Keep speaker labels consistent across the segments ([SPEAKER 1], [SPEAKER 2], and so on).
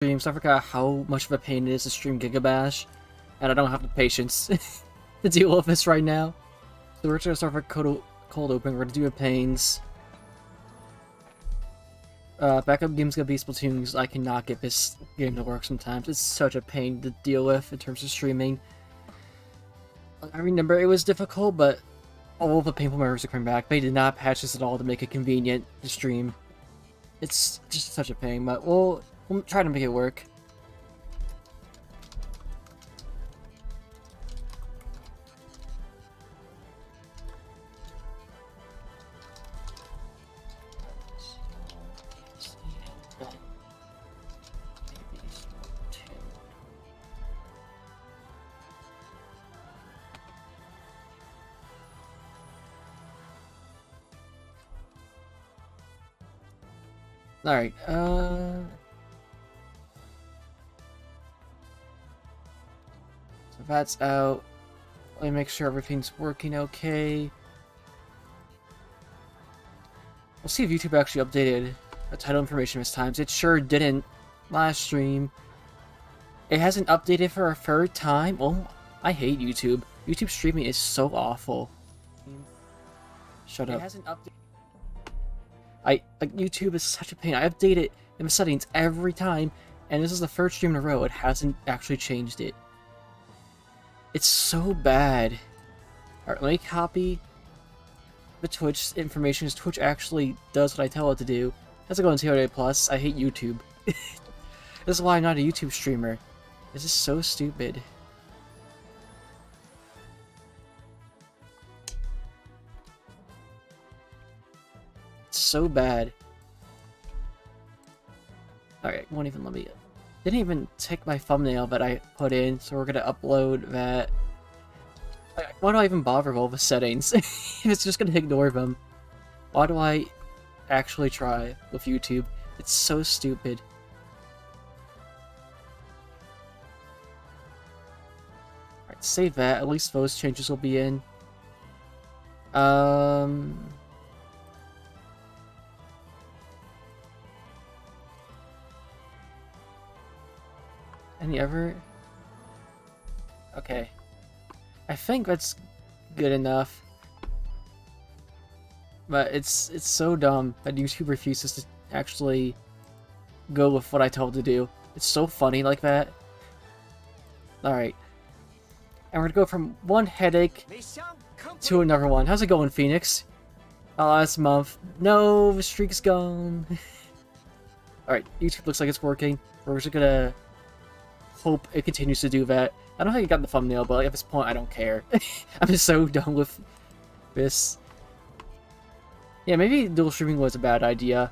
[SPEAKER 1] streams. I forgot how much of a pain it is to stream Gigabash, and I don't have the patience to deal with this right now. So we're just gonna start with cold open. We're gonna do a pains. Backup game's gonna be Splatoon because I cannot get this game to work sometimes. It's such a pain to deal with in terms of streaming. I remember it was difficult, but all the painful memories are coming back. They did not patch this at all to make it convenient to stream. It's just such a pain, but we'll try to make it work. Alright, so that's out. Let me make sure everything's working okay. We'll see if YouTube actually updated the title information this time. It sure didn't last stream. It hasn't updated for a third time. Oh, I hate YouTube. YouTube streaming is so awful. Shut up. It hasn't updated. Like, YouTube is such a pain. I update it in the settings every time, and this is the third stream in a row. It hasn't actually changed it. It's so bad. Alright, let me copy the Twitch information, because Twitch actually does what I tell it to do. How's it going, TOA+? I hate YouTube. This is why I'm not a YouTube streamer. This is so stupid. So bad. Alright, won't even let me... Didn't even take my thumbnail that I put in, so we're gonna upload that. Why do I even bother with all the settings? It's just gonna ignore them. Why do I actually try with YouTube? It's so stupid. Alright, save that. At least those changes will be in. Any other? Okay. I think that's good enough. But it's so dumb that YouTube refuses to actually go with what I told it to do. It's so funny like that. Alright. And we're gonna go from one headache to another one. How's it going, Phoenix? Last month. No, the streak's gone. Alright, YouTube looks like it's working. We're just gonna hope it continues to do that. I don't think I got the thumbnail, but at this point, I don't care. I'm just so done with this. Yeah, maybe dual streaming was a bad idea.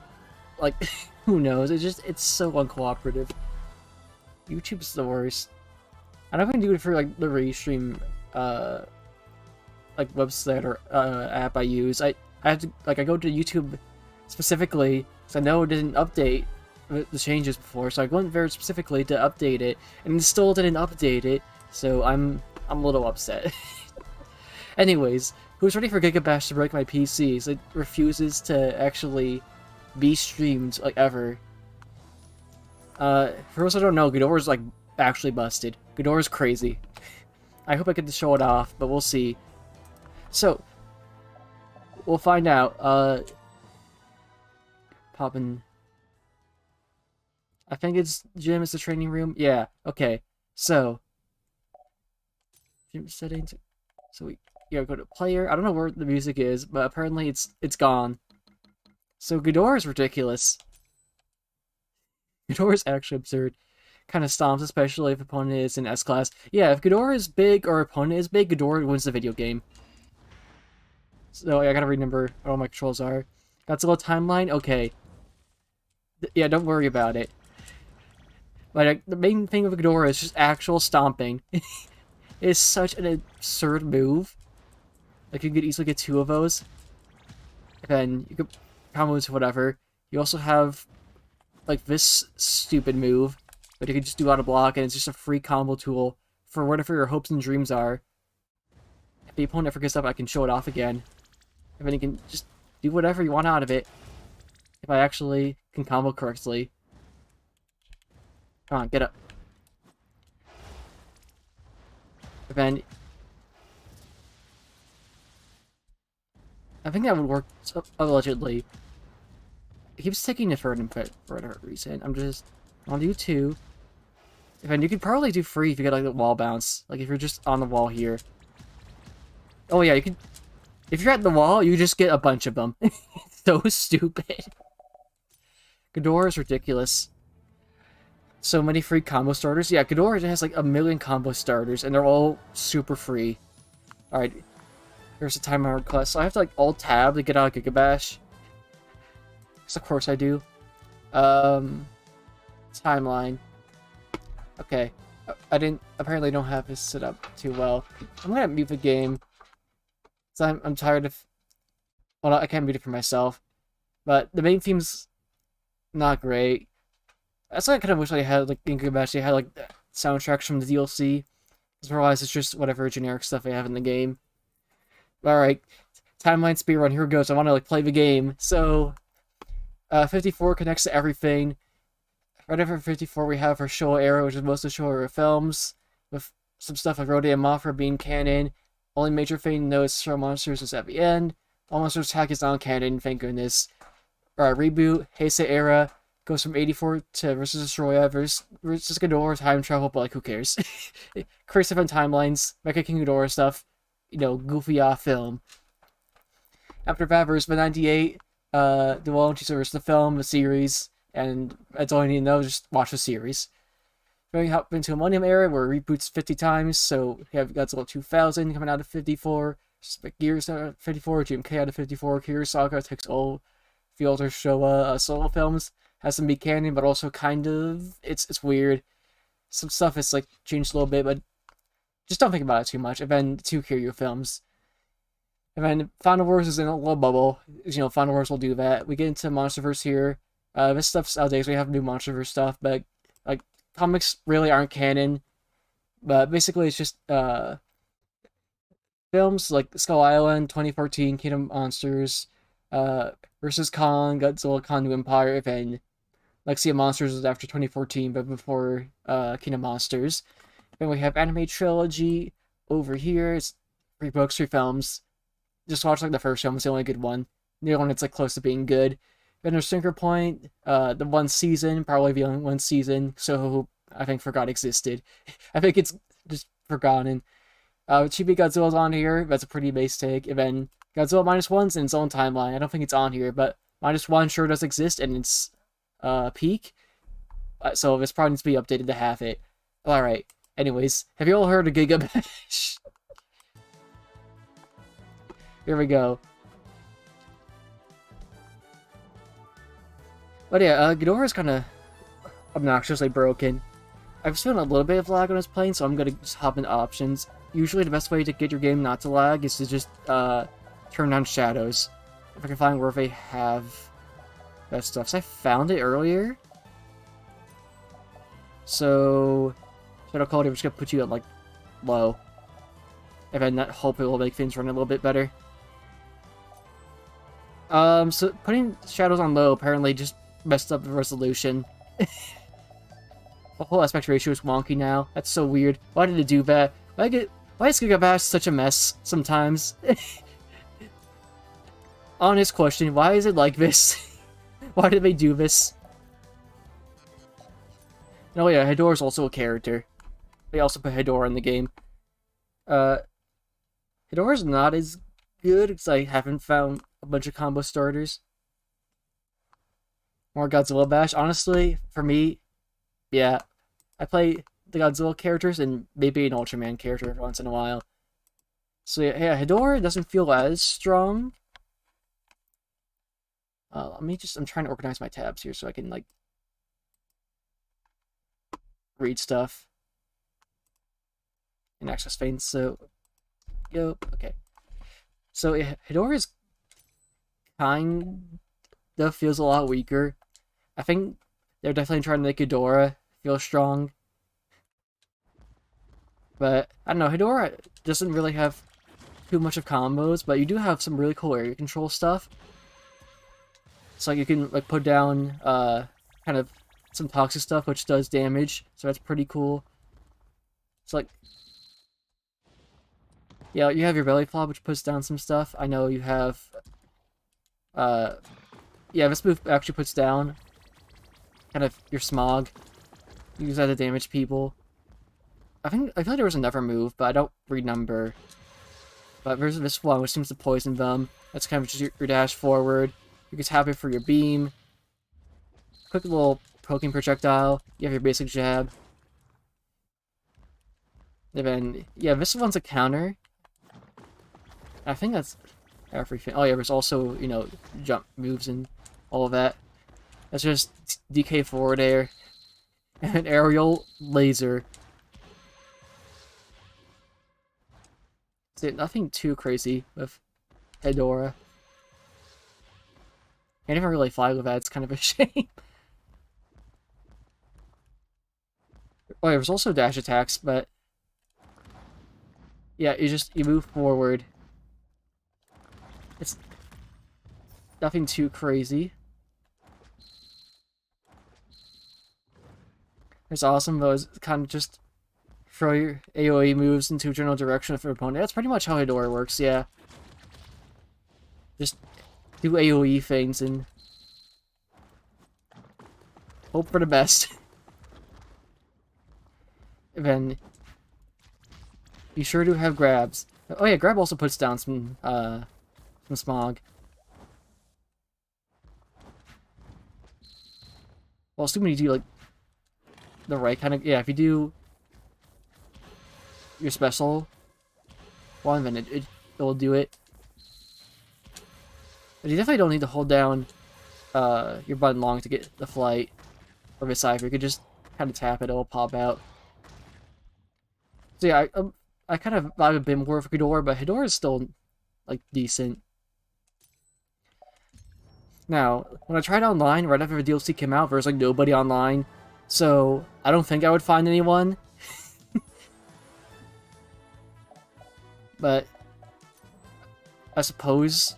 [SPEAKER 1] Like, who knows? It's so uncooperative. YouTube's the worst. I don't even do it for, like, the restream, like, website or, app I use. I have to, like, I go to YouTube specifically, because I know it didn't update the changes before, so I went very specifically to update it, and it still didn't update it, so I'm a little upset. Anyways, who's ready for Gigabash to break my PCs? It refuses to actually be streamed, like, ever. For those who don't know, Ghidorah's, like, actually busted. Ghidorah's crazy. I hope I get to show it off, but we'll see. So, we'll find out. Poppin'. I think it's gym is the training room. Yeah, okay. So, gym settings. So we go to player. I don't know where the music is, but apparently it's gone. So Ghidorah is ridiculous. Ghidorah is actually absurd. Kind of stomps, especially if opponent is in S-class. Yeah, if Ghidorah is big or opponent is big, Ghidorah wins the video game. So I gotta remember what all my controls are. Godzilla timeline? Okay. Yeah, don't worry about it. Like, the main thing with Ghidorah is just actual stomping. It's such an absurd move. Like, you could easily get 2 of those. And then you could combo into whatever. You also have, like, this stupid move that you can just do out of block, and it's just a free combo tool for whatever your hopes and dreams are. If the opponent ever gets up, I can show it off again. And then you can just do whatever you want out of it. If I actually can combo correctly. Come on, get up. Then I think that would work allegedly. It keeps taking it for whatever reason. I'll do 2. And you could probably do 3 if you get like the wall bounce. Like if you're just on the wall here. Oh yeah, you could. If you're at the wall, you just get a bunch of them. It's so stupid. Ghidorah is ridiculous. So many free combo starters. Yeah, Ghidorah has like a million combo starters, and they're all super free. Alright, here's the timer request. So I have to like alt-tab to get out of Gigabash. Because of course I do. Timeline. Okay. I apparently don't have this set up too well. I'm gonna mute the game. So I'm tired of... Well, I can't mute it for myself. But the main theme's not great. That's why I kind of wish I had, like, in Gigabash, they had, like, soundtracks from the DLC. Otherwise, it's just whatever generic stuff they have in the game. Alright, timeline speedrun, here it goes. I want to, like, play the game. So, 54 connects to everything. Right after 54, we have our Showa era, which is most of the Showa era films, with some stuff like Rodeo and Mothra being canon. Only major thing to know is Show Monsters is at the end. All Monsters Attack is non-canon, thank goodness. Reboot, Heisei era, goes from 84 to versus Destroya versus Ghidorah, time travel, but like, who cares? Creates different timelines, Mecha King Ghidorah stuff, you know, goofy film. After that, versus the 98, the one versus the film, the series, and that's all you need to know, just watch the series. Going up into a Millennium era, where it reboots 50 times, so we have Godzilla 2000 coming out of 54, Gears out of 54, GMK out of 54, Saga takes all the older Showa solo films, has some be canon, but also kind of, it's weird. Some stuff is like changed a little bit, but just don't think about it too much. And then 2 Kiryu films. And then Final Wars is in a little bubble. You know, Final Wars will do that. We get into Monsterverse here. This stuff's outdated, so we have new Monsterverse stuff, but like comics really aren't canon. But basically, it's just films like Skull Island, 2014, Kingdom Monsters, versus Kong, Godzilla, Kong New Empire, then Legacy of Monsters was after 2014, but before Kingdom Monsters. Then we have Anime Trilogy over here. It's 3 books, 3 films. Just watch like the first film, it's the only good one. The only one that's like close to being good. Then there's Sinker Point, the 1 season, probably the only 1 season, so I think forgot existed. I think it's just forgotten. Chibi Godzilla's on here, that's a pretty base take. And then Godzilla -1's in its own timeline. I don't think it's on here, but -1 sure does exist, and it's peak. So this probably needs to be updated to have it. Alright, anyways, have you all heard of Gigabash? Here we go. But yeah, Ghidorah is kind of obnoxiously broken. I've seen a little bit of lag on his plane, so I'm gonna just hop into options. Usually the best way to get your game not to lag is to just turn on shadows. If I can find where they have that stuff. So I found it earlier. So shadow quality, we're just gonna put you at like low. And then that hopefully will make things run a little bit better. So putting shadows on low apparently just messed up the resolution. The whole aspect ratio is wonky now. That's so weird. Why did it do that? Why is Gigabash such a mess sometimes? Honest question, why is it like this? Why did they do this? Oh yeah, Hedorah's also a character. They also put Hedorah in the game. Hedorah's not as good because I haven't found a bunch of combo starters. More Godzilla Bash. Honestly, for me, yeah, I play the Godzilla characters and maybe an Ultraman character every once in a while. So yeah, Hedorah doesn't feel as strong. I'm trying to organize my tabs here so I can, like, read stuff and access things. So, okay. So yeah, Hedorah is kind of feels a lot weaker. I think they're definitely trying to make Hedorah feel strong. But, I don't know, Hedorah doesn't really have too much of combos, but you do have some really cool area control stuff. So you can like put down kind of some toxic stuff, which does damage, so that's pretty cool. It's like, yeah, you have your belly flop, which puts down some stuff. I know you have, yeah, this move actually puts down kind of your smog. You use that to damage people. I feel like there was another move, but I don't remember. But there's this one, which seems to poison them. That's kind of just your dash forward. You can tap it for your beam. Quick little poking projectile. You have your basic jab. And then, yeah, this one's a counter. I think that's everything. Oh yeah, there's also, you know, jump moves and all of that. That's just DK forward air. And aerial laser. So nothing too crazy with Hedora. Can't even really fly with that, it's kind of a shame. Oh yeah, there's also dash attacks, but yeah, you move forward. It's nothing too crazy. It's awesome, though, it's kind of just throw your AoE moves into a general direction of your opponent. That's pretty much how Hedora works, yeah. Just do AoE things and hope for the best. And then you sure do have grabs. Oh yeah, grab also puts down some smog. Well, assuming you do like the right kind of, yeah, if you do your special one, then it will do it. But you definitely don't need to hold down your button long to get the flight or the cipher. You could just kind of tap it, it'll pop out. So yeah, I kind of vibe a bit more for Hedora, but Hedora is still like decent. Now, when I tried online right after the DLC came out, there was like nobody online, so I don't think I would find anyone. But I suppose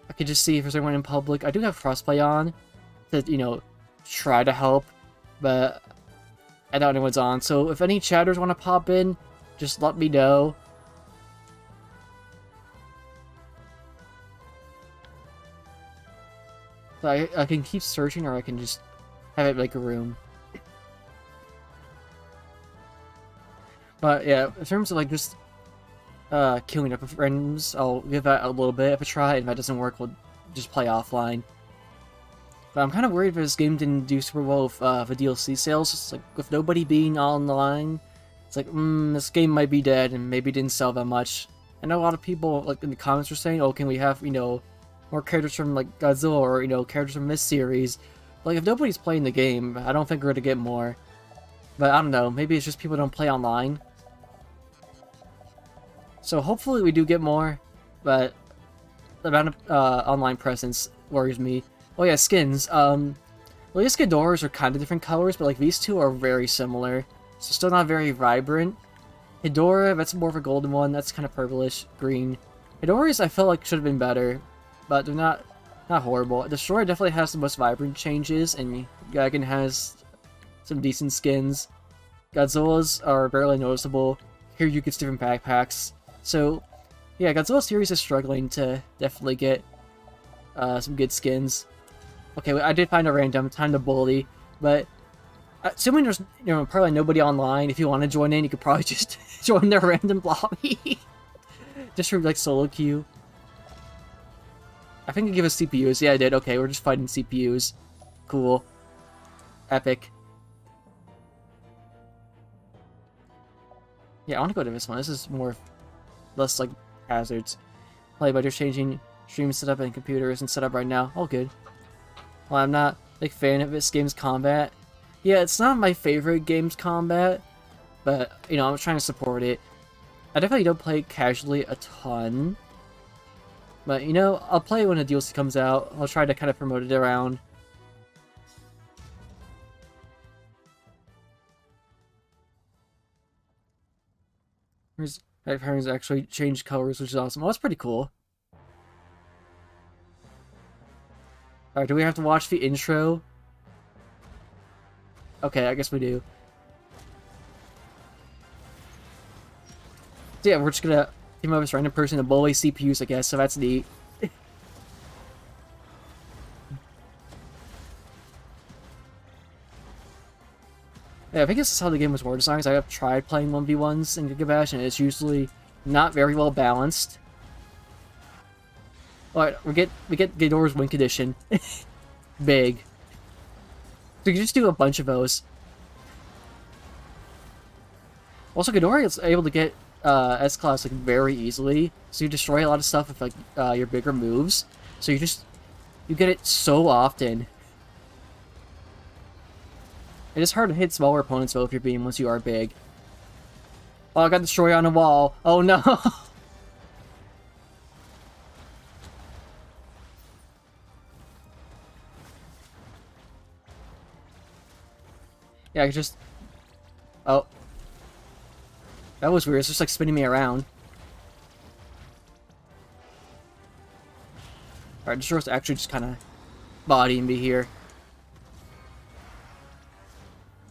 [SPEAKER 1] I could just see if there's anyone in public. I do have crossplay on to, you know, try to help, but I doubt anyone's on. So if any chatters want to pop in, just let me know. So I can keep searching, or I can just have it make a room. But yeah, in terms of like just queuing up with friends, I'll give that a little bit of a try, and if that doesn't work, we'll just play offline. But I'm kind of worried if this game didn't do super well with the DLC sales. It's like, with nobody being online, it's like, this game might be dead, and maybe didn't sell that much. I know a lot of people, like, in the comments were saying, oh, can we have, you know, more characters from, like, Godzilla, or, you know, characters from this series. But, like, if nobody's playing the game, I don't think we're gonna get more. But, I don't know, maybe it's just people don't play online. So, hopefully we do get more, but the amount of online presence worries me. Oh yeah, skins. Well, these Ghidorahs are kind of different colors, but, like, these two are very similar. So, still not very vibrant. Hedora, that's more of a golden one, that's kind of purplish, green. Hidora's, I felt like, should have been better, but they're not horrible. Destroyer definitely has the most vibrant changes, and Gagan has some decent skins. Godzilla's are barely noticeable. Here you get different backpacks. So, yeah, Godzilla series is struggling to definitely get some good skins. Okay, I did find a random, time to bully, but assuming there's, you know, probably nobody online, if you want to join in, you could probably just join their random lobby. Just for, like, solo queue. I think I give us CPUs. Yeah, I did. Okay, we're just fighting CPUs. Cool. Epic. Yeah, I want to go to this one. This is less, like, hazards. Play by just changing stream setup and computer isn't set up right now. All good. Well, I'm not a big fan of this game's combat. Yeah, it's not my favorite game's combat, but, you know, I'm trying to support it. I definitely don't play it casually a ton. But, you know, I'll play it when the DLC comes out. I'll try to kind of promote it around. My parents actually changed colors, which is awesome. Oh, that's pretty cool. Alright, do we have to watch the intro? Okay, I guess we do. So yeah, we're just gonna team up this random person to bully CPUs, I guess, so that's neat. Yeah, I think this is how the game was more designed, 'cause I have tried playing 1v1s in Gigabash, and it's usually not very well balanced. Alright, we get Ghidorah's win condition. Big. So you can just do a bunch of those. Also, Ghidorah is able to get S-Class like, very easily, so you destroy a lot of stuff with like your bigger moves. So you get it so often. It is hard to hit smaller opponents though if you're being once you are big. Oh, I got destroyed on a wall. Oh no! Yeah, I just... Oh. That was weird. It's just like spinning me around. Alright, Destroyer's actually just kind of bodying me here.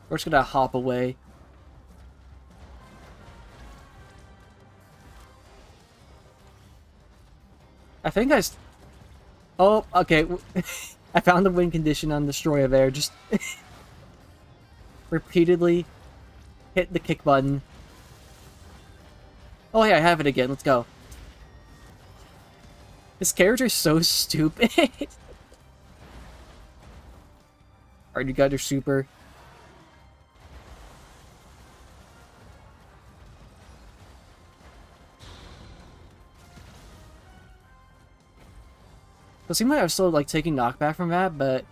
[SPEAKER 1] We're just gonna hop away. I think Oh, okay. I found the win condition on Destroyer there. Just repeatedly hit the kick button. Oh, yeah, I have it again. Let's go. This character is so stupid. Alright, you got your super. So it seemed like I was still like taking knockback from that, but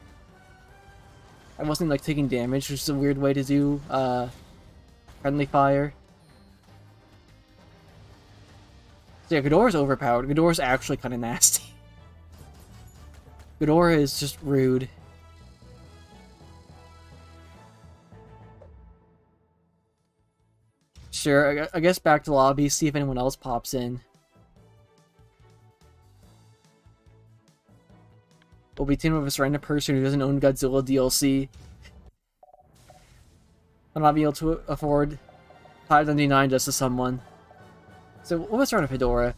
[SPEAKER 1] I wasn't like taking damage, which is a weird way to do friendly fire. So yeah, Ghidorah's overpowered. Ghidorah's actually kind of nasty. Ghidorah is just rude. Sure, I guess back to lobby, see if anyone else pops in. We'll be teaming with this random person who doesn't own Godzilla DLC. I'll not be able to afford 599 just to someone. So, what's around with Fedora?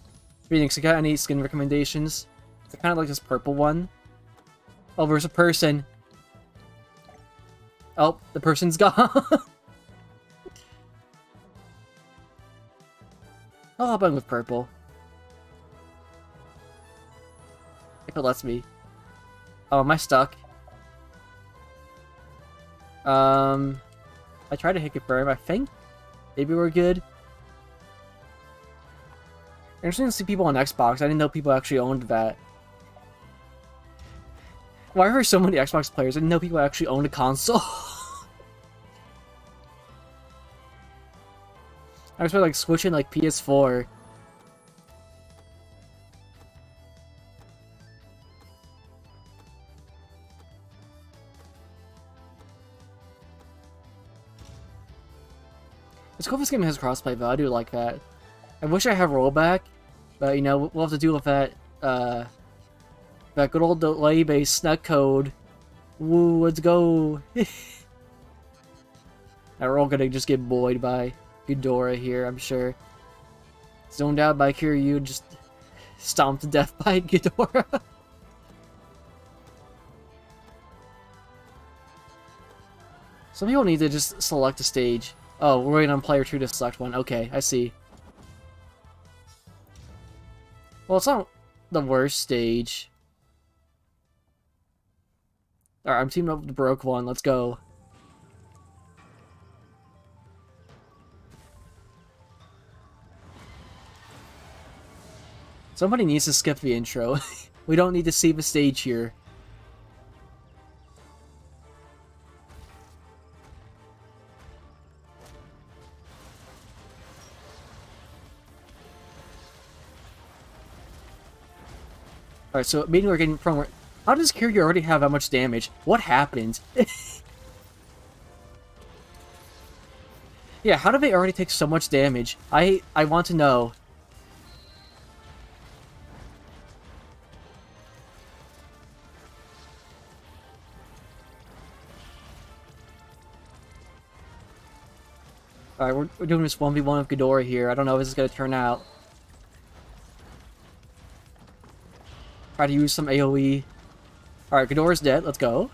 [SPEAKER 1] Phoenix, you got any skin recommendations? I kind of like this purple one. Oh, there's a person. Oh, the person's gone. I'll hop in with purple. If it lets me. Oh, am I stuck? I tried to hit confirm. I think maybe we're good. Interesting to see people on Xbox. I didn't know people actually owned that. Why are there so many Xbox players? I didn't know people actually owned a console. I was like switching like PS4. It's cool if this game has crossplay though. I do like that. I wish I had rollback, but you know we'll have to deal with that. That good old delay-based netcode. Woo, let's go. Now we're all gonna just get bullied by Ghidorah here, I'm sure. Zoned out by Kiryu, just stomped to death by Ghidorah. Some people need to just select a stage. Oh, we're waiting on player 2 to select one. Okay, I see. Well, it's not the worst stage. Alright, I'm teaming up with the broke one. Let's go. Somebody needs to skip the intro. We don't need to see the stage here. Alright, so meaning we're getting from... How does Kiryu already have that much damage? What happened? Yeah, how do they already take so much damage? I want to know. Alright, we're doing this 1v1 with Ghidorah here. I don't know how this is gonna turn out. Try to use some AoE. Alright, Ghidorah's dead. Let's go.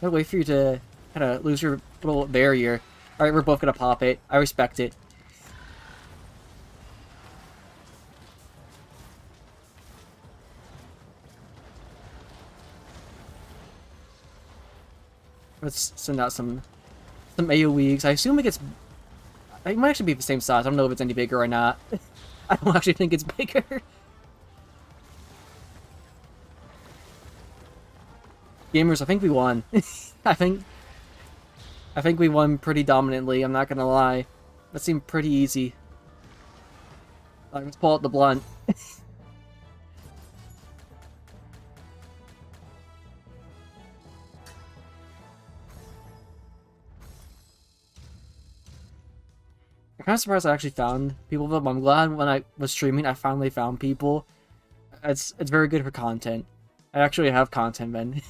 [SPEAKER 1] I'm gonna wait for you to kind of lose your little barrier. Alright, we're both gonna pop it. I respect it. Let's send out some AoEs. I assume it gets... It might actually be the same size. I don't know if it's any bigger or not. I don't actually think it's bigger. Gamers, I think we won. I think we won pretty dominantly, I'm not gonna lie. That seemed pretty easy. Alright, let's pull out the blunt. I'm kind of surprised I actually found people, but I'm glad when I was streaming I finally found people. It's very good for content. I actually have content, man.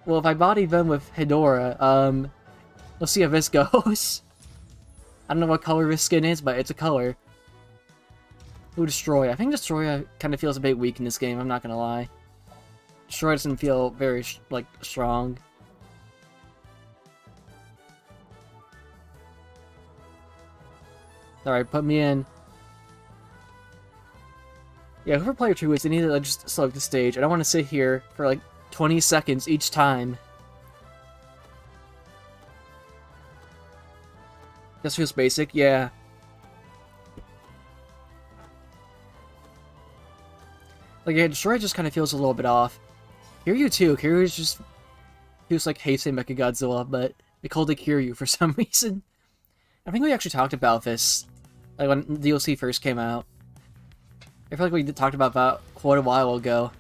[SPEAKER 1] Well, if I body them with Hedora, let's see how this goes. I don't know what color this skin is, but it's a color. Ooh, Destroy. I think Destroy kind of feels a bit weak in this game, I'm not gonna lie. Destroy doesn't feel very, like, strong. Alright, put me in. Yeah, whoever player 2 is, they need to just select the stage. I don't want to sit here for like 20 seconds each time. This feels basic, yeah. Like, yeah, Destroy just kind of feels a little bit off. Kiryu too. Kiryu just feels like Heisei Mechagodzilla, but they called it Kiryu for some reason. I think we actually talked about this, like when DLC first came out. I feel like we talked about that quite a while ago.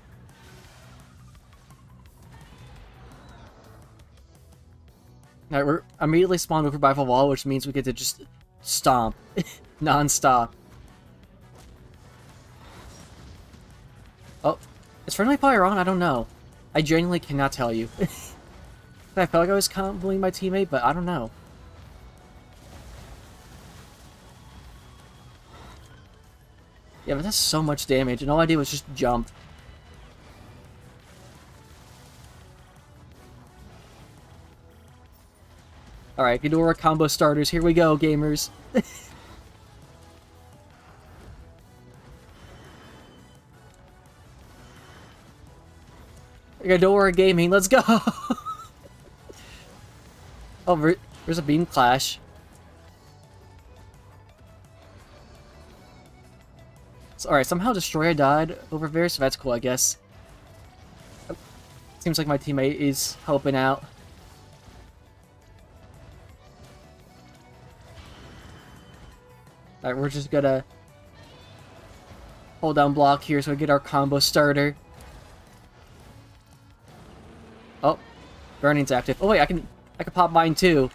[SPEAKER 1] Alright, we're immediately spawned over by the wall, which means we get to just stomp non-stop. Oh, is friendly fire on? I don't know. I genuinely cannot tell you. I felt like I was comboing my teammate, but I don't know. Yeah, but that's so much damage, and all I did was just jump. Alright, Ghidorah combo starters, here we go, gamers. Ghidorah Gaming, let's go! Oh, there's a beam clash. Alright, somehow Destroyer died over there, so that's cool, I guess. Seems like my teammate is helping out. Alright, we're just gonna hold down block here so we get our combo starter. Oh, Burning's active. Oh wait, I can pop mine too.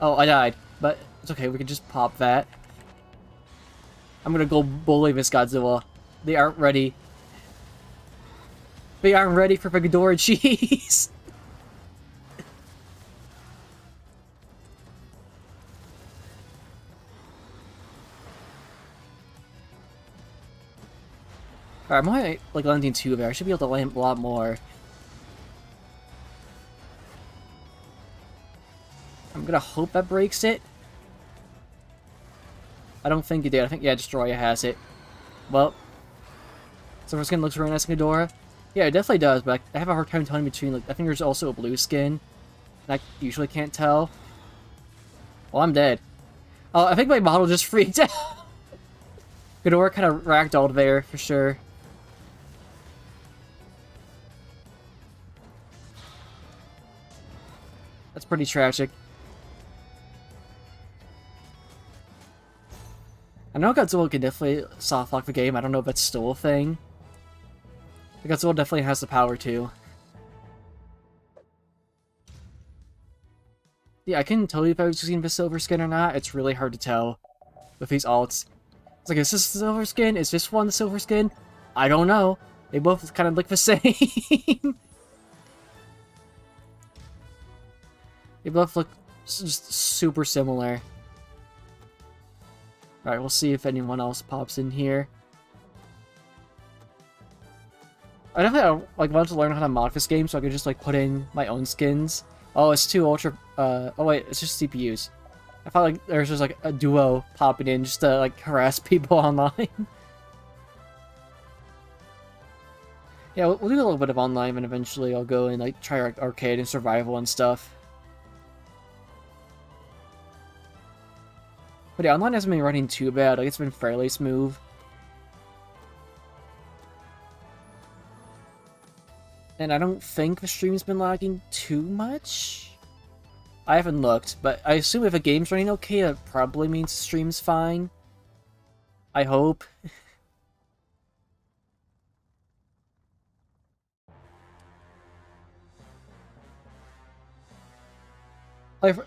[SPEAKER 1] Oh, I died, but it's okay, we can just pop that. I'm gonna go bully Miss Godzilla. They aren't ready. They aren't ready for the Ghidorah cheese! Alright, I'm only like landing 2 there. I should be able to land a lot more. I'm gonna hope that breaks it. I don't think it did. I think, yeah, Destroyer has it. Well, Silver Skin looks really nice in Ghidorah. Yeah, it definitely does, but I have a hard time telling between, like, I think there's also a blue skin. And I usually can't tell. Well, I'm dead. Oh, I think my model just freaked out. Ghidorah kind of ragdolled there, for sure. That's pretty tragic. I know Godzilla can definitely softlock the game. I don't know if that's still a thing. But Godzilla definitely has the power to. Yeah, I couldn't tell you if I was using the silver skin or not. It's really hard to tell with these alts. It's like, is this the silver skin? Is this one the silver skin? I don't know. They both kind of look the same. They both look just super similar. Alright, we'll see if anyone else pops in here. I definitely like want to learn how to mod this game so I could just like put in my own skins. Oh, it's two ultra. Oh wait, it's just CPUs. I felt like there's just like a duo popping in just to like harass people online. Yeah, we'll do a little bit of online, and eventually I'll go and like try arcade and survival and stuff. But yeah, online hasn't been running too bad. Like it's been fairly smooth. And I don't think the stream's been lagging too much. I haven't looked, but I assume if a game's running okay, that probably means the stream's fine. I hope.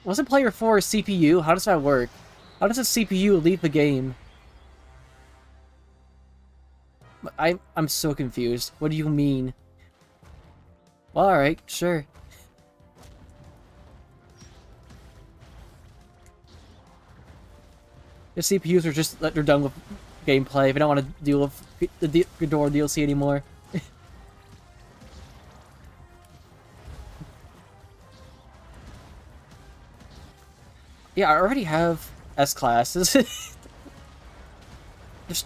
[SPEAKER 1] Wasn't player 4 a CPU? How does that work? How does a CPU leave the game? I'm so confused. What do you mean? Well, alright, sure. The CPUs are just they're done with gameplay. They don't want to deal with the Ghidorah DLC anymore. Yeah, I already have S classes. Just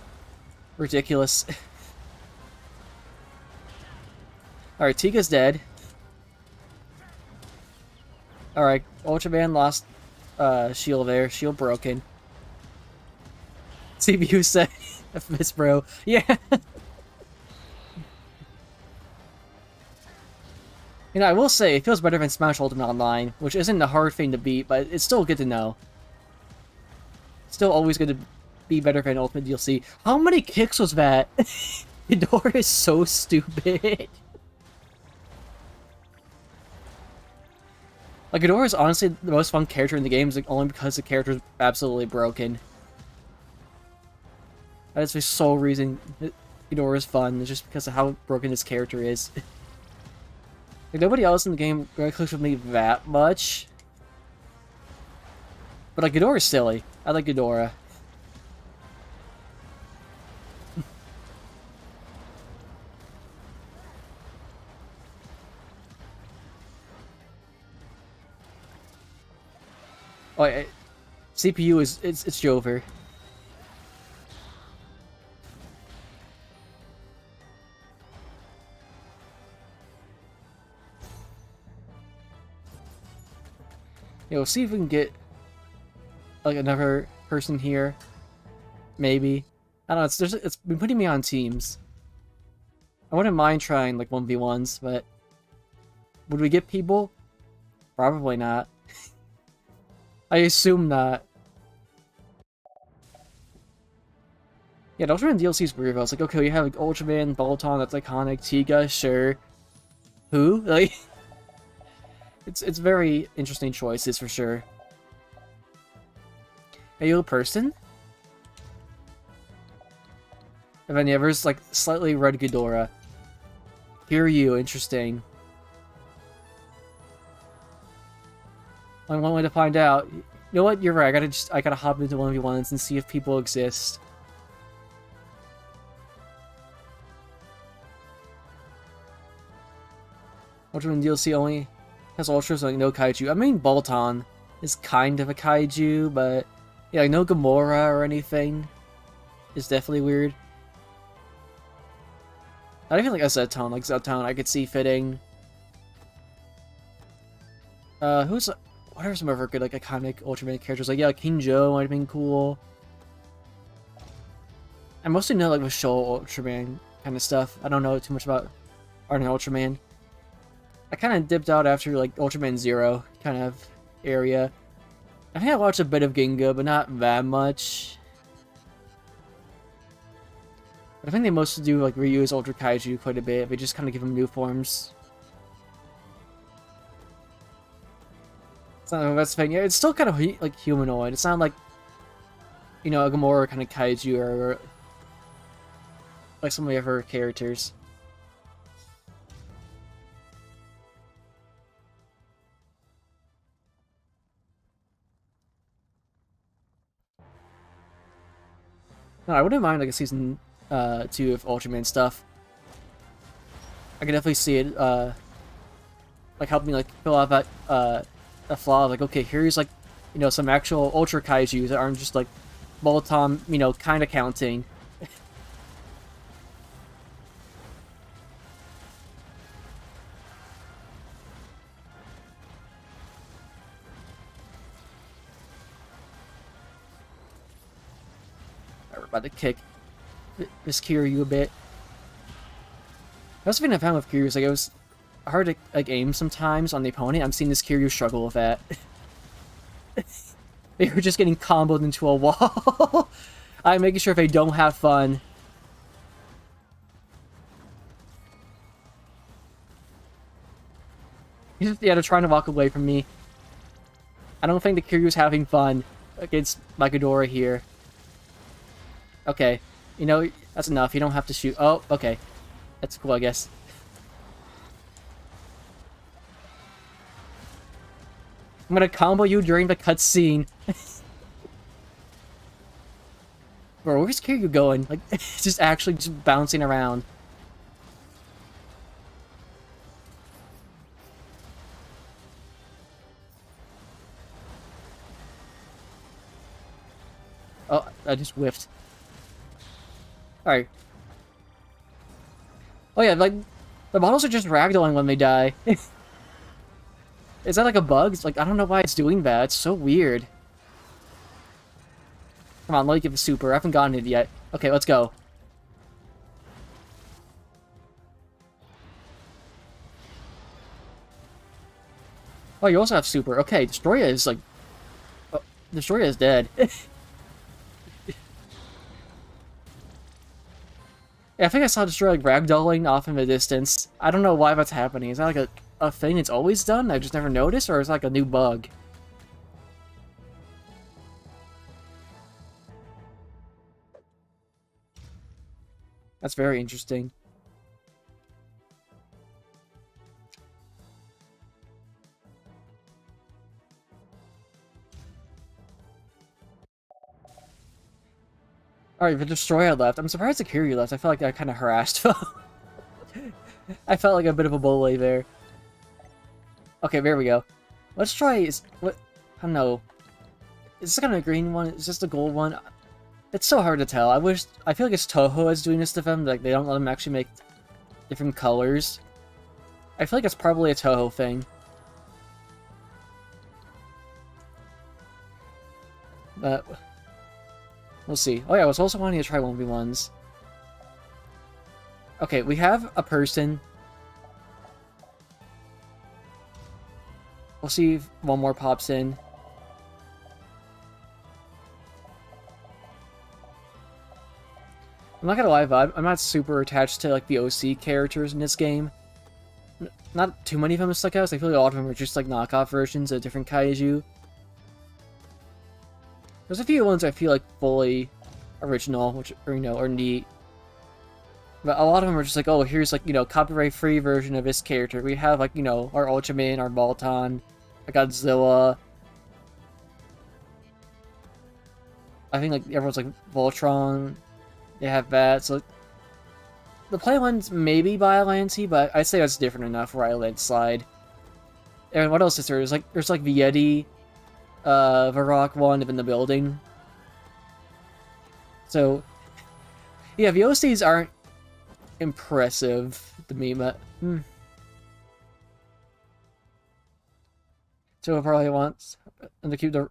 [SPEAKER 1] ridiculous. Alright, Tiga's dead. Alright, Ultraman lost shield there. Shield broken. CPU said, Miss Bro. Yeah. You know, I will say, it feels better than Smash Ultimate Online, which isn't a hard thing to beat, but it's still good to know. Still always good to be better than Ultimate DLC. How many kicks was that? Ghidorah is so stupid. Like, Ghidorah is honestly the most fun character in the game, like, only because the character is absolutely broken. That is the sole reason Ghidorah is fun, is just because of how broken his character is. Like, nobody else in the game really clicks with me that much. But like, Ghidorah is silly. I like Ghidorah. Oh, CPU is it's Jover. Yeah, we'll see if we can get like another person here. Maybe. I don't know, it's been putting me on teams. I wouldn't mind trying like 1v1s, but would we get people? Probably not. I assume not. Yeah, the Ultraman DLC's weird. I was like, okay, we have like Ultraman, Bolton, that's iconic, Tiga, sure. Who? Like, it's very interesting choices for sure. Are you a person? And then yeah, there's like slightly red Ghidorah. Hear you, interesting. Only one way to find out. You know what? You're right. I gotta hop into 1v1s and see if people exist. Ultraman DLC only has ultras, like no kaiju. I mean, Bolton is kind of a kaiju, but yeah, like, no Gamora or anything is definitely weird. I don't even like a Z-Tone. Like Z-Tone, I could see fitting. What are some other good like iconic Ultraman characters? Like yeah, King Joe might have been cool. I mostly know like the Shoal Ultraman kind of stuff. I don't know too much about Arden Ultraman. I kind of dipped out after like Ultraman Zero kind of area. I think I watched a bit of Ginga, but not that much. But I think they mostly do like reuse Ultra Kaiju quite a bit. They just kind of give them new forms. It's not the best thing. Yeah, it's still kind of like humanoid. It's not like, you know, a Gamora kind of Kaiju or like some of the other characters. No, I wouldn't mind like a season 2 of Ultraman stuff. I could definitely see it like help me like fill out that flaw. Like, okay, here's like, you know, some actual Ultra Kaiju that aren't just like Bolton, you know, kind of counting. We're about to kick this Kiryu a bit. I was having a fun with Kiryu's. Like, it was hard to like aim sometimes on the opponent. I'm seeing this Kiryu struggle with that. They were just getting comboed into a wall. I'm making sure they don't have fun. Yeah, they're trying to walk away from me. I don't think the Kiryu's having fun against my Ghidorah here. Okay. You know, that's enough. You don't have to shoot. Oh, okay. That's cool, I guess. I'm gonna combo you during the cutscene. Bro, where's Kiryu going? Like, it's just actually just bouncing around. Oh, I just whiffed. Alright. Oh yeah, like, the models are just ragdolling when they die. Is that like a bug? It's like, I don't know why it's doing that. It's so weird. Come on, let me give a super. I haven't gotten it yet. Okay, let's go. Oh, you also have super. Okay, Destroya is like... Oh, Destroya is dead. Yeah, I think I saw Destroya like ragdolling off in the distance. I don't know why that's happening. Is that like a thing it's always done? I just never noticed? Or is it like a new bug? That's very interesting. Alright, the Destroyer left. I'm surprised the Kiryu left. I felt like I kind of harassed him. I felt like a bit of a bully there. Okay, there we go. Let's try... What? I don't know. Is this kind of a green one? Is this the gold one? It's so hard to tell. I feel like it's Toho is doing this to them. Like, they don't let them actually make different colors. I feel like it's probably a Toho thing. But... we'll see. Oh yeah, I was also wanting to try 1v1s. Okay, we have a person. We'll see if one more pops in. I'm not gonna lie, Vibe. I'm not super attached to like the OC characters in this game. Not too many of them have stuck out. So I feel like a lot of them are just like knockoff versions of different kaiju. There's a few ones I feel like fully original, which are, you know, are neat. But a lot of them are just like, oh, here's like, you know, copyright-free version of this character. We have like, you know, our Ultraman, our Bolton, our Godzilla. I think like everyone's like Voltron. They have that. So the play ones maybe Biollante, but I'd say that's different enough where I let it slide. And what else is there? There's like the Yeti. The rock one in the building. So, yeah, the OCs aren't impressive to me, but... So probably wants and to keep the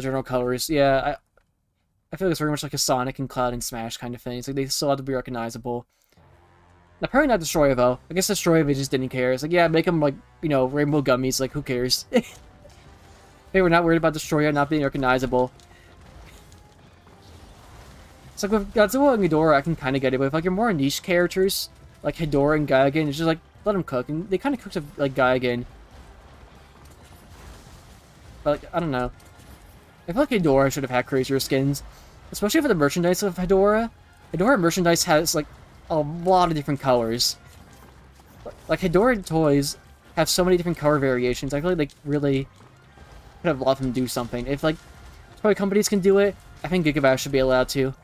[SPEAKER 1] general colors. Yeah, I feel like it's very much like a Sonic and Cloud and Smash kind of thing. It's like they still have to be recognizable. Now, probably not Destroyer, though. I guess Destroyer, they just didn't care. It's like, yeah, make them, like, you know, rainbow gummies. Like, who cares? Hey, we're not worried about Destroyer not being recognizable. It's like with Godzilla and Ghidorah, I can kind of get it, but if like your more niche characters, like Hedorah and Gigan, it's just like, let them cook. And they kind of cooked with, like, Gigan. But, like, I don't know. I feel like Hedorah should have had crazier skins. Especially for the merchandise of Hedorah. Hedorah merchandise has, like, a lot of different colors. Like, Hedorah toys have so many different color variations. I feel like they really could have let them do something. If, like, toy companies can do it, I think Gigabash should be allowed to.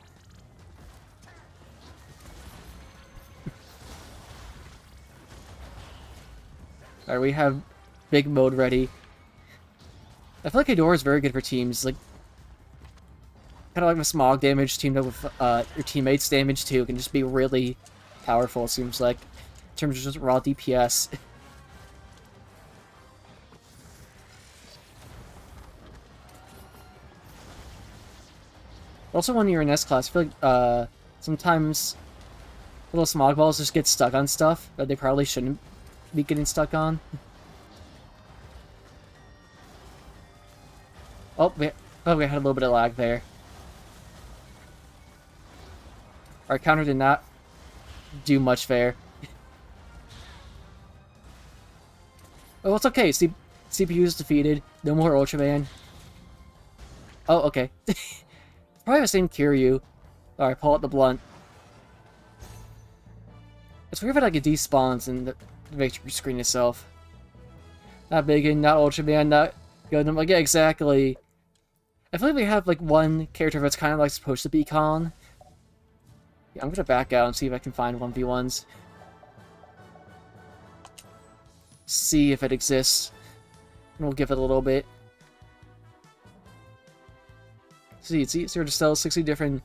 [SPEAKER 1] Alright, we have big mode ready. I feel like Ghidorah is very good for teams. Like, kind of like the smog damage teamed up with your teammates' damage too. Can just be really powerful, it seems like, in terms of just raw DPS. Also, when you're in S-Class, I feel like sometimes little smog balls just get stuck on stuff that they probably shouldn't be getting stuck on. Oh, we had a little bit of lag there. Our counter did not do much there. Oh, it's okay. CPU is defeated. No more Ultraman. Oh, okay. Probably the same Kiryu. Alright, pull out the blunt. It's weird if it despawns in the victory screen itself. Not Biggin, not Ultraman, not Gundam. Like, yeah, exactly. I feel like we have, like, one character that's kind of, like, supposed to be Khan. Yeah, I'm gonna back out and see if I can find 1v1s. See if it exists. And we'll give it a little bit. See, it's easier to sell 60 different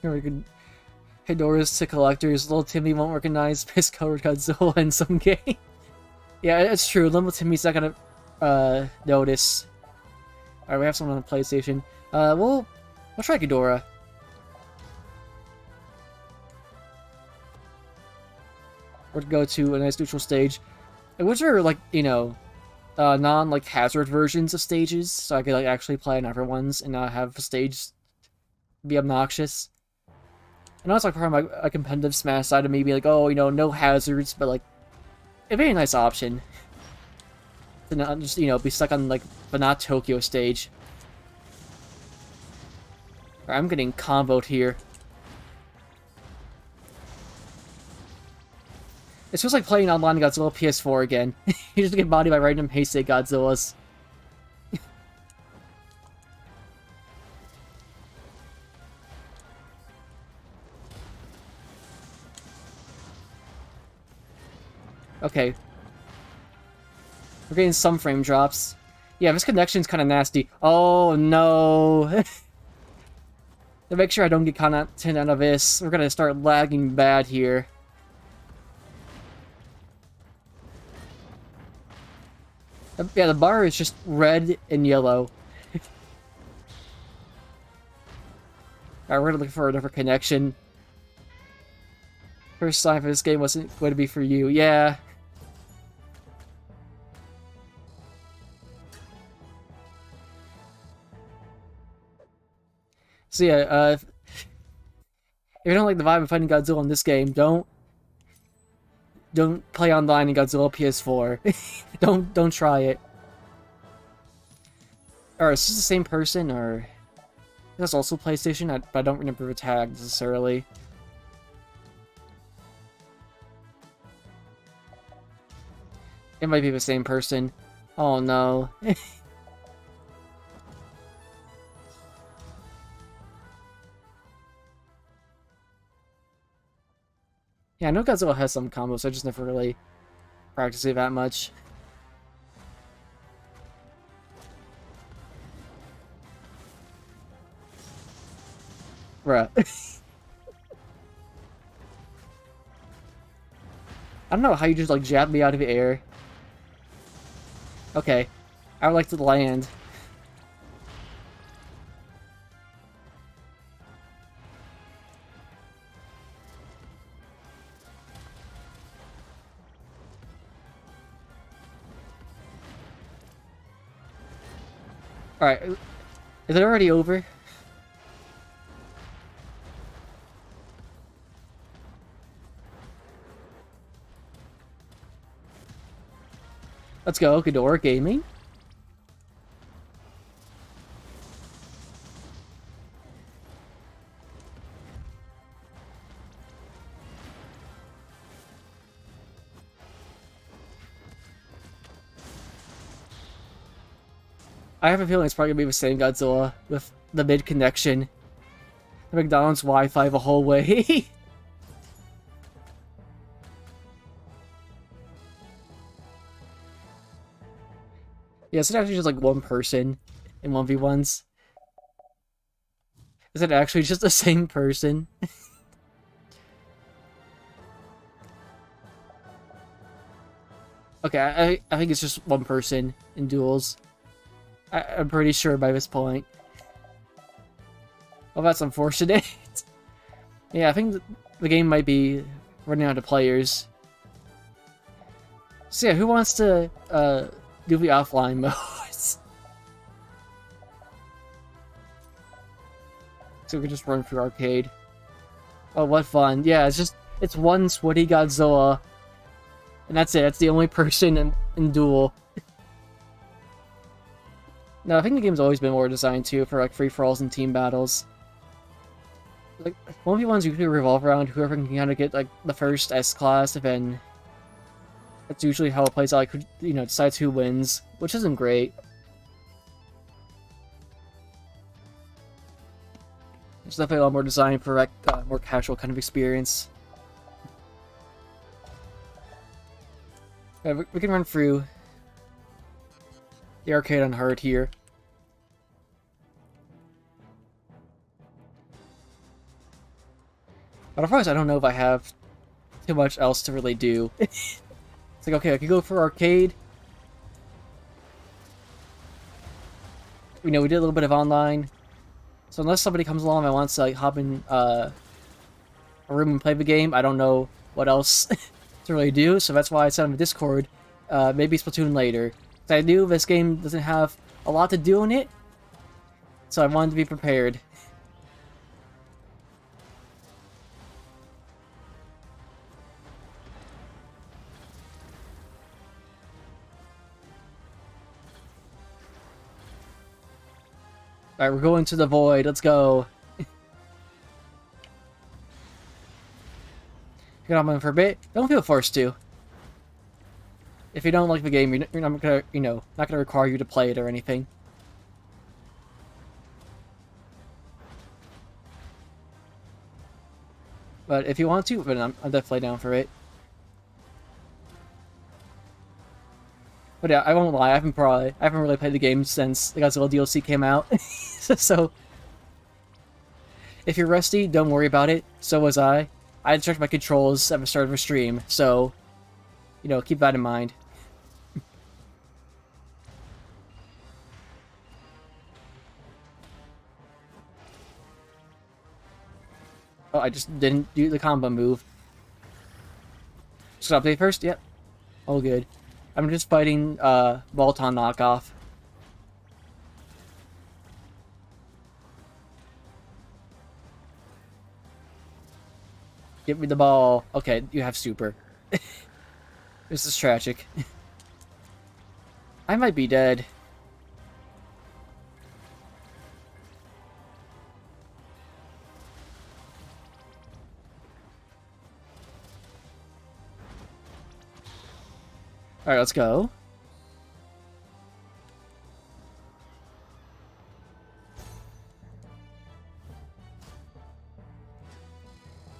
[SPEAKER 1] Hidoras to collectors. Little Timmy won't recognize piss-colored Godzilla in some game. Yeah, it's true. Little Timmy's not gonna notice. Alright, we have someone on the PlayStation. We'll try Ghidorah. Or go to a nice neutral stage. Which are, like, you know, non, hazard versions of stages, so I could, actually play on other ones and not have the stage be obnoxious. I know it's, part of my competitive Smash side of me be like, oh, you know, no hazards, but, a very nice option. To not just, be stuck on, the not Tokyo stage. Alright, I'm getting comboed here. It feels like playing online Godzilla PS4 again. You just get bodied by random Heisei Godzillas. Okay. We're getting some frame drops. Yeah, this connection's kind of nasty. Oh, no. To make sure I don't get content out of this, we're gonna start lagging bad here. Yeah, the bar is just red and yellow. Alright, we're gonna look for a different connection. First sign for this game wasn't going to be for you. Yeah. So yeah, if you don't like the vibe of fighting Godzilla in this game, don't play online in Godzilla PS4. Don't try it. Or is this the same person, or that's also PlayStation? But I don't remember the tag necessarily. It might be the same person. Oh no. Yeah, I know Godzilla has some combos, I just never really practiced it that much. Bruh. I don't know how you just, jab me out of the air. Okay. I would like to land. Alright. Is it already over? Let's go, Ghidorah Gaming. I have a feeling it's probably gonna be the same Godzilla with the mid connection. The McDonald's Wi-Fi the whole way. Yeah, it's actually just like one person in 1v1s. Is it actually just the same person? Okay, I think it's just one person in duels. I'm pretty sure by this point. Well, that's unfortunate. Yeah, I think the game might be running out of players. So yeah, who wants to do the offline modes? So we can just run through arcade. Oh, what fun. Yeah, it's one sweaty Godzilla. And that's it. That's the only person in duel. No, I think the game's always been more designed too for like free-for-alls and team battles. Like 1v1s usually revolve around whoever can kind of get like the first S class, and then that's usually how it plays out. Like, you know, decides who wins, which isn't great. It's definitely a lot more designed for like more casual kind of experience. We can run through the arcade on hard here. But of course, I don't know if I have too much else to really do. It's like, okay, I could go for arcade. You know, we did a little bit of online. So unless somebody comes along and wants to like hop in a room and play the game, I don't know what else to really do. So that's why I said on the Discord, maybe Splatoon later. I knew this game doesn't have a lot to do in it, so I wanted to be prepared. Alright, we're going to the void. Let's go. Get on for a bit. Don't feel forced to. If you don't like the game, you're not gonna, you know, not gonna require you to play it or anything. But if you want to, then I'm definitely down for it. But yeah, I won't lie, I haven't really played the game since the Godzilla DLC came out. So if you're rusty, don't worry about it. So was I. I checked my controls at the start of the stream, so you know, keep that in mind. Oh, I just didn't do the combo move. Should I update first? Yep. All good. I'm just fighting Volton knockoff. Give me the ball. Okay, you have super. This is tragic. I might be dead. Alright, let's go.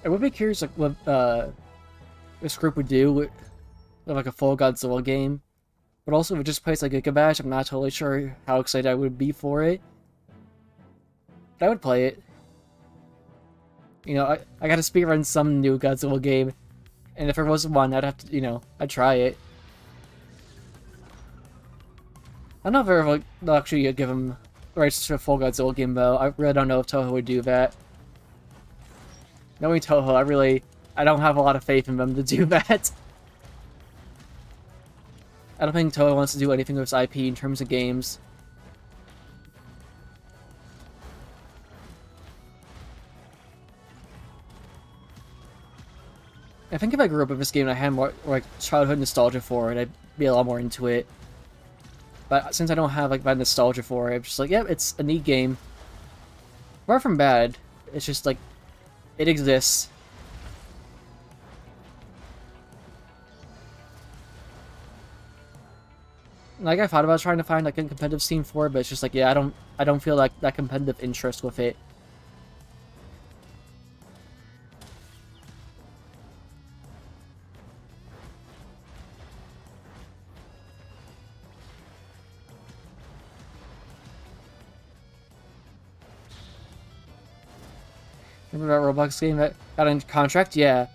[SPEAKER 1] I would be curious like what this group would do with like a full Godzilla game. But also if it just plays like Gigabash, I'm not totally sure how excited I would be for it. But I would play it. You know, I gotta speedrun some new Godzilla game. And if there was one, I'd have to, you know, I'd try it. I'm not very like they'll actually give him rights to a full Godzilla game though. I really don't know if Toho would do that. Knowing Toho, I don't have a lot of faith in them to do that. I don't think Toho wants to do anything with its IP in terms of games. I think if I grew up with this game and I had more like childhood nostalgia for it, I'd be a lot more into it. But since I don't have like that nostalgia for it, I'm just like, yep, yeah, it's a neat game. Far from bad. It's just like it exists. Like I thought about trying to find like a competitive scene for it, but it's just like, yeah, I don't feel like that competitive interest with it. Remember that Roblox game that got in contract? Yeah.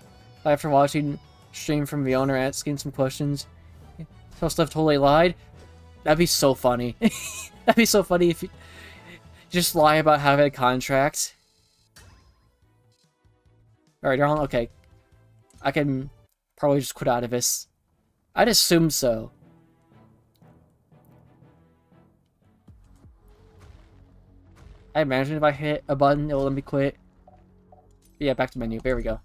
[SPEAKER 1] After watching stream from the owner asking some questions, so stuff totally lied. That'd be so funny. That'd be so funny if you just lie about having a contract. Alright, okay. I can probably just quit out of this. I'd assume so. I imagine if I hit a button, it will let me quit. Yeah, back to menu. There we go.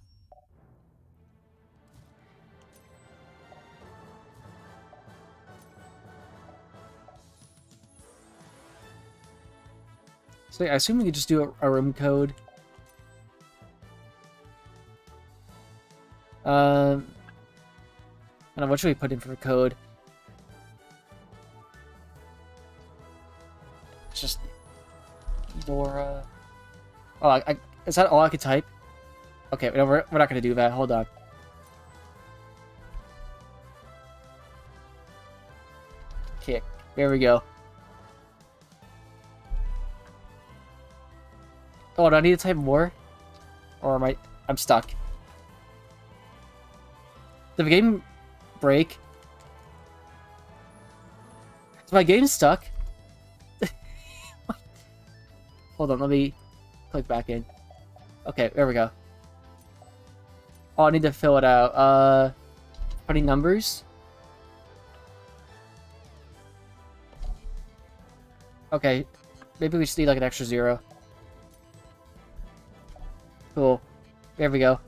[SPEAKER 1] So yeah, I assume we could just do a room code. I don't know, what should we put in for a code? It's just Dora. Oh, is that all I could type? Okay, no, we're not gonna do that. Hold on. Okay, there we go. Oh, do I need to type more? Or am I'm stuck. Did the game break? Is my game stuck? Hold on, let me click back in. Okay, there we go. Oh, I need to fill it out. Putting numbers? Okay, maybe we just need like an extra 0. Cool. There we go.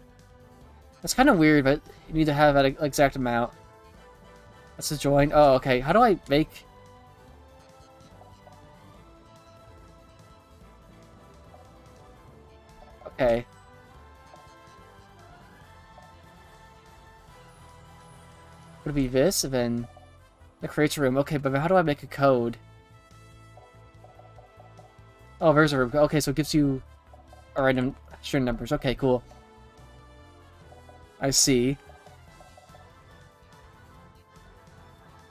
[SPEAKER 1] That's kind of weird, but you need to have that exact amount. That's a join. Oh, okay. How do I make... Okay. Would it be this, and then it creates a room. Okay, but how do I make a code? Oh, there's a room. Okay, so it gives you a random string numbers. Okay, cool. I see.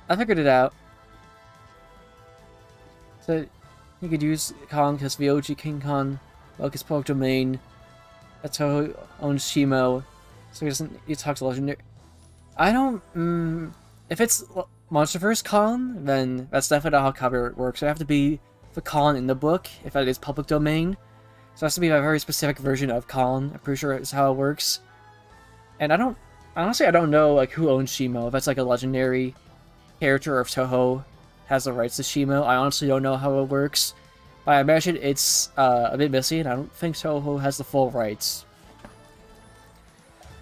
[SPEAKER 1] I figured it out. So you could use Kong because the OG King Kong Locus Public Domain. That's how he owns Shimo. So he doesn't. He talks legendary. I don't. If it's Monsterverse Kong, then that's definitely not how copyright works. It have to be the Kong in the book if that is public domain. So it has to be a very specific version of Kong. I'm pretty sure it's how it works. And honestly, I don't know like who owns Shimo. If that's like a legendary character or if Toho has the rights to Shimo. I honestly don't know how it works. But I imagine it's a bit messy, and I don't think Toho has the full rights.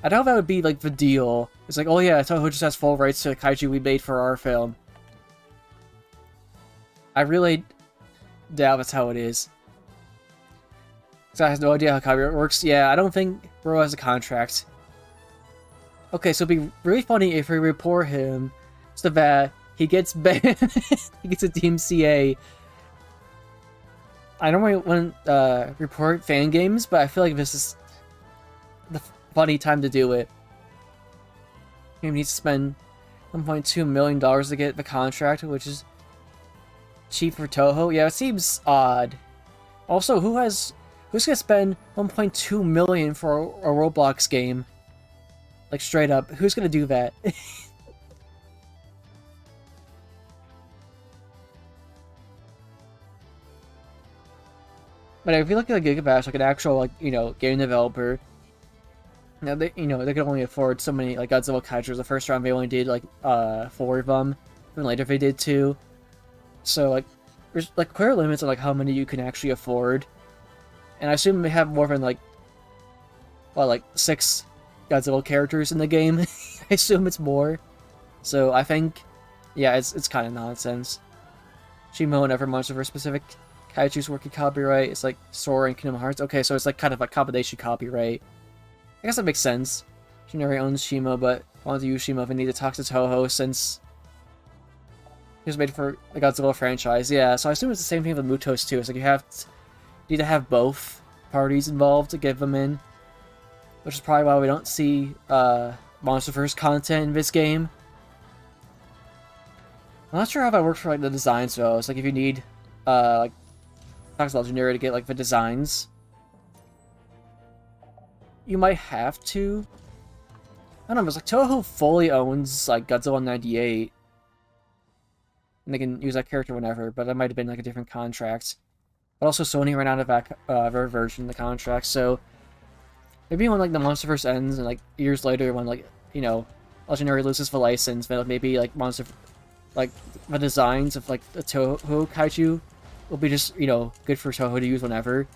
[SPEAKER 1] I doubt that would be like the deal. It's like, oh yeah, Toho just has full rights to the kaiju we made for our film. I really doubt that's how it is. Because I have no idea how copyright works. Yeah, I don't think Bro has a contract. Okay, so it'd be really funny if we report him so that he gets banned. He gets a DMCA. I normally wouldn't report fan games, but I feel like this is the funny time to do it. He needs to spend $1.2 million to get the contract, which is cheap for Toho. Yeah, it seems odd. Also, who's gonna spend $1.2 million for a Roblox game? Like, straight up, who's gonna do that? But if you look at like Gigabash, like an actual game developer, they could only afford so many like Godzilla Kaijus. The first round they only did like 4 of them, and later they did 2. So like there's like clear limits on like how many you can actually afford. And I assume they have more than like 6 Godzilla characters in the game. I assume it's more. So I think, yeah, it's kind of nonsense. Shimo and every monster for specific Kaiju's working copyright. It's like Sora and Kingdom Hearts. Okay, so it's like kind of a combination copyright. I guess that makes sense. Shinari owns Shimo, but wanted to use Shimo if I need to talk to Toho since he was made for the Godzilla franchise. Yeah, so I assume it's the same thing with Mutos too. It's like you need to have both parties involved to get them in. Which is probably why we don't see Monsterverse content in this game. I'm not sure how that works for like the designs though. It's like if you need like Fox Legendary to get like the designs. you might have to. I don't know, it's like Toho fully owns like Godzilla 98. And they can use that character whenever, but that might have been like a different contract. But also Sony ran out of that version of the contract, so maybe when like the Monsterverse ends and like years later when like, you know, Legendary loses the license, but maybe like like the designs of like the Toho kaiju will be just, you know, good for Toho to use whenever.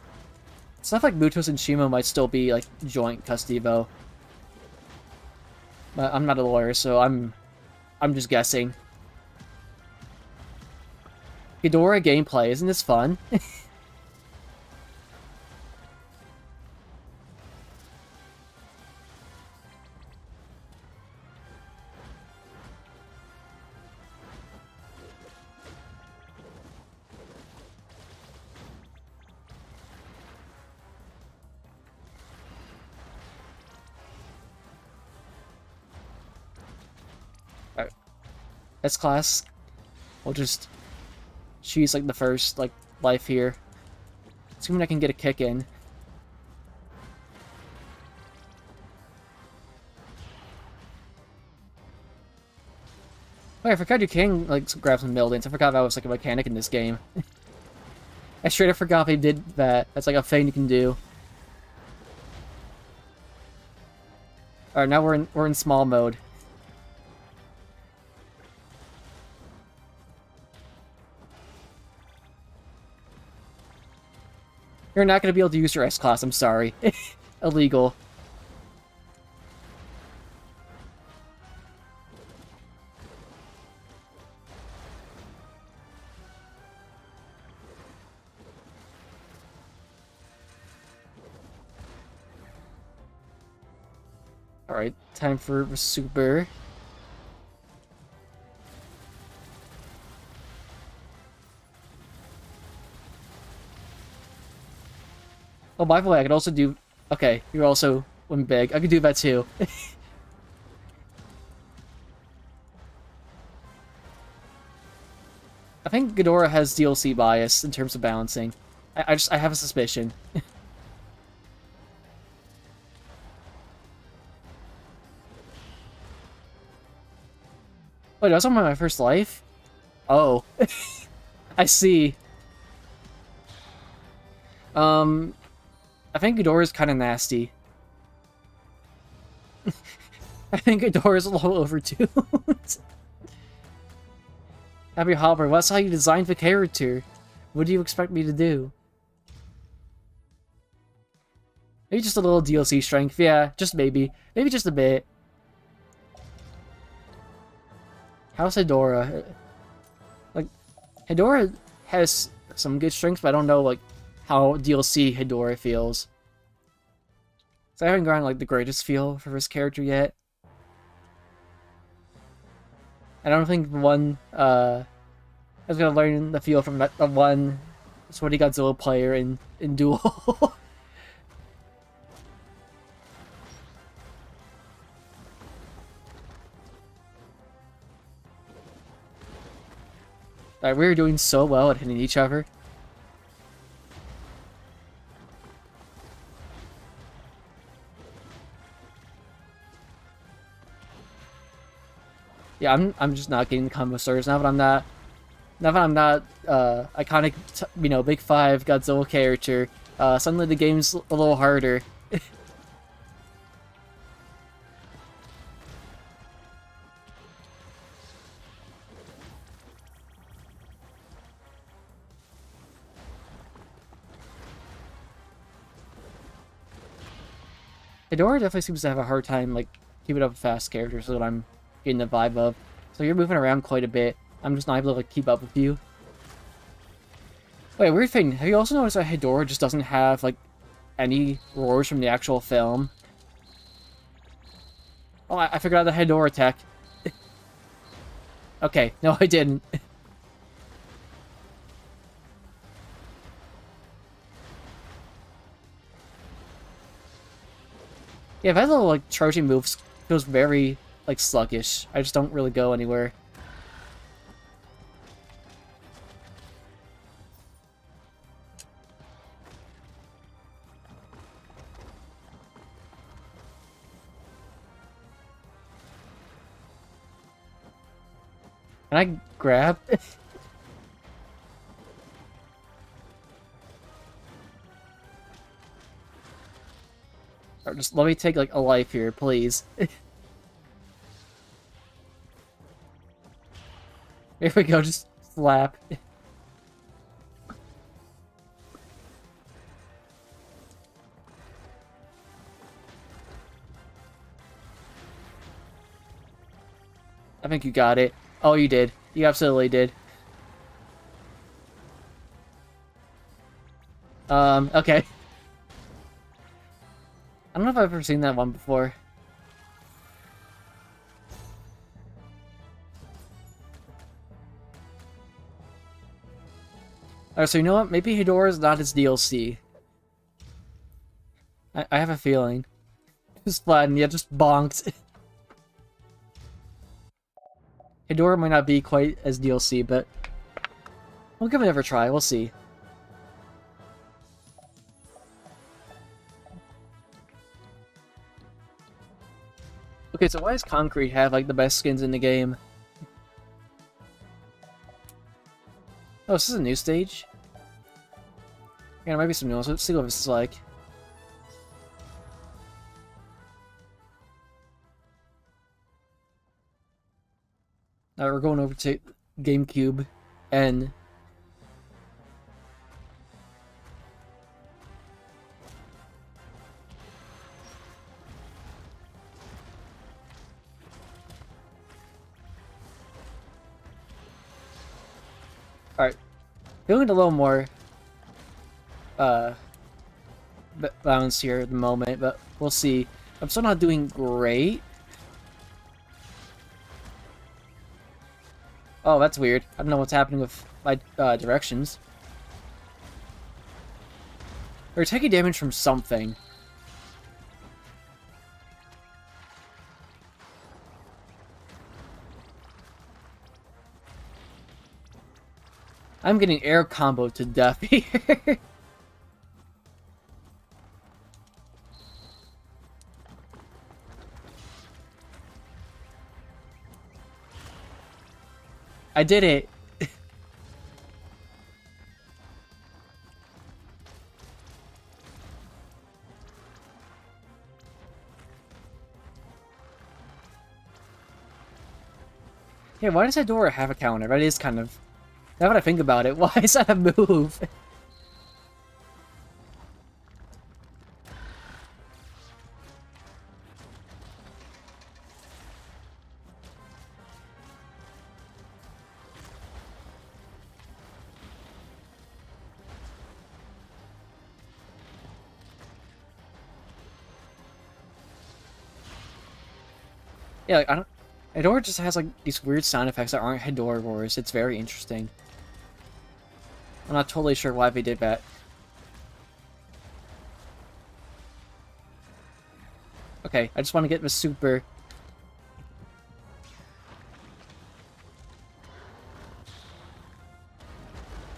[SPEAKER 1] Stuff like Mutos and Shima might still be like joint custody though. But I'm not a lawyer, so I'm just guessing. Ghidorah gameplay, isn't this fun? Alright. S-Class will just choose like the first like life here. Assuming I can get a kick in. Wait, I forgot you can like grab some buildings. I forgot that was like a mechanic in this game. I straight up forgot they did that. That's like a thing you can do. Alright, now we're in small mode. You're not going to be able to use your S-Class, I'm sorry. Illegal. Alright, time for the super. Oh, by the way, I could also do... Okay, you're also one big. I could do that too. I think Ghidorah has DLC bias in terms of balancing. I have a suspicion. Wait, that's on my first life? Oh. I see. I think Ghidorah is kind of nasty. I think Ghidorah is a little overtuned. Happy Hopper, that's how you designed the character. What do you expect me to do? Maybe just a little DLC strength. Yeah, just maybe. Maybe just a bit. How's Hedorah? Like, Hedorah has some good strengths, but I don't know, like, how DLC Hedorah feels. So I haven't gotten, like, the greatest feel for this character yet. I don't think one, I was gonna learn the feel from the one Sweaty Godzilla player in Duel. Alright, we were doing so well at hitting each other. Yeah, I'm just not getting the combo starters now that I'm not iconic, you know, Big 5 Godzilla character. Suddenly the game's a little harder. Hedorah definitely seems to have a hard time, like, keeping up with fast characters, so that I'm getting the vibe of. So you're moving around quite a bit. I'm just not able to, like, keep up with you. Wait, weird thing. Have you also noticed that Hedorah just doesn't have, like, any roars from the actual film? Oh, I figured out the Hedorah tech. Okay, no, I didn't. Yeah, that little, like, charging moves feels very, like, sluggish. I just don't really go anywhere. Can I grab? Or just let me take, like, a life here, please. Here we go, just slap. I think you got it. Oh, you did. You absolutely did. Okay. I don't know if I've ever seen that one before. Alright, so you know what? Maybe Hedora is not his DLC. I have a feeling. Just flattened, yeah, just bonked. Hedora might not be quite as DLC, but we'll give it another try. We'll see. Okay, so why does Concrete have, like, the best skins in the game? Oh, this is a new stage? Yeah, there might be some new ones. Let's see what this is like. Alright, we're going over to GameCube, and... Alright, feeling a little more, balanced here at the moment, but we'll see. I'm still not doing great. Oh, that's weird. I don't know what's happening with my, directions. We're taking damage from something. I'm getting air comboed to death here. I did it. Yeah, why does that door have a counter? That is kind of... Now that I think about it, why is that a move? Yeah, like, I don't... Hedora just has, like, these weird sound effects that aren't Hedora roars. It's very interesting. I'm not totally sure why they did that. Okay, I just want to get the super.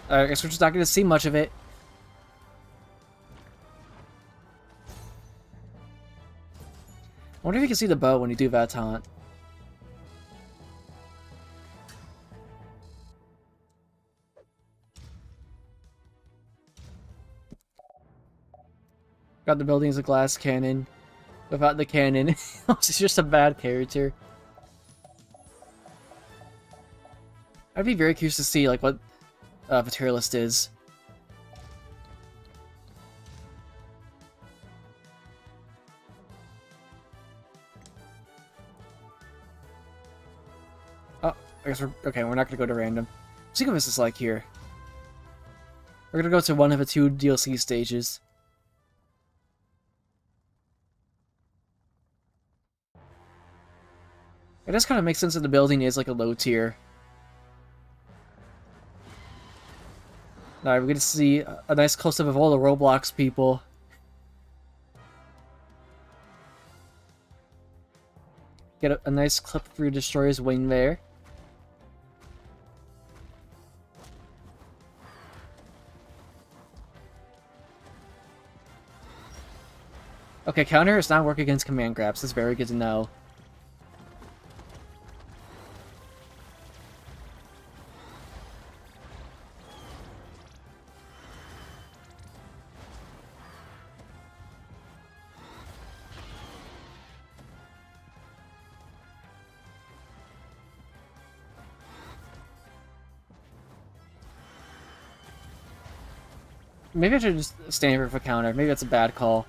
[SPEAKER 1] I guess we're just not going to see much of it. I wonder if you can see the bow when you do that taunt. Got the building as a glass cannon. Without the cannon, it's just a bad character. I'd be very curious to see, like, what the tier list is. Oh, I guess we're... Okay, we're not gonna go to random. Let's see what this is like here. We're gonna go to one of the two DLC stages. It does kind of make sense that the building is like a low tier. Alright, we're gonna see a nice close-up of all the Roblox people. Get a nice clip through Destroyer's wing there. Okay, counter does not work against command grabs. That's very good to know. Maybe I should just stand here for a counter. Maybe that's a bad call.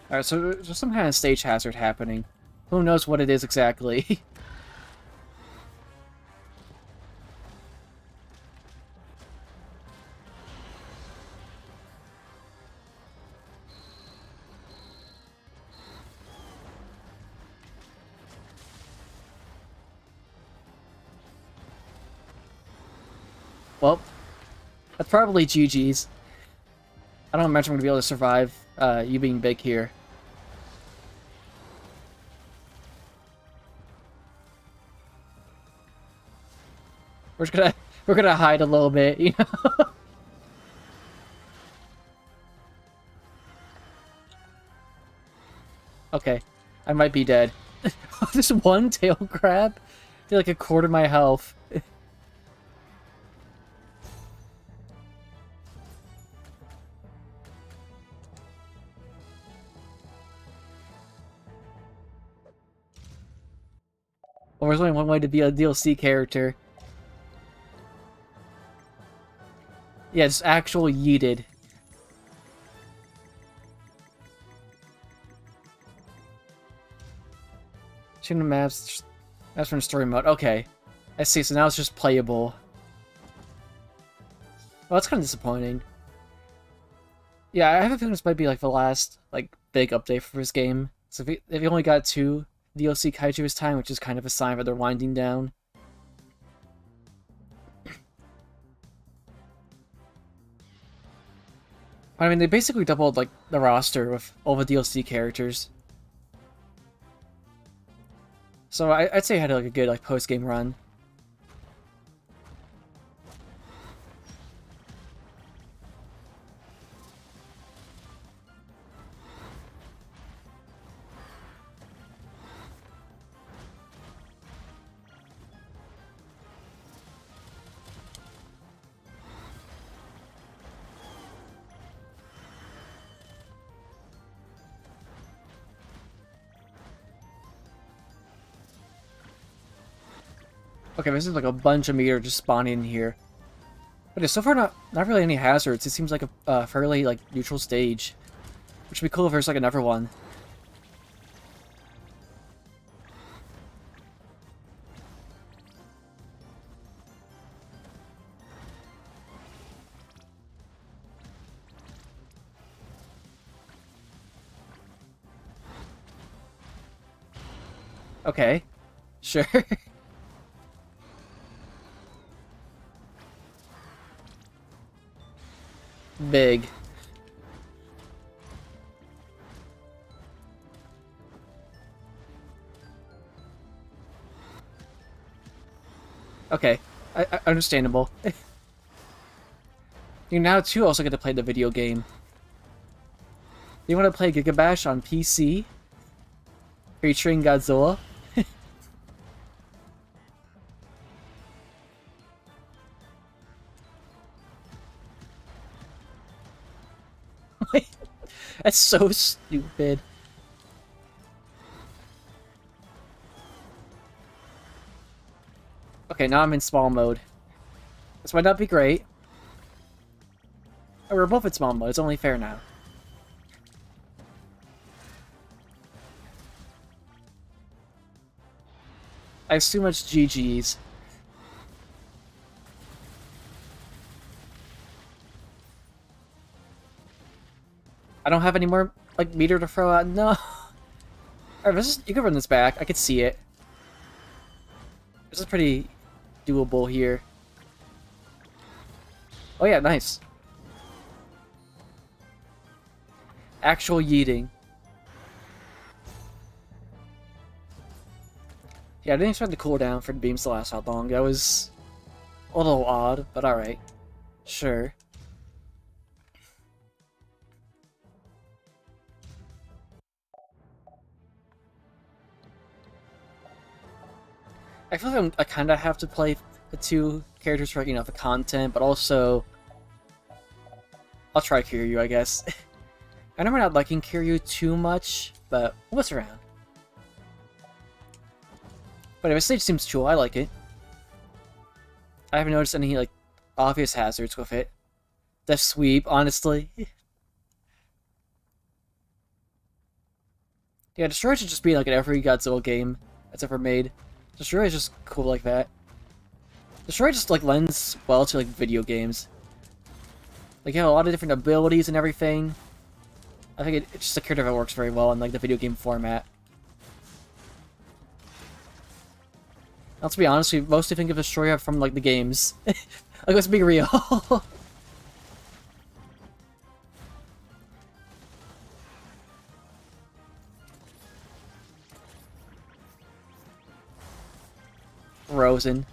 [SPEAKER 1] Alright, so there's some kind of stage hazard happening. Who knows what it is exactly? Well, that's probably GG's. I don't imagine I'm going to be able to survive you being big here. We're gonna hide a little bit, you know? Okay, I might be dead. Just one tail grab? Did like a quarter of my health. Well, there's only one way to be a DLC character. Yeah, it's actual yeeted. Tune the maps. That's from story mode. Okay. I see, so now it's just playable. Well, that's kind of disappointing. Yeah, I have a feeling this might be like the last like big update for this game. So if you only got 2 DLC kaiju this time, which is kind of a sign that they're winding down. I mean, they basically doubled like the roster with all the DLC characters. So I'd say I had like a good like post-game run. Okay, this is like a bunch of meteor just spawning in here. But yeah, so far not really any hazards. It seems like a fairly like neutral stage. Which would be cool if there's like another one. Okay. Sure. Big. Okay, understandable. You now too also get to play the video game. You want to play Gigabash on PC? Featuring Godzilla? That's so stupid. Okay, now I'm in small mode. This might not be great. Oh, we're both in small mode. It's only fair now. I assume it's GG's. I don't have any more, like, meter to throw out. No. Alright, you can run this back. I could see it. This is pretty doable here. Oh yeah, nice. Actual yeeting. Yeah, I didn't expect the cooldown for the beams to last that long. That was a little odd, but alright. Sure. I feel like I kind of have to play the 2 characters for, you know, the content, but also I'll try Kiryu, I guess. I remember not liking Kiryu too much, but what's around? But anyway, stage seems cool. I like it. I haven't noticed any like obvious hazards with it. Death Sweep, honestly. Yeah, Destroy should just be like in every Godzilla game that's ever made. Destroy is just cool like that. Destroy just like lends well to like video games. Like you have a lot of different abilities and everything. I think it's just a character that works very well in like the video game format. Now, to be honest, we mostly think of Destroy from like the games. Like, let's be real. Rosen.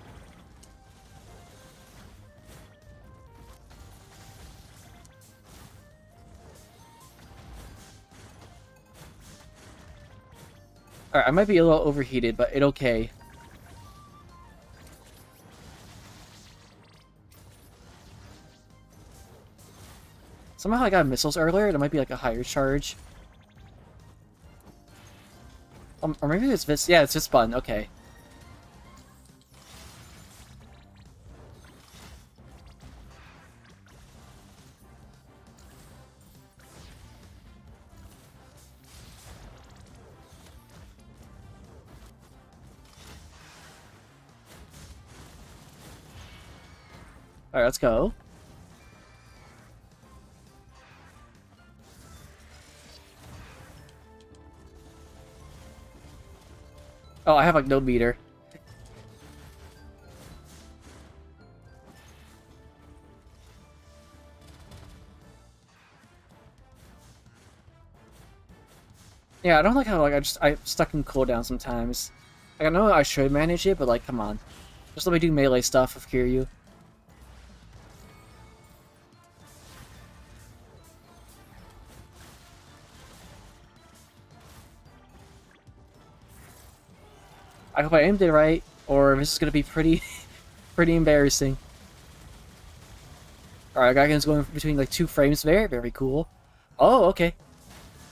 [SPEAKER 1] Alright, I might be a little overheated, but it's okay. Somehow I got missiles earlier, it might be like a higher charge. Or maybe it's this. Yeah, it's this button, okay. Alright, let's go. Oh, I have like no meter. Yeah, I don't like how like I'm stuck in cooldown sometimes. Like I know I should manage it, but like come on. Just let me do melee stuff with Kiryu. I hope I aimed it right, or this is gonna be pretty pretty embarrassing. Alright, Gaigan's going between like 2 frames there, very cool. Oh, okay.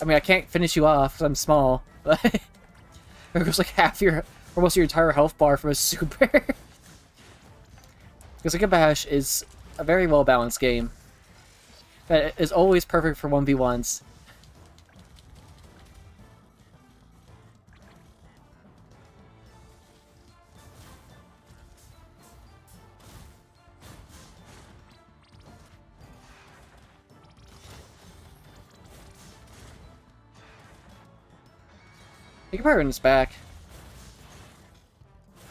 [SPEAKER 1] I mean, I can't finish you off because I'm small. There goes like half your, almost your entire health bar from a super. Because Gigabash is a very well-balanced game. That is always perfect for 1v1s. You can probably run this back.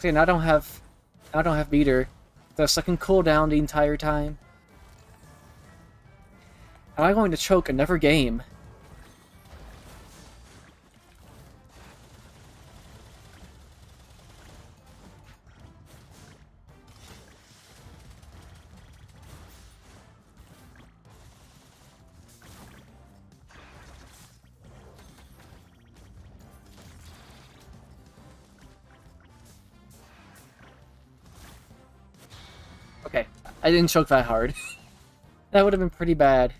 [SPEAKER 1] See, now I don't have meter. They're stuck in cooldown the entire time. Am I going to choke another game? Okay, I didn't choke that hard. That would have been pretty bad.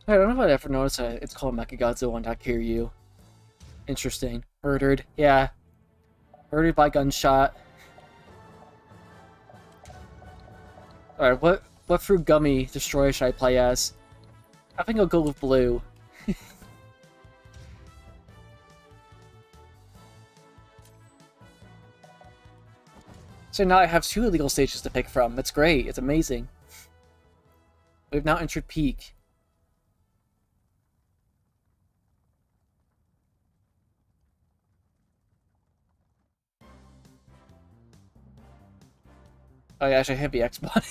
[SPEAKER 1] I don't know if I ever noticed that it's called Mechagodzilla and Kiryu. Interesting. Murdered. Yeah. Murdered by gunshot. Alright, what fruit gummy destroyer should I play as? I think I'll go with blue. So now I have 2 illegal stages to pick from. It's great. It's amazing. We've now entered peak. Oh yeah, I should hit the X button.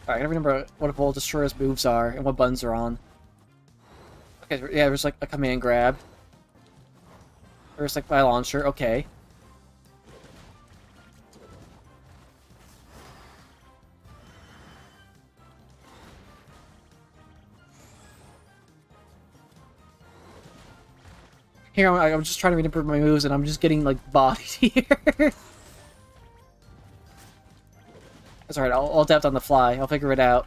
[SPEAKER 1] Alright, I gotta remember what a Bolt Destroyer's moves are and what buttons are on. Okay, yeah, there's like a command grab. There's like my launcher, okay. Here, I'm just trying to remember my moves, and I'm just getting, like, bodied here. That's alright, I'll adapt on the fly. I'll figure it out.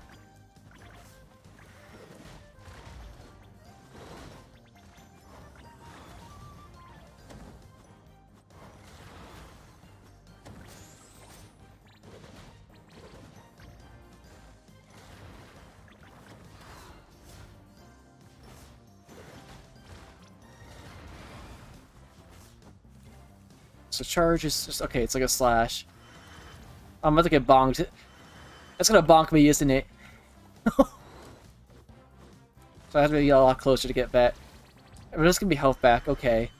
[SPEAKER 1] So charge is just... Okay, it's like a slash. I'm about to get bonked. That's gonna bonk me, isn't it? So I have to be a lot closer to get that. But this can be health back, okay.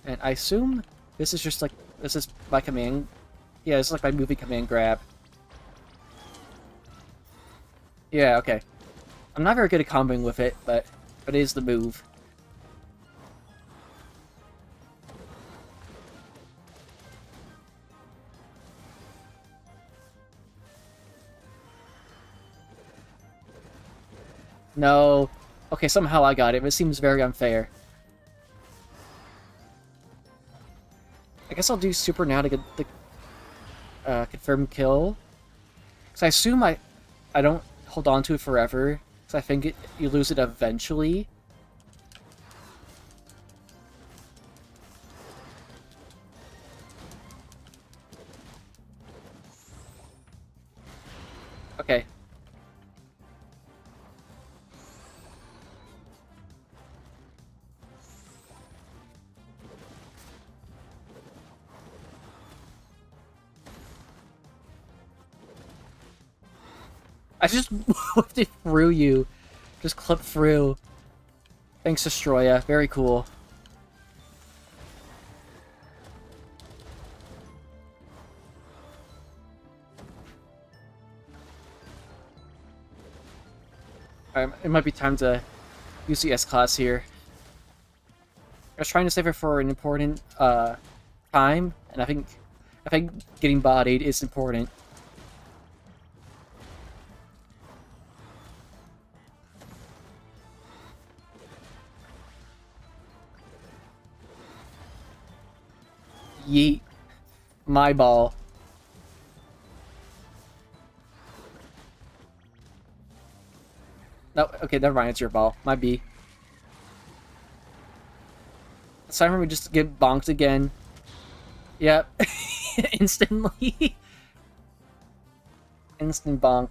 [SPEAKER 1] And I assume this is just like... This is my command... Yeah, this is like my movie command grab. Yeah, okay. I'm not very good at comboing with it, but it is the move. No. Okay, somehow I got it, but it seems very unfair. I guess I'll do super now to get the confirmed kill. Because I assume I don't hold on to it forever. Because I think you lose it eventually. Okay. I just whipped it through you. Just clipped through. Thanks, Destroya. Very cool. It might be time to use the S-Class here. I was trying to save it for an important time, and I think getting bodied is important. Yeet. My ball. No, okay, never mind, it's your ball. My B. It's time for me just to get bonked again. Yep. Instantly. Instant bonk.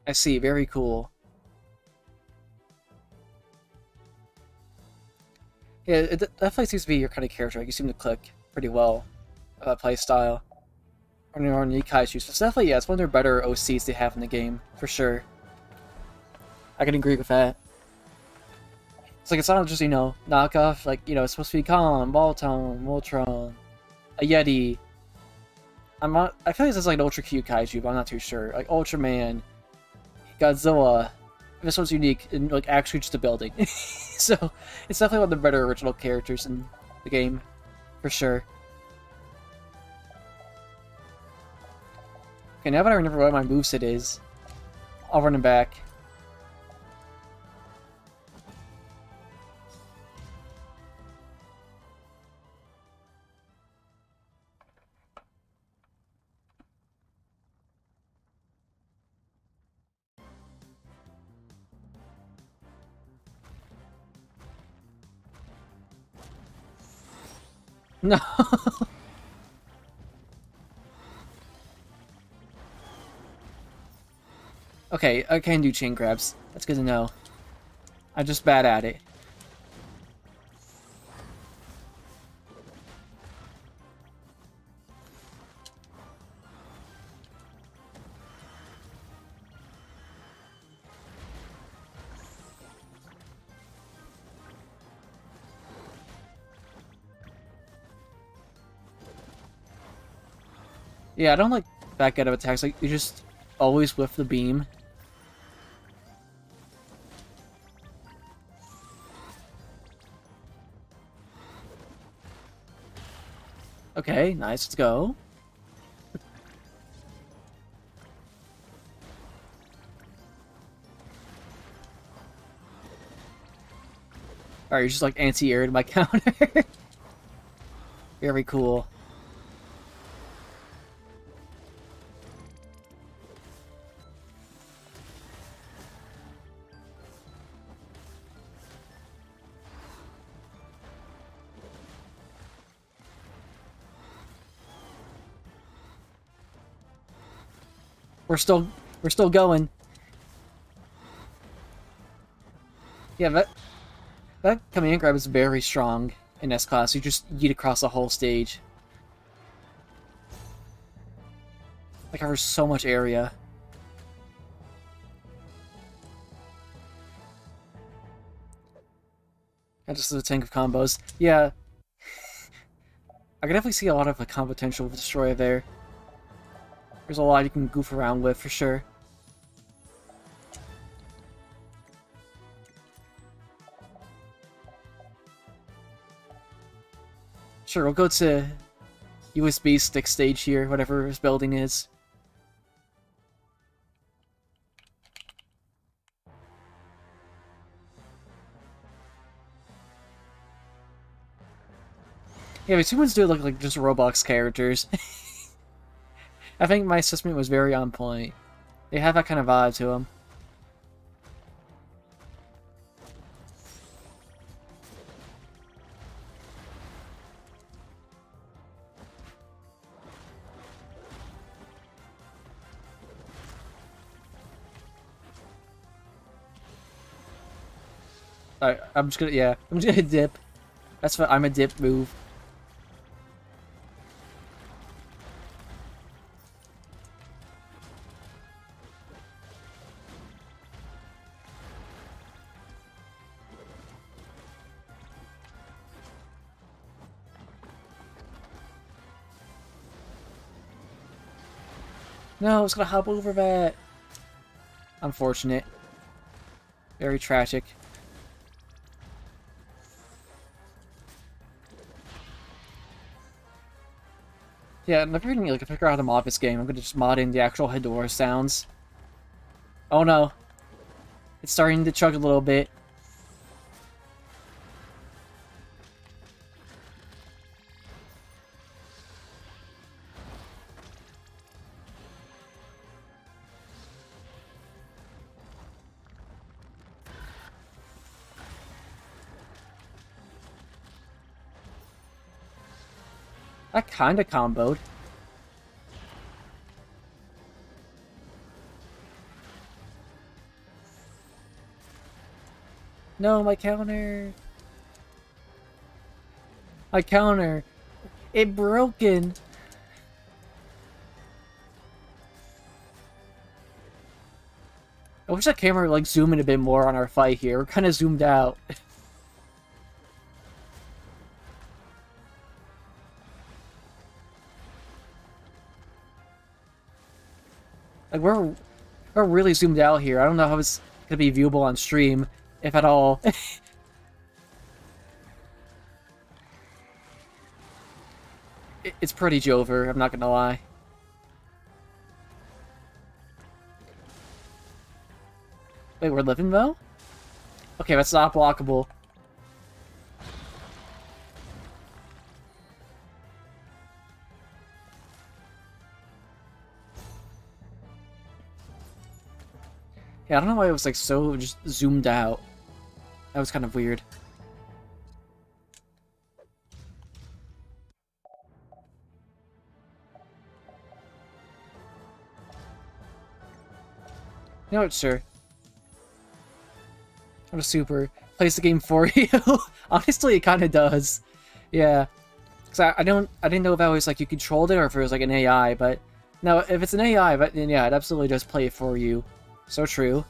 [SPEAKER 1] I see, very cool. Yeah, it definitely seems to be your kind of character. Like, you seem to click pretty well play style. Or Nikai shoes. It's definitely, yeah, it's one of their better OCs they have in the game, for sure. I can agree with that. It's like, it's not just, you know, knockoff, like, you know, it's supposed to be Khan, Baltone, Voltron, a Yeti. I feel like this is like an Ultra Q Kaiju, but I'm not too sure. Like, Ultraman, Godzilla. This one's unique in, like, actually just a building. So, it's definitely one of the better original characters in the game, for sure. Okay, now that I remember what my moveset is, I'll run him back. No. Okay, I can do chain grabs. That's good to know. I'm just bad at it. Yeah, I don't like back out of attacks. Like, you just always whiff the beam. Okay, nice. Let's go. Alright, you're just like anti-air to my counter. Very cool. We're still going. Yeah, that command grab is very strong in S-Class. You just yeet across the whole stage. That covers so much area. And just a tank of combos. Yeah. I can definitely see a lot of the combo potential with Destroyer there. There's a lot you can goof around with, for sure. Sure, we'll go to USB stick stage here, whatever his building is. Yeah, these humans do look like just Roblox characters. I think my assessment was very on point. They have that kind of vibe to them. Alright, I'm just gonna dip. That's what I'm a dip move. No, it's gonna hop over that. Unfortunate. Very tragic. Yeah, I'm never gonna like figure out how to mod this game. I'm gonna just mod in the actual Hedora sounds. Oh no. It's starting to chug a little bit. That kinda comboed. No, my counter. My counter. It broken. I wish that camera would like zoom in a bit more on our fight here. We're kind of zoomed out. Like we're really zoomed out here. I don't know how it's gonna be viewable on stream, if at all. It's pretty Jover, I'm not gonna lie. Wait, we're living though? Okay, that's not blockable. Yeah, I don't know why it was like so just zoomed out. That was kind of weird. You know what, sure. I'm a super. Plays the game for you. Honestly, it kind of does. Yeah. Because I didn't know if that was like you controlled it or if it was like an AI, but no, if it's an AI, but then yeah, it absolutely does play it for you. So true.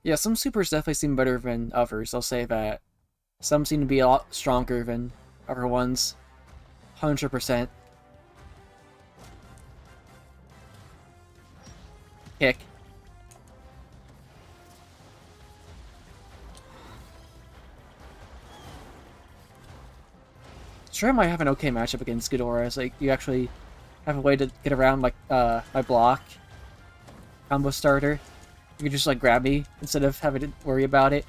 [SPEAKER 1] Yeah, some supers definitely seem better than others, I'll say that. Some seem to be a lot stronger than other ones. 100%. Kick. Destroyer might have an okay matchup against Ghidorah, as like you actually have a way to get around like my block combo starter. You can just like grab me instead of having to worry about it.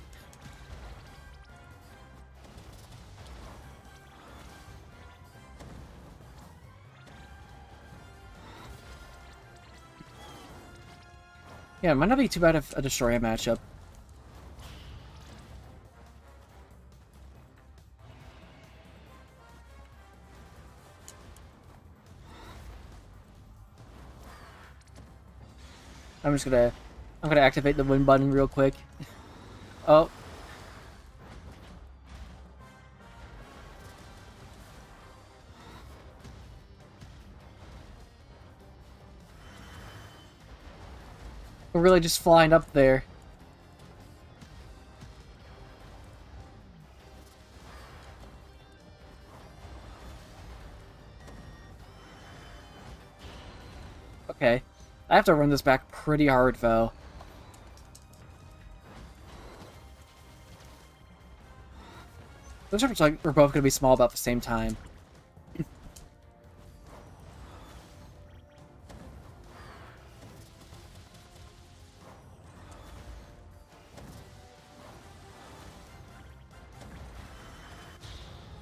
[SPEAKER 1] Yeah, it might not be too bad of a Destroyer matchup. I'm gonna activate the win button real quick. Oh. We're really just flying up there. Okay. I have to run this back pretty hard, though. Those are like we're both gonna be small about the same time.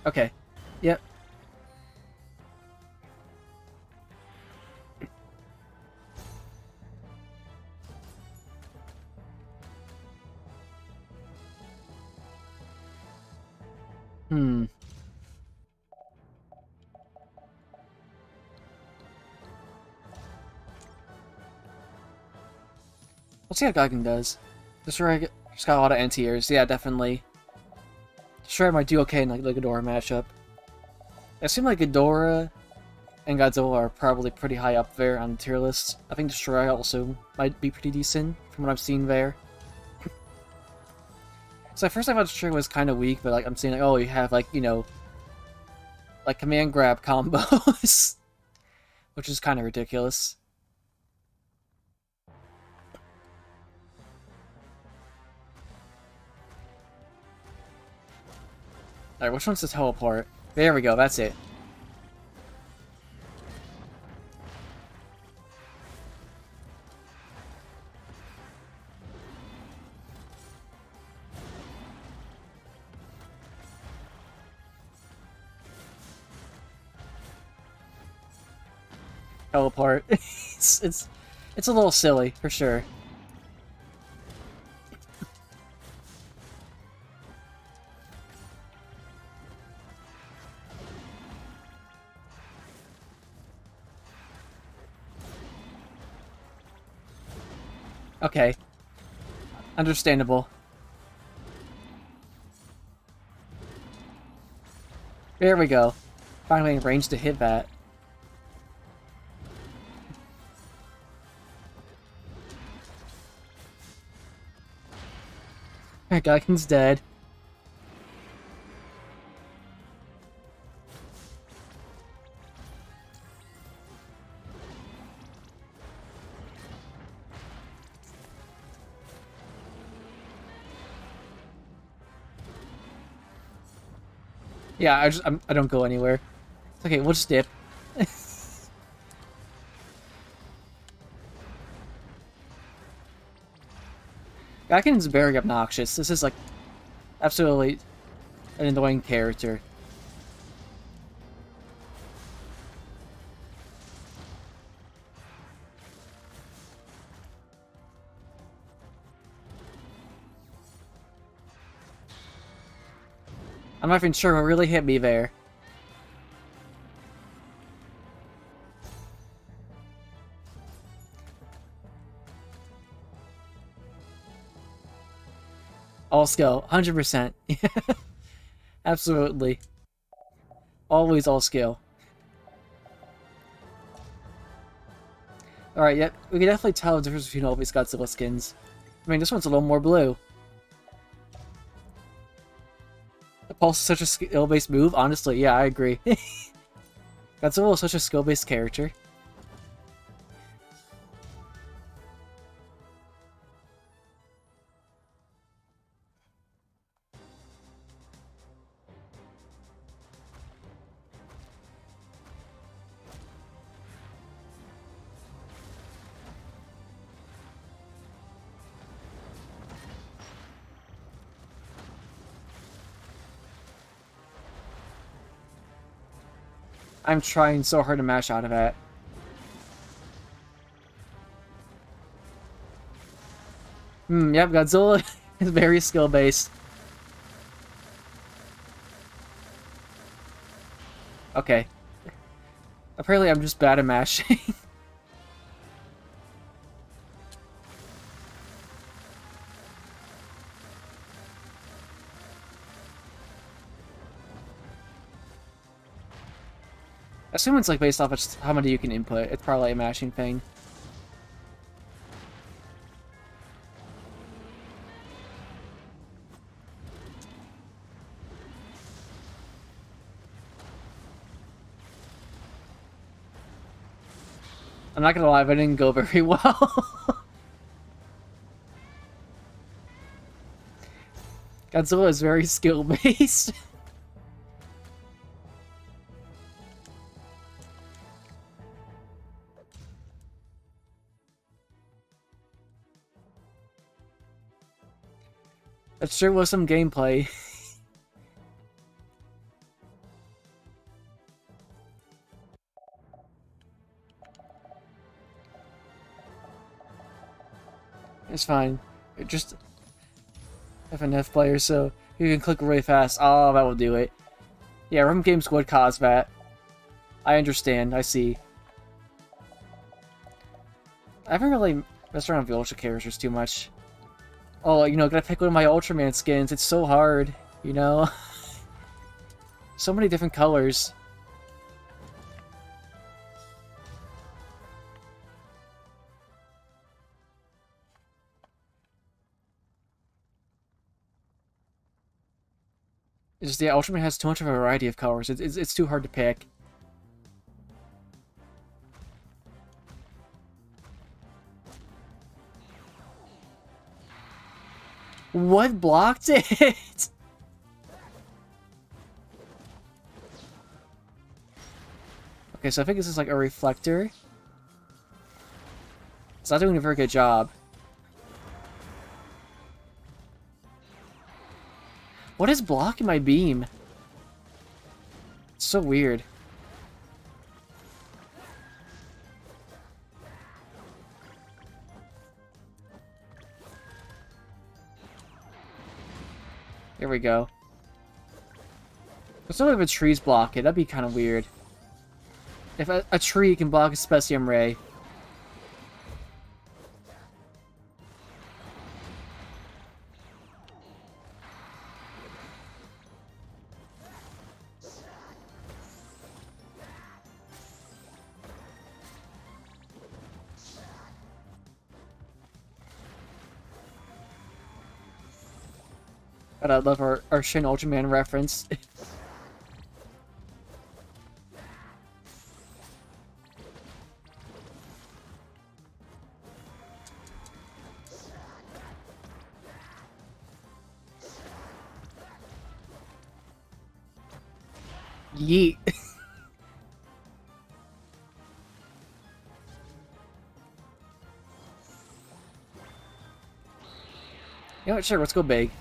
[SPEAKER 1] Okay. Yep. Hmm. Let's see how Geigen does. Destroyer just got a lot of anti-airs. Yeah, definitely. Destroyer might do okay in like the Ghidorah matchup. It seems like Ghidorah and Godzilla are probably pretty high up there on the tier list. I think Destroyer also might be pretty decent from what I've seen there. So at first I thought Destroyer was kind of weak, but like I'm seeing like, oh, you have like, you know, like command grab combos, which is kind of ridiculous. Alright, which one's the teleport? There we go, that's it. Teleport. it's a little silly, for sure. Okay. Understandable. There we go. Finally in range to hit that. Geigen's dead. Yeah, I don't go anywhere. It's okay, we'll just dip. Geigen's very obnoxious. This is like absolutely an annoying character. I'm not even sure what really hit me there. All skill, 100%. Absolutely. Always all skill. Alright, yeah, we can definitely tell the difference between all these Godzilla skins. I mean, this one's a little more blue. The Pulse is such a skill-based move? Honestly, yeah, I agree. Godzilla is such a skill-based character. I'm trying so hard to mash out of it. Yep, Godzilla is very skill-based. Okay. Apparently I'm just bad at mashing. I assume it's like based off of how many you can input. It's probably a mashing thing. I'm not gonna lie, but it didn't go very well. Godzilla is very skill-based. That sure was some gameplay. It's fine. It just FNF player, so you can click really fast. Oh, that will do it. Yeah, ROM games would cause that. I understand. I see. I haven't really messed around with the Ultra characters too much. Oh, you know, gotta pick one of my Ultraman skins. It's so hard, you know? So many different colors. It's just, yeah, Ultraman has too much of a variety of colors. It's too hard to pick. What blocked it? Okay, so I think this is like a reflector. It's not doing a very good job. What is blocking my beam? It's so weird. Here we go. If some of the trees block it, that'd be kind of weird. If a tree can block a Specium Ray. God, I love our Shin Ultraman reference. Yeet. You know what, sure, let's go big.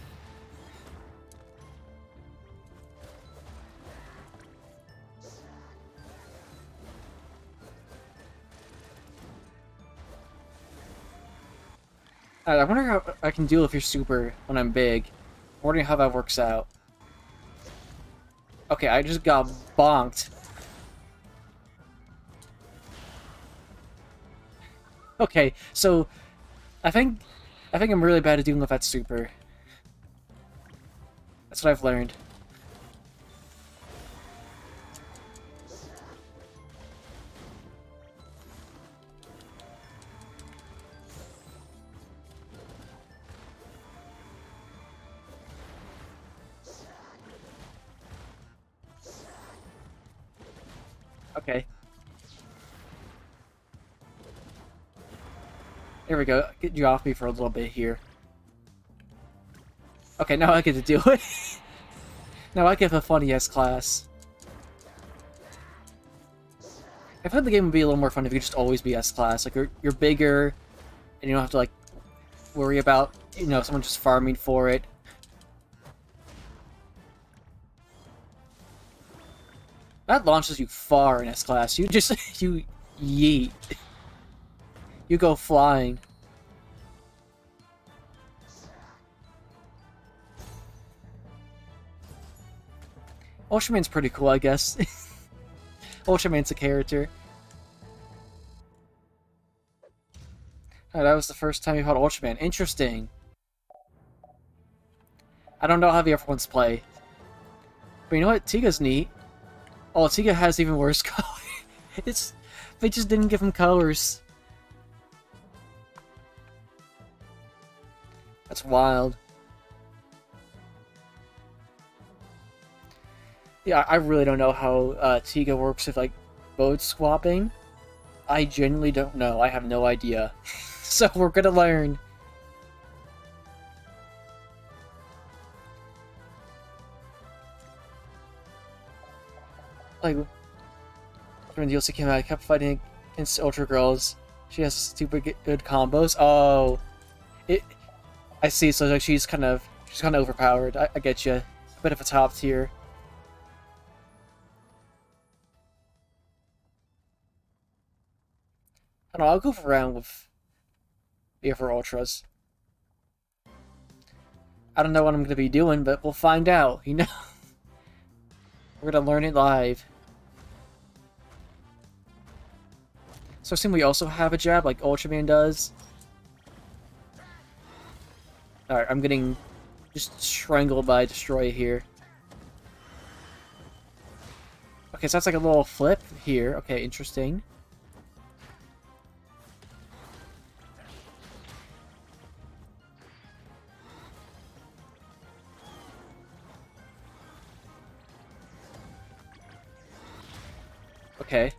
[SPEAKER 1] I wonder how I can deal with your super when I'm big. I'm wondering how that works out. Okay, I just got bonked. Okay, so I think I'm really bad at dealing with that super. That's what I've learned. Okay. There we go. Get you off me for a little bit here. Okay, now I get to do it. Now I get the funny S-Class. I thought the game would be a little more fun if you could just always be S-Class. Like, you're bigger, and you don't have to, like, worry about, you know, someone just farming for it. That launches you far in S-Class. You just... you yeet. You go flying. Ultraman's pretty cool, I guess. Ultraman's a character. Oh, that was the first time you fought Ultraman. Interesting. I don't know how the other ones play. But you know what? Tiga's neat. Oh, Tiga has even worse color. They just didn't give him colors. That's wild. Yeah, I really don't know how Tiga works with, like, mode swapping. I genuinely don't know. I have no idea. So we're gonna learn. Like, when DLC came out, I kept fighting against Ultra Girls. She has stupid good combos. Oh, I see. So like, she's kind of overpowered. I get you. A bit of a top tier. I don't know. I'll goof around with the other Ultras. I don't know what I'm gonna be doing, but we'll find out. You know, we're gonna learn it live. So I assume we also have a jab like Ultraman does. Alright, I'm getting just strangled by Destroy here. Okay, so that's like a little flip here. Okay, interesting. Okay.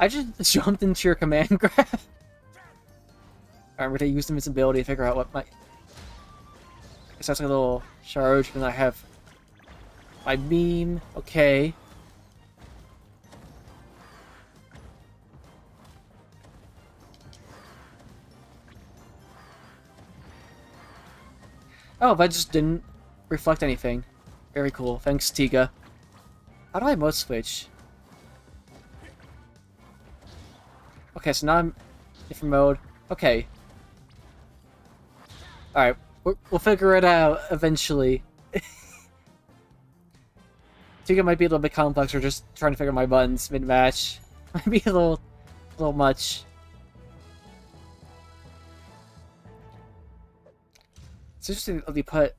[SPEAKER 1] I just jumped into your command grab. Alright, we're gonna use invincibility to figure out what my... I guess that's like a little charge, and I have my beam. Okay. Oh, that just didn't reflect anything. Very cool. Thanks, Tiga. How do I mode switch? Okay, so now I'm in different mode. Okay. Alright, we'll figure it out eventually. Tiga might be a little bit complex, or just trying to figure my buttons mid-match. Might be a little much. It's interesting that they put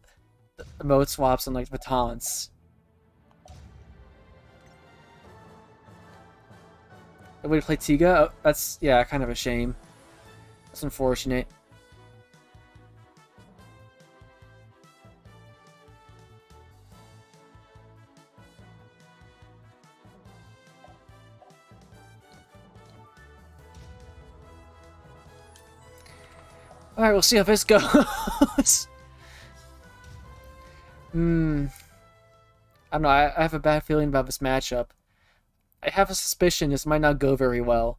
[SPEAKER 1] the mode swaps on, like, the taunts. The way to play Tiga? Oh, that's, yeah, kind of a shame. That's unfortunate. Alright, we'll see how this goes. I don't know, I have a bad feeling about this matchup. I have a suspicion this might not go very well.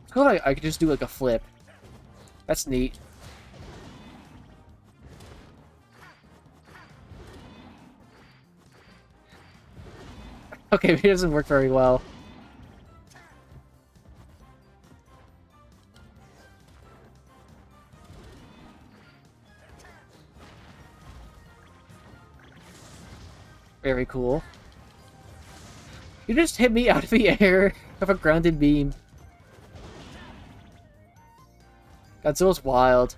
[SPEAKER 1] It's cool, I could just do like a flip. That's neat. Okay, it doesn't work very well. Very cool. You just hit me out of the air of a grounded beam. Godzilla's wild.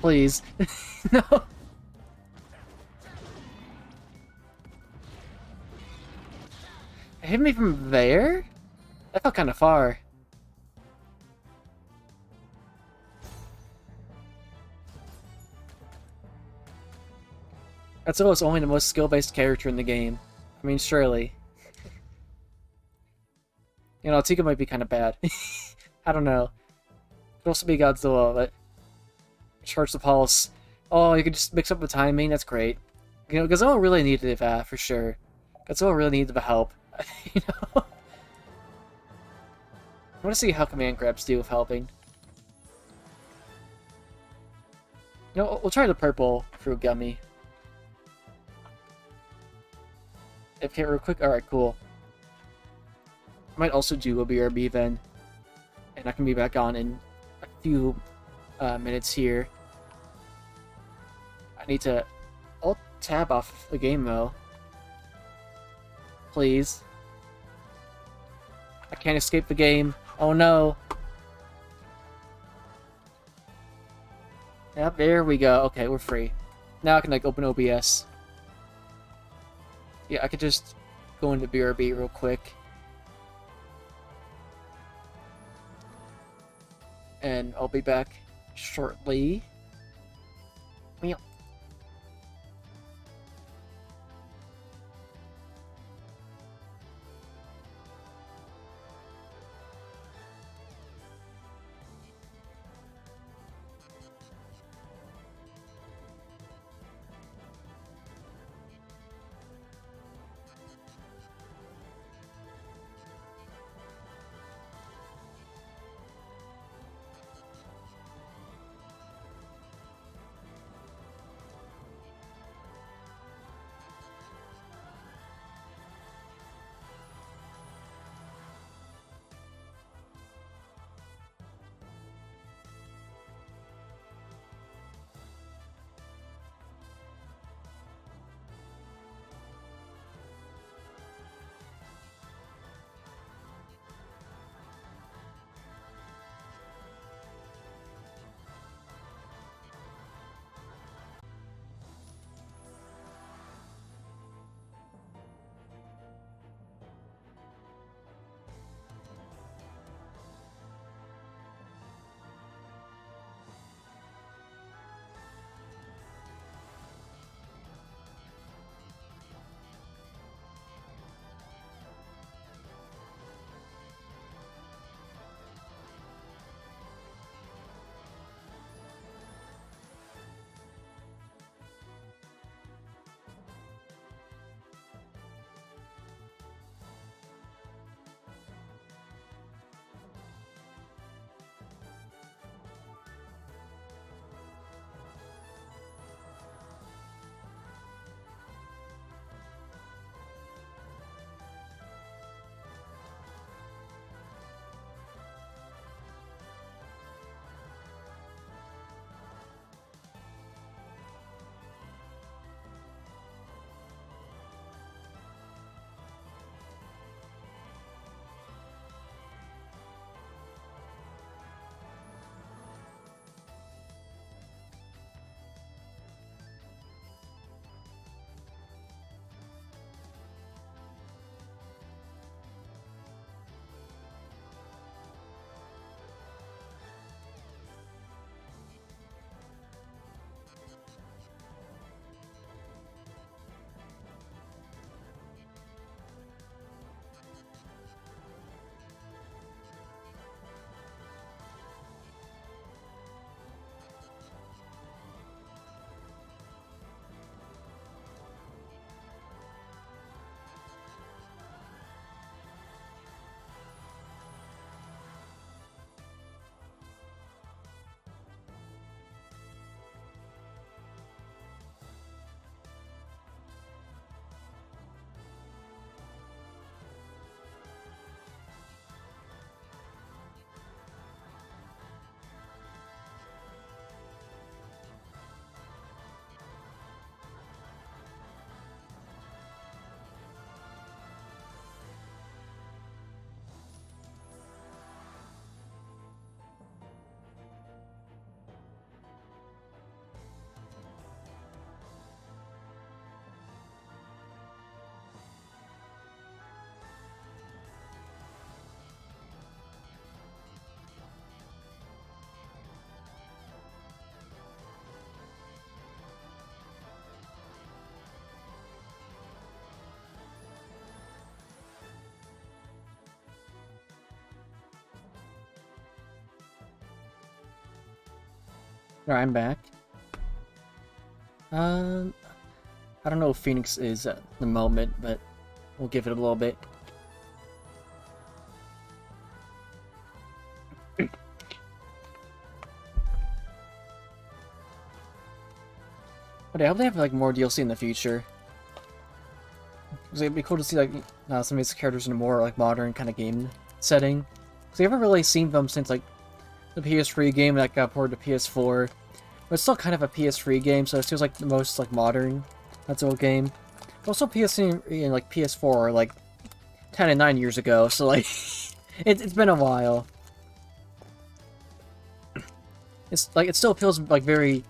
[SPEAKER 1] Please. No. It hit me from there? That felt kind of far. Godzilla is only the most skill-based character in the game. I mean, surely. You know, Tika might be kind of bad. I don't know. Could also be Godzilla, but... Charge the pulse. Oh, you could just mix up the timing, that's great. You know, Godzilla really needed that, for sure. Godzilla really needed the help. You know? I want to see how command grabs do with helping. You know, we'll try the purple fruit gummy. Okay, real quick. Alright, cool. I might also do a BRB then. And I can be back on in a few minutes here. I need to... I'll tab off the game, though. Please. I can't escape the game. Oh no. Yep, there we go. Okay, we're free. Now I can, like, open OBS. Yeah, I could just go into BRB real quick. And I'll be back shortly. Meow. Alright, I'm back. I don't know who Phoenix is at the moment, but we'll give it a little bit. But I hope they have like more DLC in the future. Because it'd be cool to see like some of these characters in a more like modern kind of game setting. Because I haven't really seen them since like the PS3 game that got ported to PS4. But it's still kind of a PS3 game, so it feels like the most like modern Godzilla game. Also PS3 and like PS4 are like 10 and 9 years ago, so like it's been a while. It's like it still feels like very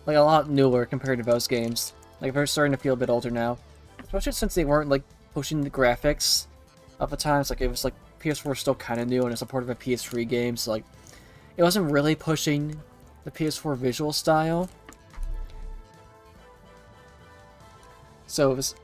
[SPEAKER 1] like a lot newer compared to those games. Like they're starting to feel a bit older now. Especially since they weren't like pushing the graphics at the time. It's like it was like PS4 was still kind of new and it's a part of a PS3 game, so like it wasn't really pushing the PS4 visual style. So it was...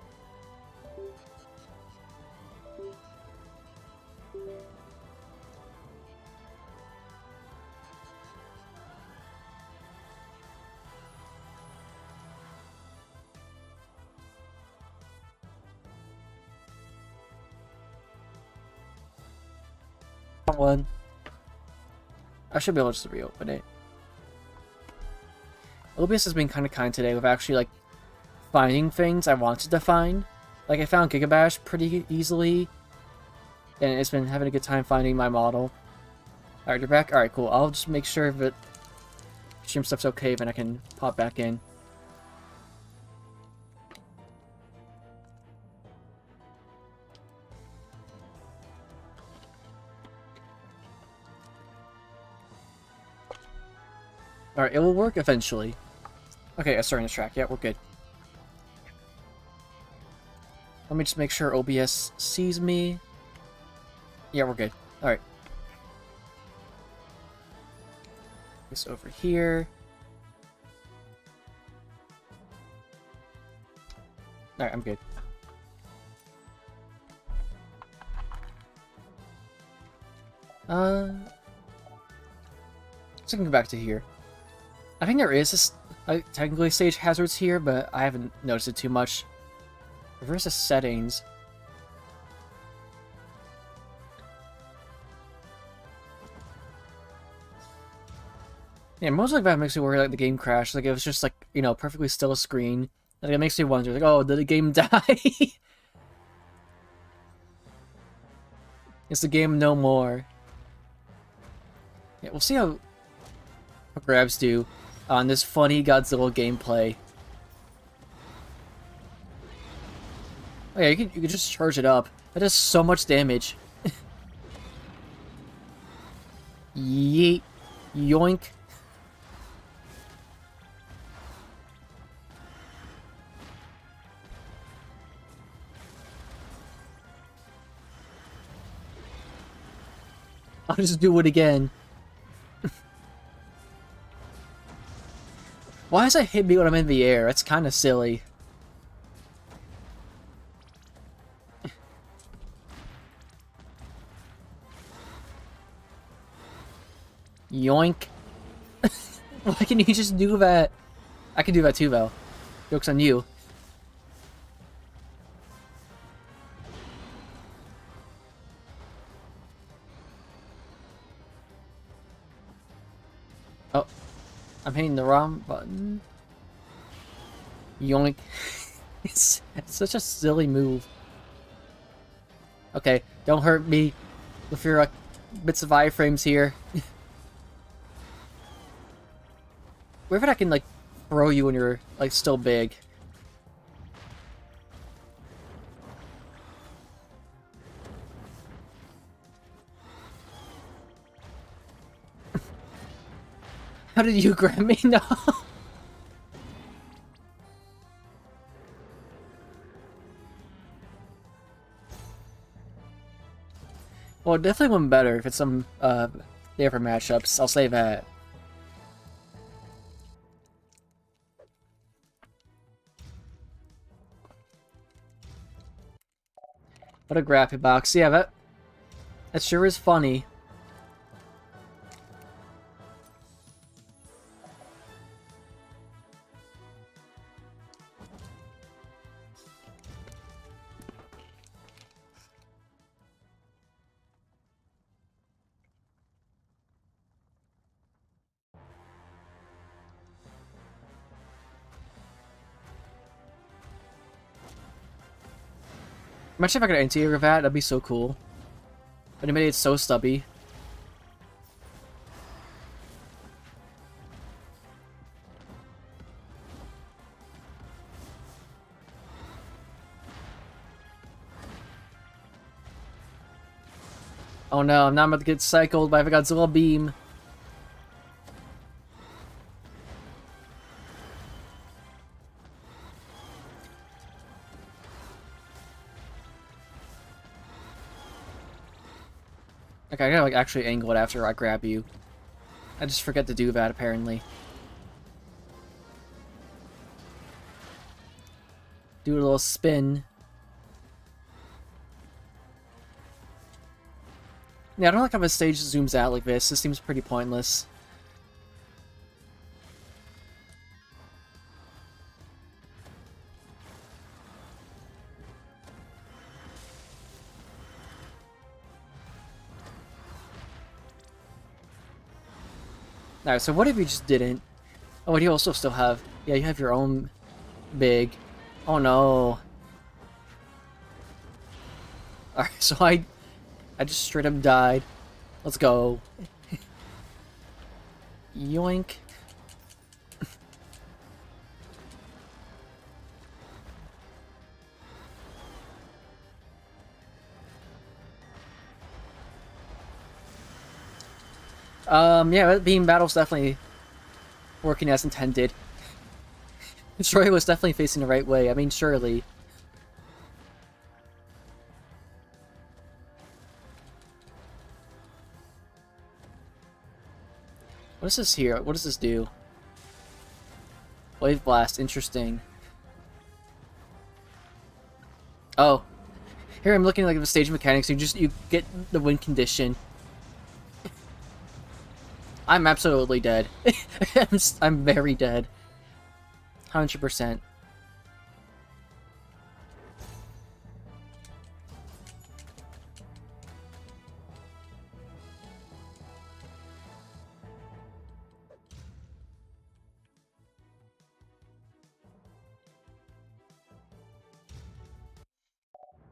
[SPEAKER 1] One. I should be able to just reopen it. OBS has been kind of kind today with actually like finding things I wanted to find. Like I found Gigabash pretty easily, and it's been having a good time finding my model. Alright, you're back? Alright, cool. I'll just make sure that stream stuff's okay, then I can pop back in. Alright, it will work eventually. Okay, I'm starting to track. Yeah, we're good. Let me just make sure OBS sees me. Yeah, we're good. Alright. This over here. Alright, I'm good. Let's go back to here. I think there is technically stage hazards here, but I haven't noticed it too much. Reverse the settings. Yeah, most like that makes me worry like the game crashed. Like it was just like, you know, perfectly still a screen. Like it makes me wonder, like, oh, did the game die? Is the game no more? Yeah, we'll see how grabs do on this funny Godzilla gameplay. Oh yeah, you can just charge it up. That does so much damage. Yeet. Yoink. I'll just do it again. Why does it hit me when I'm in the air? That's kind of silly. Yoink. Why can you just do that? I can do that too, though. Joke's on you. Oh. I'm hitting the wrong button. Yoink. It's such a silly move. Okay, don't hurt me with your bits of iframes here. Wherever I can like throw you when you're like still big. How did you grab me? No. Well, it definitely went better if it's some different matchups. I'll say that. What a graphic box. Yeah, that sure is funny. Imagine if I could anti-air that, that'd be so cool. But it made it so stubby. Oh no, now I'm about to get cycled by the Godzilla beam. Okay, I gotta like actually angle it after I grab you. I just forget to do that apparently. Do a little spin. Yeah, I don't like how the stage zooms out like this. This seems pretty pointless. Alright, so what if you just didn't? Oh, and you also still have... Yeah, you have your own big... Oh no. Alright, so I just straight up died. Let's go. Yoink. Yeah, that beam battle's definitely working as intended. Troy was definitely facing the right way. I mean, surely. What is this here? What does this do? Wave blast. Interesting. Oh. Here I'm looking like the stage mechanics. You get the win condition. I'm absolutely dead. I'm very dead. 100%.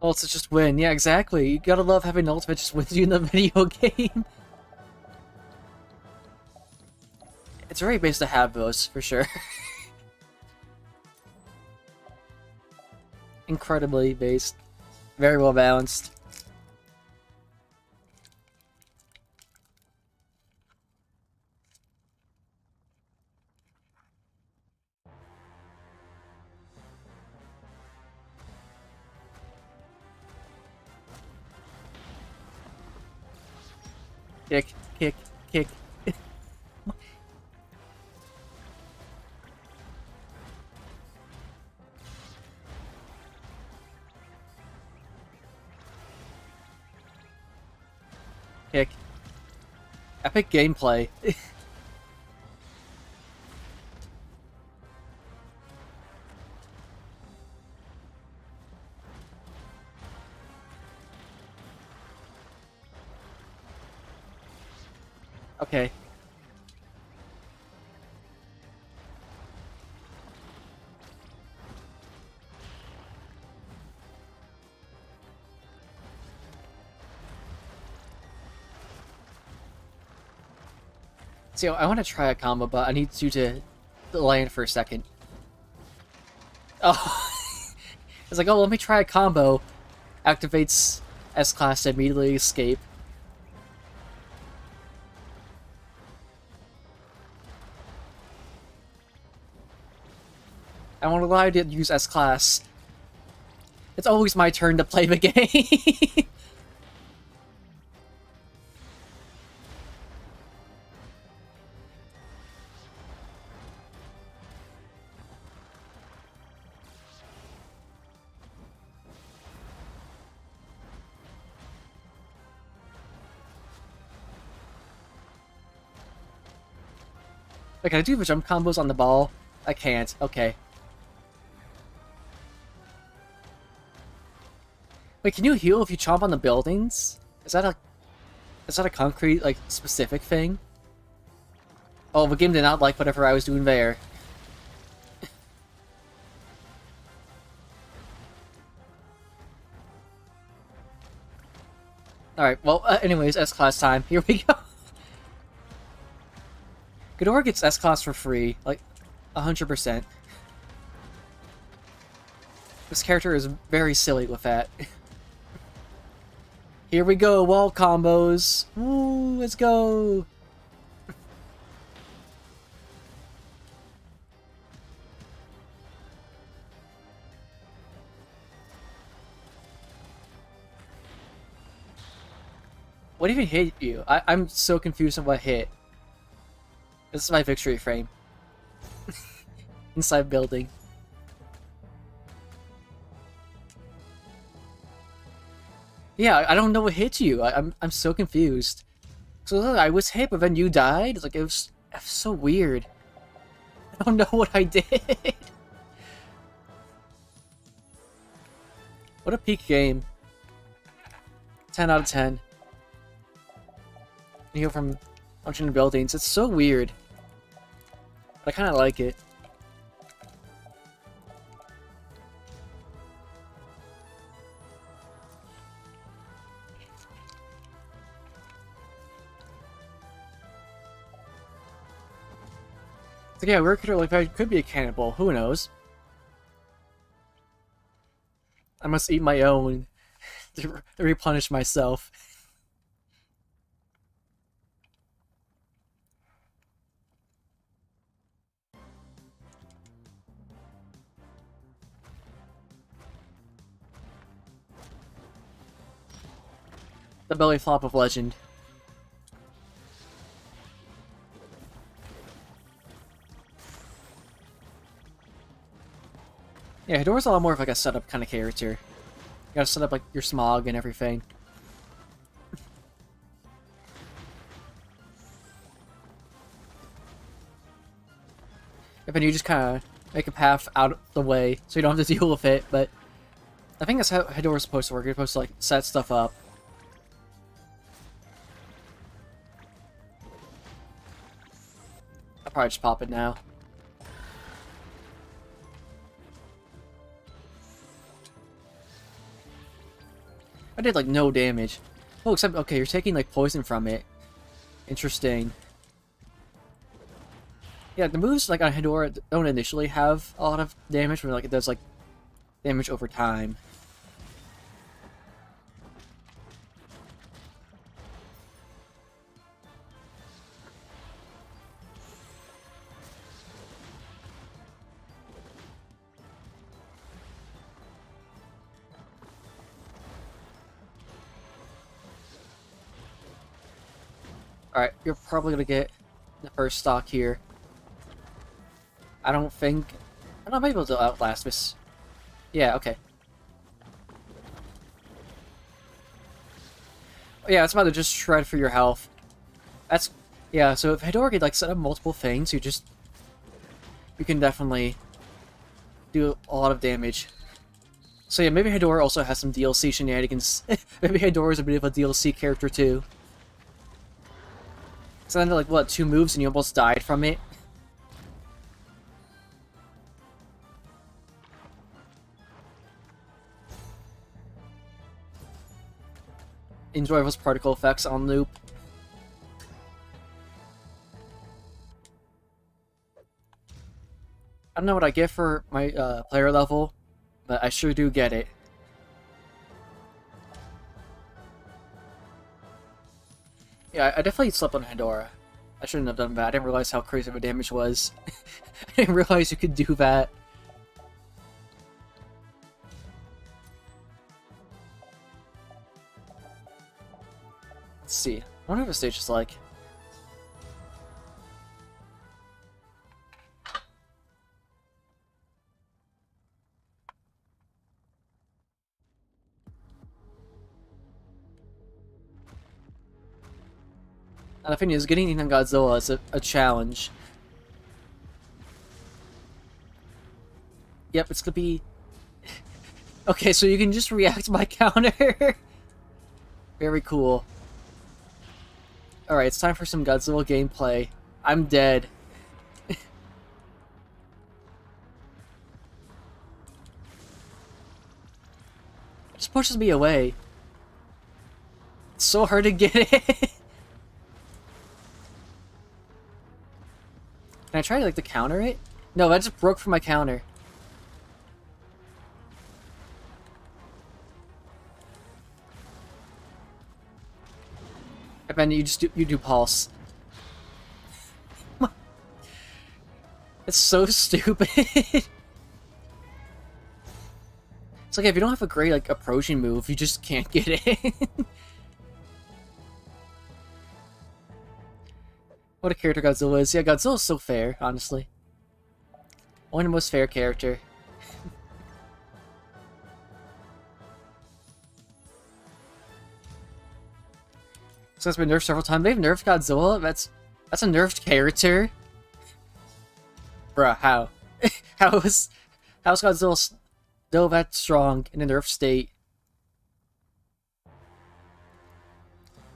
[SPEAKER 1] Oh, it's just win. Yeah, exactly. You gotta love having ultimate just wins you in the video game. It's very based to have those, for sure. Incredibly based. Very well balanced. Kick, kick, kick. Kick. Epic gameplay. Okay. See, I want to try a combo, but I need you to land for a second. Oh. It's like, oh, let me try a combo. Activates S-Class to immediately escape. I won't allow you to use S-Class. It's always my turn to play the game. Wait, can I do the jump combos on the ball? I can't. Okay. Wait, can you heal if you chomp on the buildings? Is that a concrete, like, specific thing? Oh, the game did not like whatever I was doing there. Alright, well, anyways, S-Class time. Here we go. Ghidorah gets S-Class for free. Like, 100%. This character is very silly with that. Here we go, wall combos. Woo, let's go. What even hit you? I'm so confused on what hit. This is my victory frame. Inside building. Yeah, I don't know what hit you. I'm so confused. So look, I was hit, but then you died. It's like it was so weird. I don't know what I did. What a peak game. 10 out of 10. You go from functioning buildings. It's so weird. But I kind of like it. So yeah, we're like I could be a cannibal. Who knows? I must eat my own to replenish myself. The belly flop of legend. Yeah, Hidora's a lot more of like a setup kind of character. You gotta set up like your smog and everything. And then you just kind of make a path out of the way so you don't have to deal with it, but I think that's how Hidora's supposed to work. You're supposed to like set stuff up. I'll probably just pop it now. I did like no damage. Oh, except okay, you're taking like poison from it. Interesting. Yeah, the moves like on Hidora don't initially have a lot of damage, but like it does like damage over time. Alright, you're probably gonna get the first stock here. I don't think... I'm not able to outlast this. Yeah, okay. Yeah, it's about to just shred for your health. That's... Yeah, so if Hidora could like set up multiple things, you can definitely do a lot of damage. So yeah, maybe Hidora also has some DLC shenanigans. Maybe Hidora is a bit of a DLC character too. So then, like, what, 2 moves and you almost died from it? Enjoy those particle effects on loop. I don't know what I get for my player level, but I sure do get it. Yeah, I definitely slept on Hidora. I shouldn't have done that. I didn't realize how crazy the damage was. I didn't realize you could do that. Let's see. I wonder what the stage is like. And the thing is, getting in on Godzilla is a challenge. Yep, it's gonna be... Okay, so you can just react to my counter. Very cool. Alright, it's time for some Godzilla gameplay. I'm dead. It just pushes me away. It's so hard to get it. Can I try like to counter it? No, that just broke from my counter. And then you do pulse. It's so stupid. It's like if you don't have a great like approaching move, you just can't get it. What a character Godzilla is. Yeah, Godzilla's so fair, honestly. Only the most fair character. So it's been nerfed several times. They've nerfed Godzilla? That's a nerfed character? Bruh, how? How's Godzilla still that strong in a nerfed state?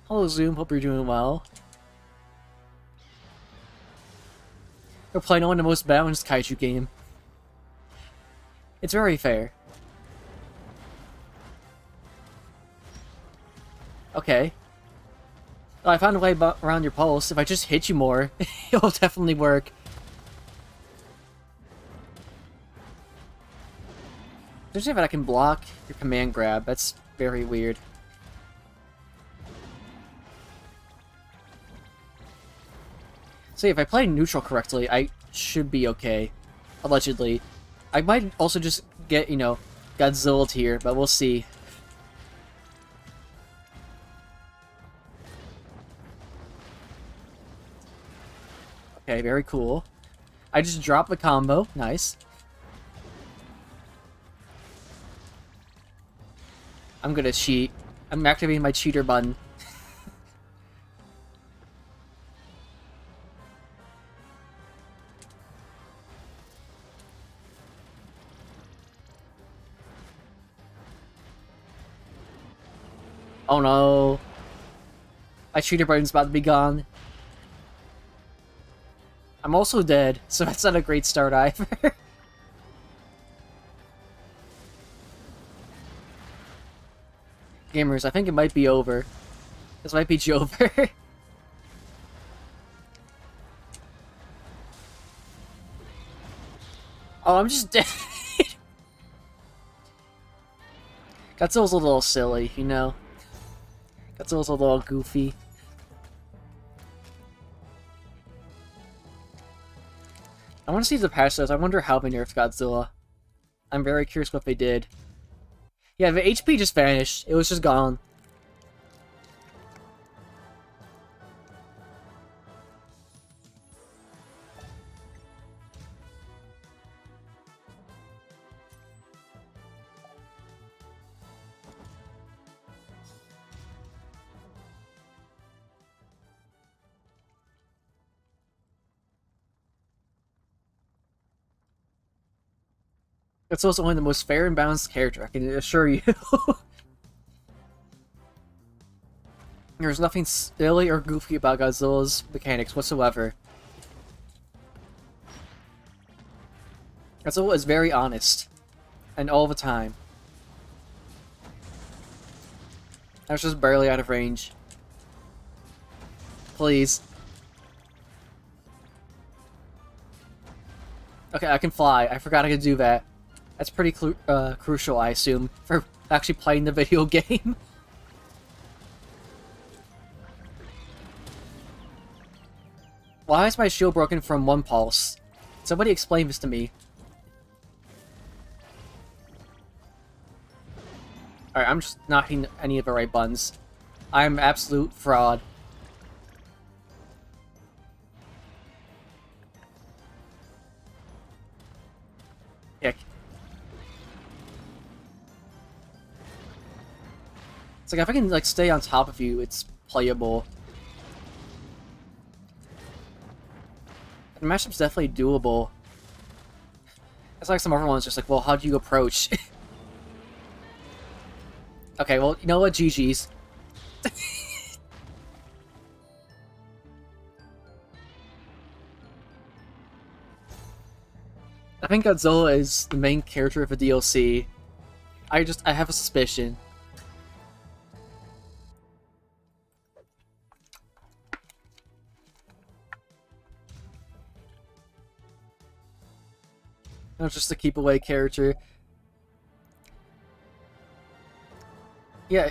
[SPEAKER 1] Hello Zoom, hope you're doing well. We're playing on the most balanced kaiju game. It's very fair. Okay. Oh, I found a way around your pulse. If I just hit you more, it'll definitely work. There's if I can block your command grab. That's very weird. So if I play neutral correctly, I should be okay. Allegedly. I might also just get, you know, Godzilla tier, but we'll see. Okay, very cool. I just dropped the combo. Nice. I'm gonna cheat. I'm activating my cheater button. Oh no. My cheater button's about to be gone. I'm also dead, so that's not a great start either. Gamers, I think it might be over. This might be Jover. Oh, I'm just dead. Godzilla's a little silly, you know? Godzilla's a little goofy. I want to see the patch says. I wonder how they nerfed Godzilla. I'm very curious what they did. Yeah, the HP just vanished. It was just gone. It's also one of the most fair and balanced character, I can assure you. There's nothing silly or goofy about Godzilla's mechanics whatsoever. Godzilla is very honest. And all the time. I was just barely out of range. Please. Okay, I can fly. I forgot I could do that. That's pretty crucial, I assume, for actually playing the video game. Why is my shield broken from one pulse? Somebody explain this to me. Alright, I'm just not hitting any of the right buttons. I'm absolute fraud. Yeah. It's like if I can like stay on top of you, it's playable. The matchup's definitely doable. It's like some other ones just like, well, how do you approach? Okay, well, you know what? GG's. I think Godzilla is the main character of the DLC. I have a suspicion. Not just a keep away character. Yeah,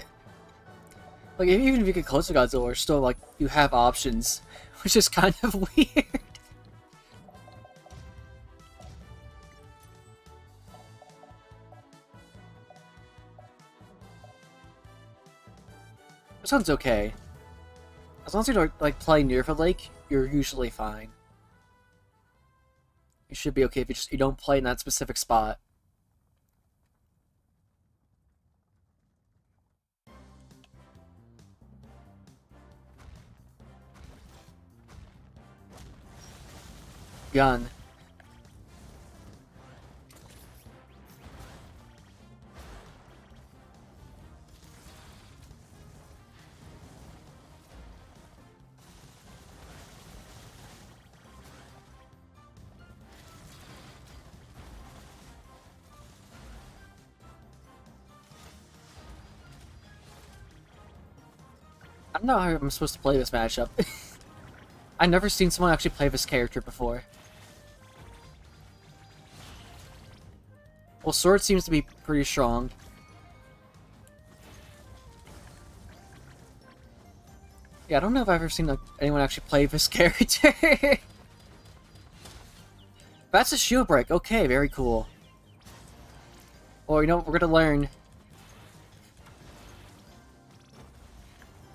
[SPEAKER 1] like even if you get close to Godzilla, still like you have options, which is kind of weird. This one's okay. As long as you don't like play near the lake, you're usually fine. You should be okay if you don't play in that specific spot. Gun. I don't know how I'm supposed to play this matchup. I've never seen someone actually play this character before. Well, Sword seems to be pretty strong. Yeah, I don't know if I've ever seen like, anyone actually play this character. That's a shield break. Okay, very cool. Well, you know what we're gonna learn.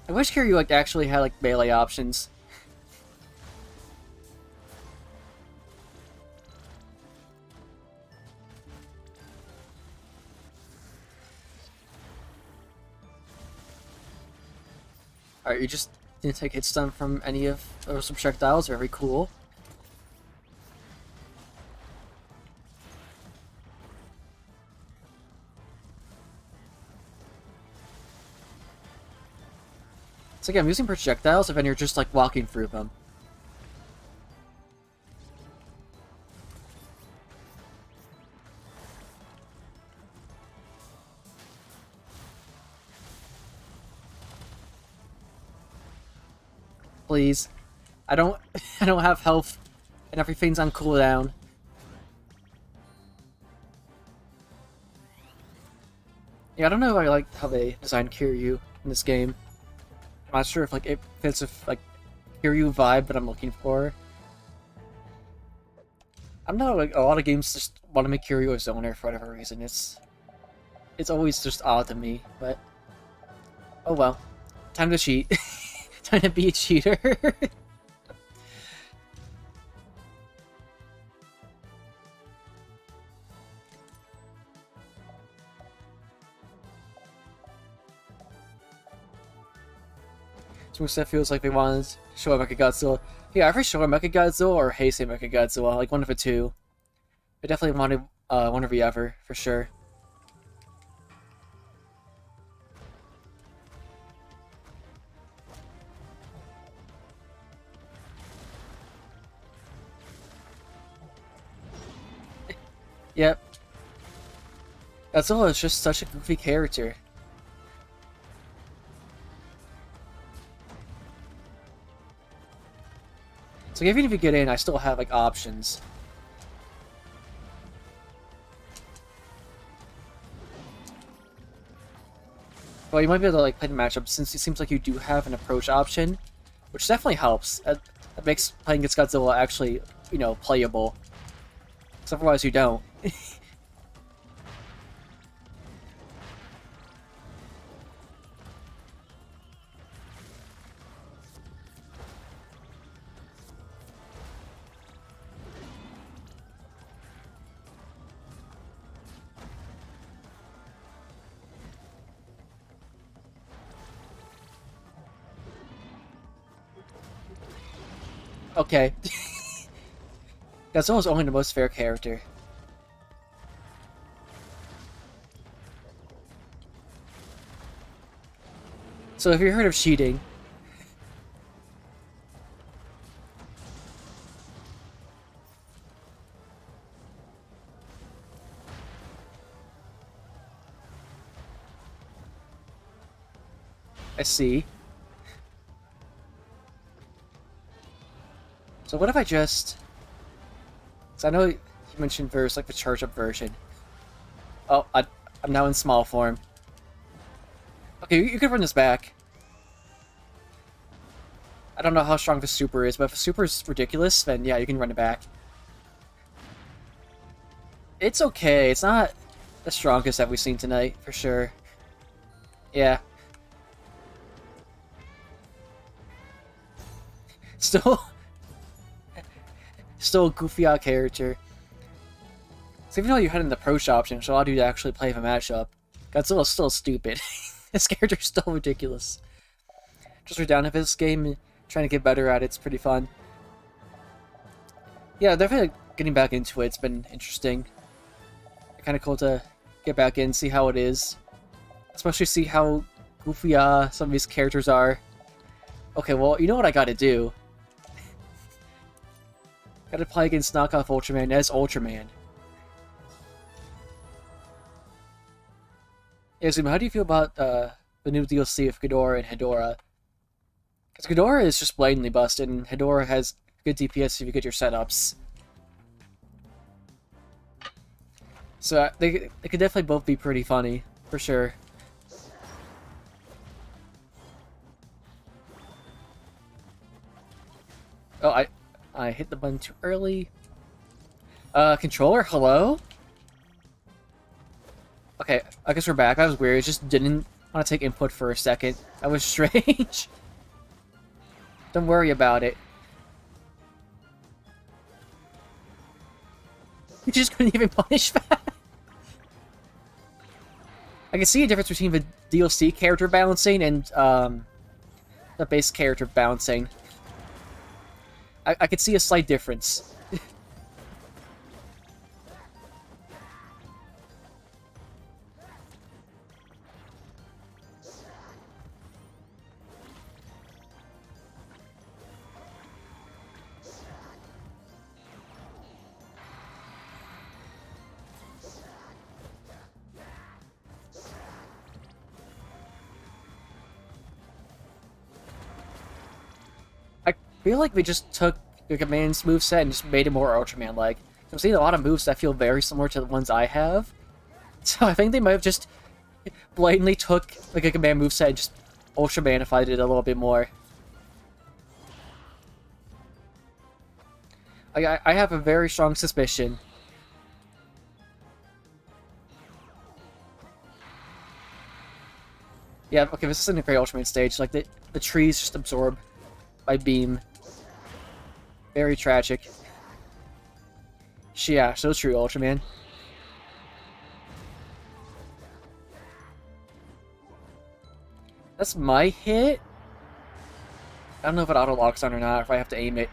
[SPEAKER 1] I wish Kiryu like actually had like melee options. Alright, you just didn't take hit stun from any of those projectiles. Very cool. So again, I'm using projectiles if then you're just like walking through them. Please. I don't have health and everything's on cooldown. Yeah, I don't know if I like how they designed Kiryu in this game. I'm not sure if like it fits with like Kiryu vibe that I'm looking for. I don't know, like a lot of games just want to make Kiryu a zoner for whatever reason. It's always just odd to me, but oh well. Time to cheat. Time to be a cheater. That feels like they wanted to show a Mechagodzilla. Yeah, either show a Mechagodzilla or Heisei Mechagodzilla, like one of the two. I definitely wanted one or the other, for sure. Yep. Godzilla is just such a goofy character. So even if you get in, I still have like options. Well, you might be able to like play the matchup since it seems like you do have an approach option, which definitely helps. It makes playing against Godzilla actually, you know, playable. Because otherwise you don't. Okay. Godzilla's only the most fair character. So if you heard of cheating... I see. So what if I just... So I know Dimension verse, like the charge up version. Oh, I'm now in small form. Okay, you could run this back. I don't know how strong the super is, but if the super is ridiculous, then yeah, you can run it back. It's okay. It's not the strongest that we've seen tonight, for sure. Yeah. Still... Still a goofy odd character. So even though you had an approach option, which allowed you to actually play the matchup, Godzilla's still stupid. This character's still ridiculous. Just read down to this game, trying to get better at it's pretty fun. Yeah, definitely getting back into it. It's been interesting. Kind of cool to get back in, see how it is. Especially see how goofy some of these characters are. Okay, well, you know what I gotta do. Gotta play against knockoff Ultraman as Ultraman. Yeah, Zuma, how do you feel about the new DLC of Ghidorah and Hedorah? Because Ghidorah is just blatantly busted, and Hedorah has good DPS if you get your setups. So they could definitely both be pretty funny, for sure. Oh, I hit the button too early. Controller, hello? Okay, I guess we're back. That was weird. It just didn't want to take input for a second. That was strange. Don't worry about it. You just couldn't even punish that. I can see a difference between the DLC character balancing and the base character balancing. I could see a slight difference. I feel like they just took Gigaman's moveset and just made it more Ultraman-like. I'm seeing a lot of moves that feel very similar to the ones I have. So I think they might have just blatantly took the Gigaman moveset and just Ultramanified it a little bit more. I have a very strong suspicion. Yeah, okay, this isn't a great Ultraman stage. Like, the trees just absorb by beam. Very tragic. Yeah, so true, Ultraman. That's my hit? I don't know if it auto-locks on or not, if I have to aim it.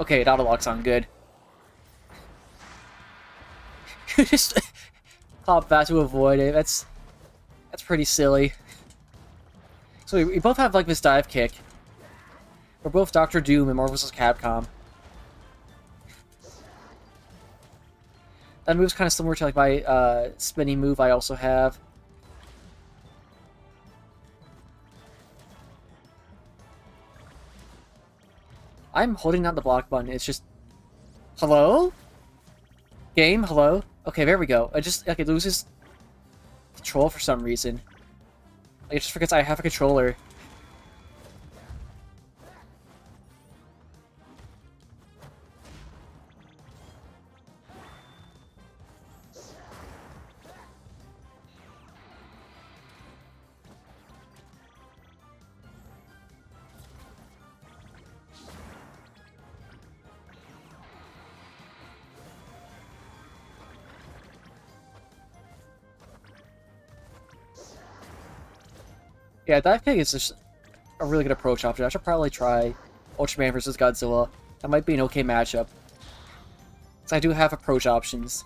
[SPEAKER 1] Okay, it auto-locks on, good. Just pop that to avoid it, that's pretty silly. So we both have, like, this dive kick. We're both Dr. Doom and Marvel vs. Capcom. That move's kind of similar to like my spinning move I also have. I'm holding down the block button. It's just... Hello? Game? Hello? Okay, there we go. It loses control for some reason. Like, it just forgets I have a controller. Yeah, Dive Kick is just a really good approach option. I should probably try Ultraman vs. Godzilla. That might be an okay matchup. Because I do have approach options.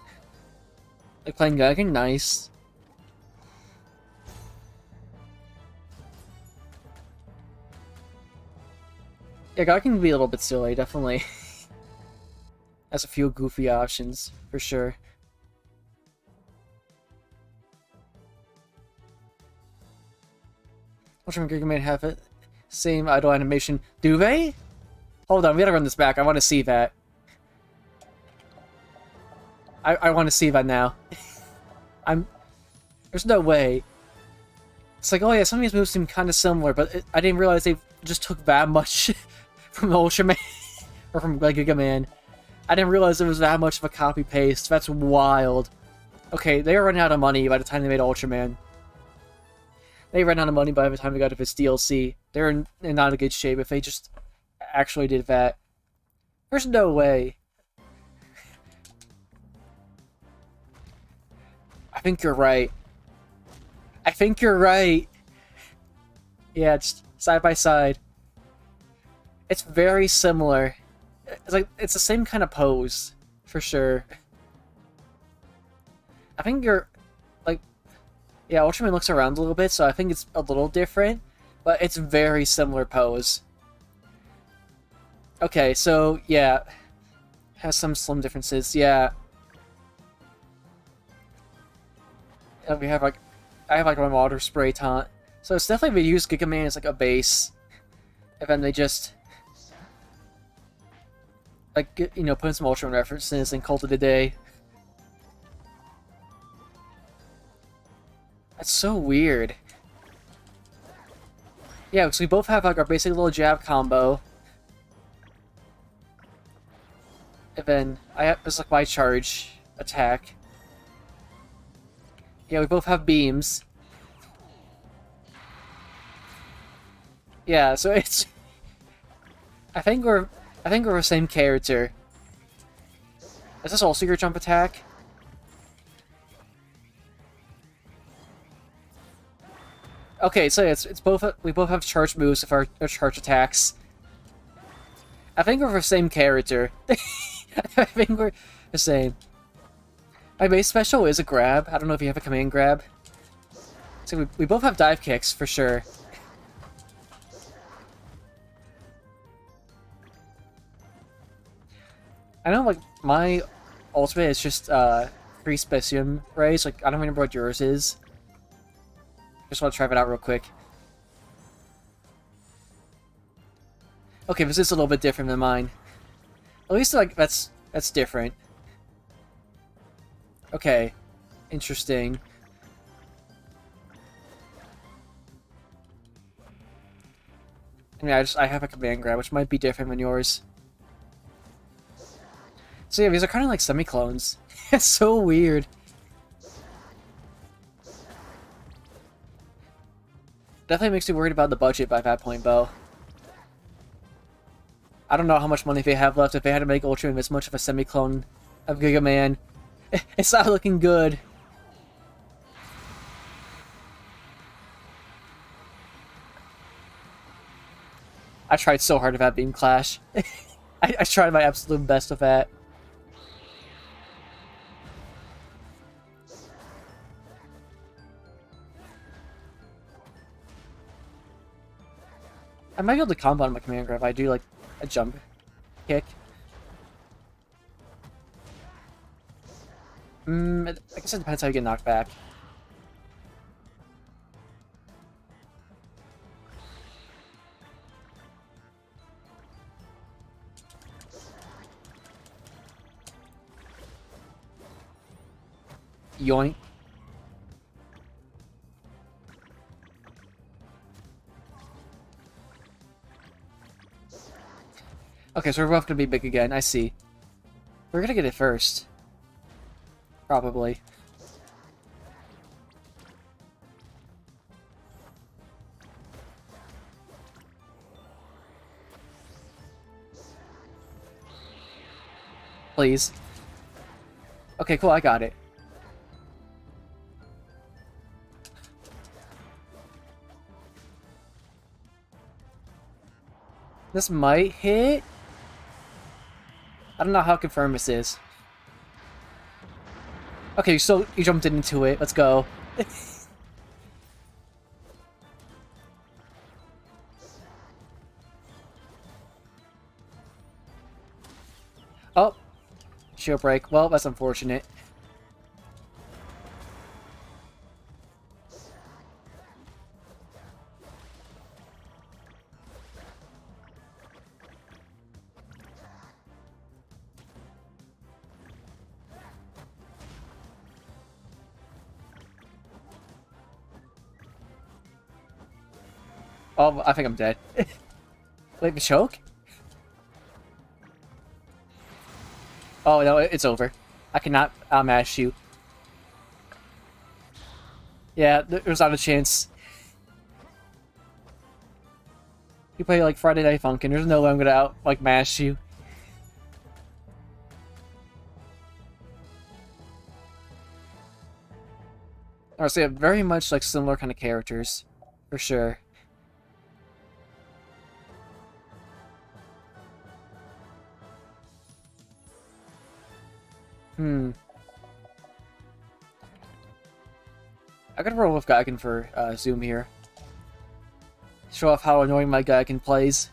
[SPEAKER 1] Like playing Gaigan, nice. Yeah, Gaigan can be a little bit silly, definitely. Has a few goofy options, for sure. Ultraman Gigaman have it. Same idle animation. Do they? Hold on, we gotta run this back. I want to see that. I want to see that now. I'm... There's no way. It's like, oh yeah, some of these moves seem kind of similar, but I didn't realize they just took that much from Ultraman, or from Giga Man. I didn't realize it was that much of a copy-paste. That's wild. Okay, they were running out of money by the time they made Ultraman. They ran out of money by the time they got to this DLC. They're in not a good shape if they just actually did that. There's no way. I think you're right. I think you're right. Yeah, it's side by side. It's very similar. It's like, it's the same kind of pose, for sure. I think you're, like, yeah, Ultraman looks around a little bit, so I think it's a little different, but it's very similar pose. Okay, so, yeah, has some slim differences, yeah. We have, like, I have, like, my water spray taunt. So it's definitely they use Giga Man as, like, a base, and then they just, like, you know, put in some Ultraman references and called it a day. That's so weird. Yeah, because we both have, like, our basic little jab combo. And then I have this, like, my charge attack. Yeah, we both have beams. Yeah, so it's... I think we're the same character. Is this also your jump attack? Okay, so it's both, we both have charge moves with our charge attacks. I think we're the same character. I think we're the same. My base special is a grab. I don't know if you have a command grab. So we both have dive kicks, for sure. I know, like, my ultimate is just, 3 Specium Rays. Like, I don't remember what yours is. Just want to try that out real quick. Okay, this is a little bit different than mine. At least, like, that's different. Okay. Interesting. I mean, I have a command grab, which might be different than yours. So yeah, these are kind of like semi-clones. It's so weird. Definitely makes me worried about the budget by that point, though. I don't know how much money they have left if they had to make Ultraman this much of a semi-clone of Giga Man. It's not looking good. I tried so hard with that Beam Clash. I tried my absolute best with that. I might be able to combo on my command grab if I do, like, a jump kick. I guess it depends how you get knocked back. Yoink. Okay, so we're both gonna be big again, I see. We're gonna get it first. Probably. Please. Okay, cool, I got it. This might hit? I don't know how confirmed this is. Okay, so you jumped into it. Let's go. Oh. Shield break. Well, that's unfortunate. Oh, I think I'm dead. Wait, the choke? Oh, no, it's over. I cannot mash you. Yeah, there's not a chance. You play, like, Friday Night Funkin', there's no way I'm gonna like, mash you. Or so, yeah, very much, like, similar kind of characters. For sure. Hmm. I gotta roll with Gaiken for Zoom here. Show off how annoying my Gaiken plays.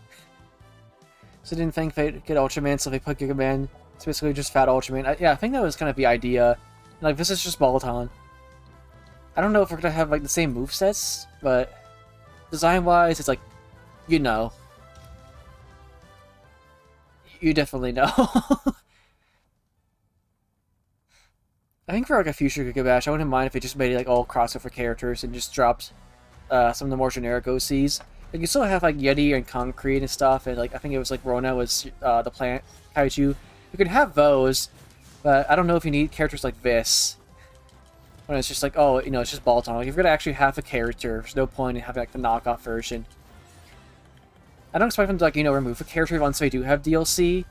[SPEAKER 1] So I didn't think they'd get Ultraman, so they put Gigaman. It's basically just Fat Ultraman. Yeah, I think that was kind of the idea. Like, this is just Balaton. I don't know if we're gonna have, like, the same movesets, but design-wise, it's like, you know. You definitely know. I think for, like, a future Gigabash, I wouldn't mind if it just made it, like, all crossover characters and just dropped some of the more generic OCs. Like, you still have, like, Yeti and Concrete and stuff, and, like, I think it was, like, Rona was the plant kaiju. You could have those, but I don't know if you need characters like this. When it's just like, oh, you know, it's just Balton. Like, if you're gonna actually have a character, there's no point in having, like, the knockoff version. I don't expect them to, like, you know, remove a character once they do have DLC.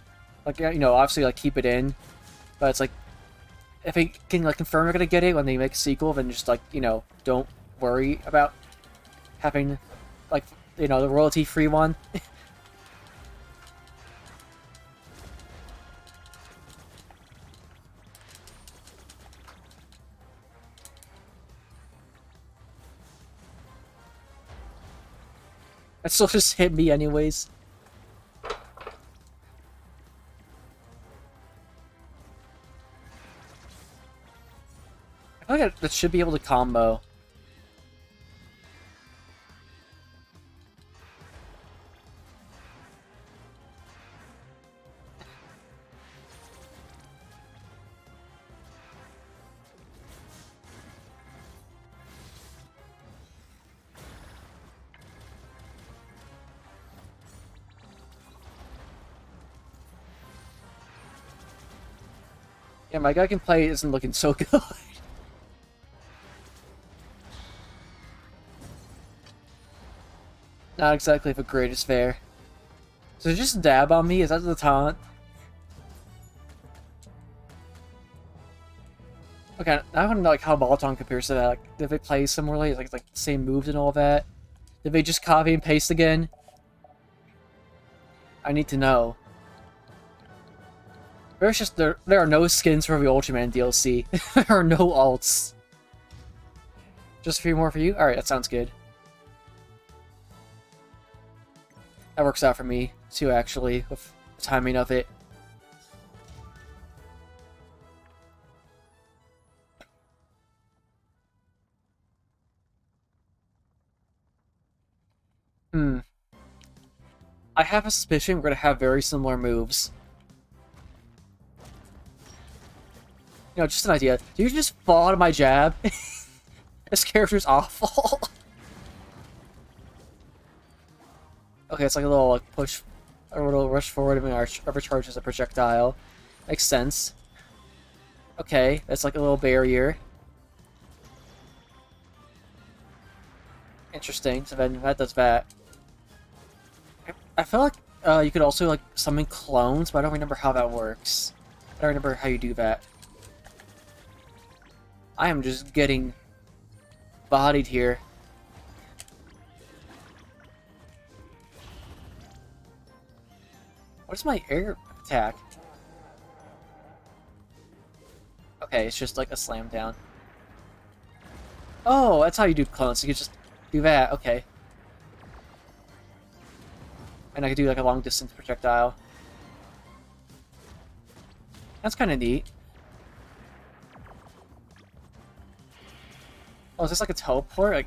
[SPEAKER 1] Like, you know, obviously, like, keep it in. But it's like, if they can, like, confirm they're gonna get it when they make a sequel, then just, like, you know, don't worry about having, like, you know, the royalty-free one. That still just hit me anyways. I feel like that should be able to combo. Yeah, my guy can play isn't looking so good. Not exactly the greatest fare. So just dab on me? Is that the taunt? Okay, I want to know, like, how Balaton compares to that. Like, did they play similarly? Like the same moves and all that? Did they just copy and paste again? I need to know. There's just there are no skins for the Ultraman DLC. There are no alts. Just a few more for you? Alright, that sounds good. That works out for me, too, actually, with the timing of it. Hmm. I have a suspicion we're gonna have very similar moves. You know, just an idea. Do you just fall out of my jab? This character's awful. Okay, it's like a little like push, a little rush forward and overcharges a projectile. Makes sense. Okay, that's like a little barrier. Interesting. So then that does that. I feel like you could also like summon clones, but I don't remember how that works. I don't remember how you do that. I am just getting bodied here. What's my air attack? Okay, it's just like a slam down. Oh, that's how you do clones. You can just do that. Okay. And I could do like a long distance projectile. That's kind of neat. Oh, is this like a teleport? Like,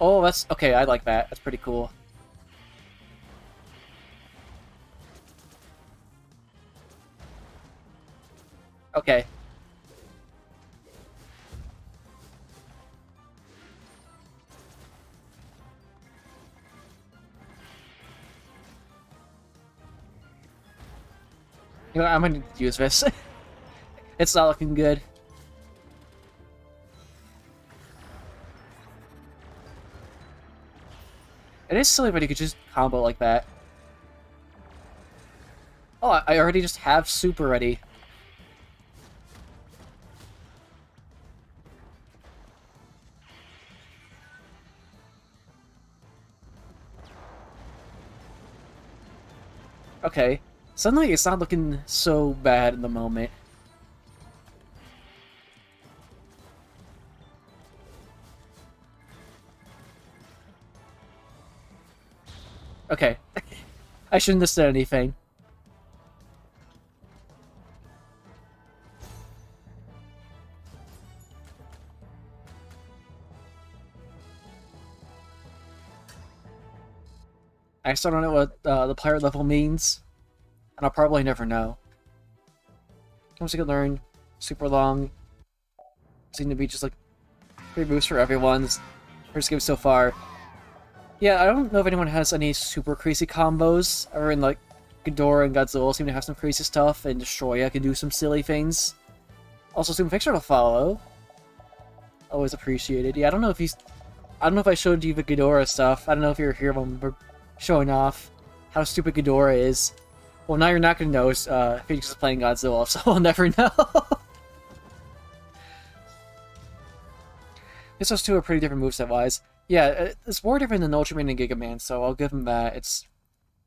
[SPEAKER 1] oh, that's okay. I like that. That's pretty cool. Okay. You know, I'm gonna use this. It's not looking good. It is silly, but you could just combo like that. Oh, I already just have super ready. Okay. Suddenly it's not looking so bad in the moment. Okay. I shouldn't have said anything. I still don't know what the player level means, and I'll probably never know. Once you can learn super long, seem to be just like free boost for everyone's first game so far. Yeah, I don't know if anyone has any super crazy combos. Or in like Ghidorah and Godzilla seem to have some crazy stuff, and Destroya can do some silly things. Also, some picture to follow. Always appreciated. Yeah, I don't know if I showed you the Ghidorah stuff. I don't know if you're here when we're showing off how stupid Ghidorah is. Well, now you're not gonna know. Phoenix is playing Godzilla, so we'll never know. Those two are pretty different moveset-wise. Yeah, it's more different than Ultraman and Gigaman, so I'll give him that.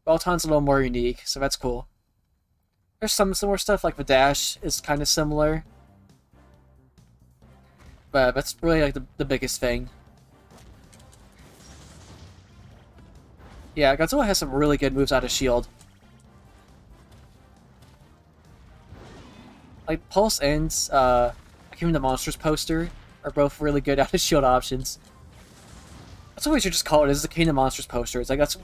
[SPEAKER 1] Balton's a little more unique, so that's cool. There's some similar stuff, like the dash is kind of similar. But that's really like the biggest thing. Yeah, Godzilla has some really good moves out of shield. Like, Pulse and King of the Monsters poster are both really good out of shield options. That's what we should just call it, is the King of the Monsters poster. It's like, that's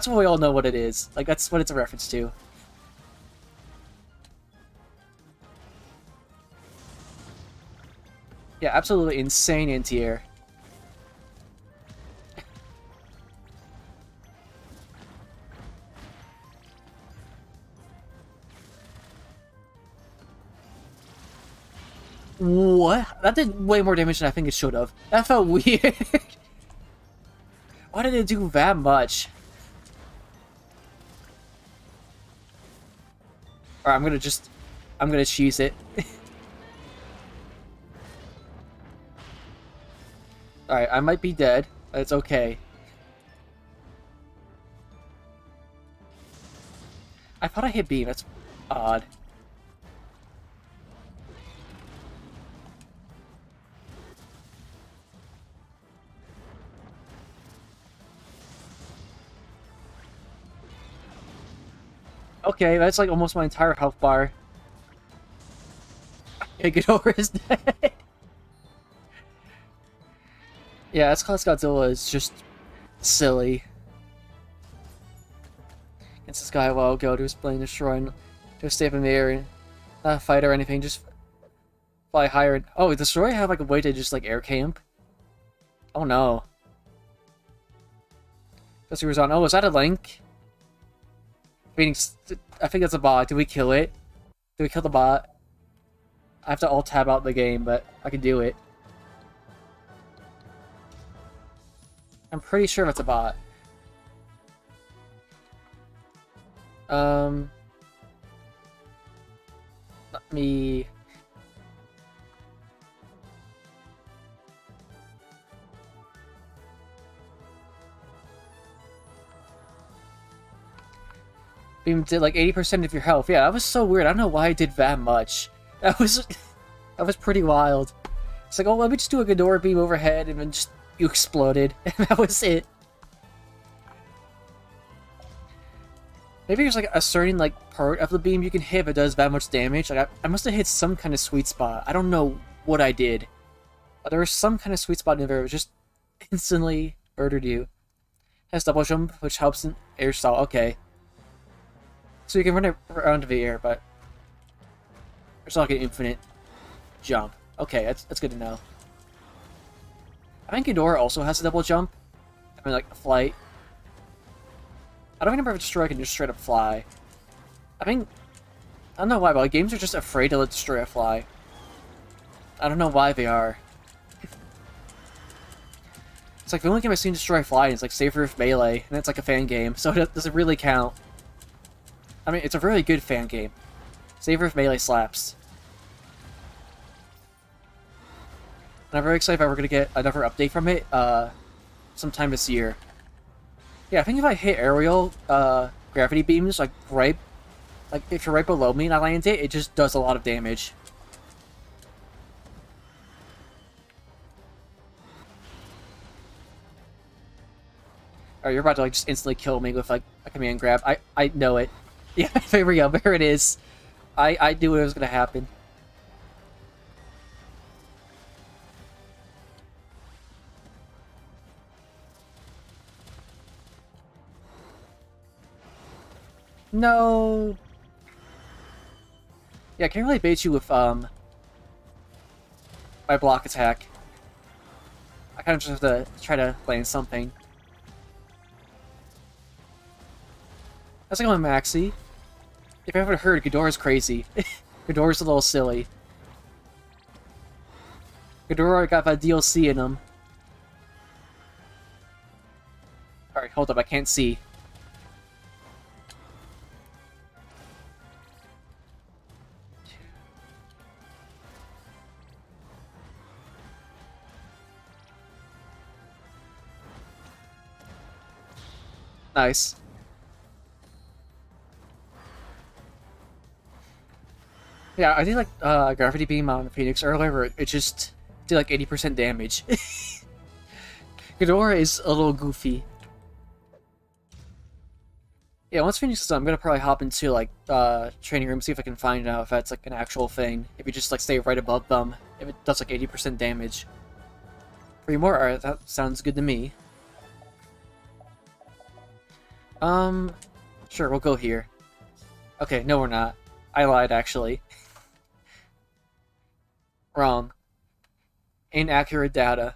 [SPEAKER 1] what we all know what it is. Like, that's what it's a reference to. Yeah, absolutely insane anti-air. What? That did way more damage than I think it should have. That felt weird. Why did it do that much? Alright, I'm gonna cheese it. Alright, I might be dead, but it's okay. I thought I hit beam, that's odd. Okay, that's like almost my entire health bar. Can't get over his dead. Yeah, that's because Godzilla is just silly. Against this guy, well, go to his plane, destroy, and just stay up in the air, and not fight or anything, just fly higher. And, oh, does Destroy have like a way to just like air camp? Oh no. That's who was on. Oh, is that a Link? Phoenix, I think that's a bot. Did we kill it? Did we kill the bot? I have to alt tab out the game, but I can do it. I'm pretty sure that's a bot. Let me... Beam did like 80% of your health. Yeah, that was so weird. I don't know why I did that much. That was pretty wild. It's like, oh, let me just do a Ghidorah beam overhead, and then just you exploded, and that was it. Maybe there's like a certain like part of the beam you can hit that does that much damage. Like I must have hit some kind of sweet spot. I don't know what I did. But there was some kind of sweet spot in there that just instantly murdered you. Has double jump, which helps in air stall. Okay. So you can run it around the air, but it's not like an infinite jump. Okay, that's good to know. I think Ghidorah also has a double jump. I mean, like, a flight. I don't remember if Destroy can just straight up fly. I think don't know why, but like, games are just afraid to let Destroy fly. I don't know why they are. It's like the only game I've seen Destroy fly is like Save Earth Melee, and it's like a fan game, so it doesn't really count. I mean, it's a really good fan game. Save Earth Melee slaps. And I'm very excited that we're gonna get another update from it, sometime this year. Yeah, I think if I hit aerial, gravity beams, like, if you're right below me and I land it, it just does a lot of damage. Alright, you're about to, like, just instantly kill me with, like, a command grab. I know it. Yeah, there we go, there it is. I knew it was gonna happen. No! Yeah, I can't really bait you with, my block attack. I kind of just have to try to land something. How's it going, Maxi? If you haven't heard, Ghidorah's crazy. Ghidorah's a little silly. Ghidorah got that DLC in him. Alright, hold up, I can't see. Nice. Yeah, I did like Gravity Beam on Phoenix earlier, where it just did like 80% damage. Ghidorah is a little goofy. Yeah, once Phoenix is done, I'm gonna probably hop into like training room, see if I can find out if that's like an actual thing. If you just like stay right above them, if it does like 80% damage. 3 more? Alright, that sounds good to me. Sure, we'll go here. Okay, no we're not. I lied, actually. Wrong. Inaccurate data.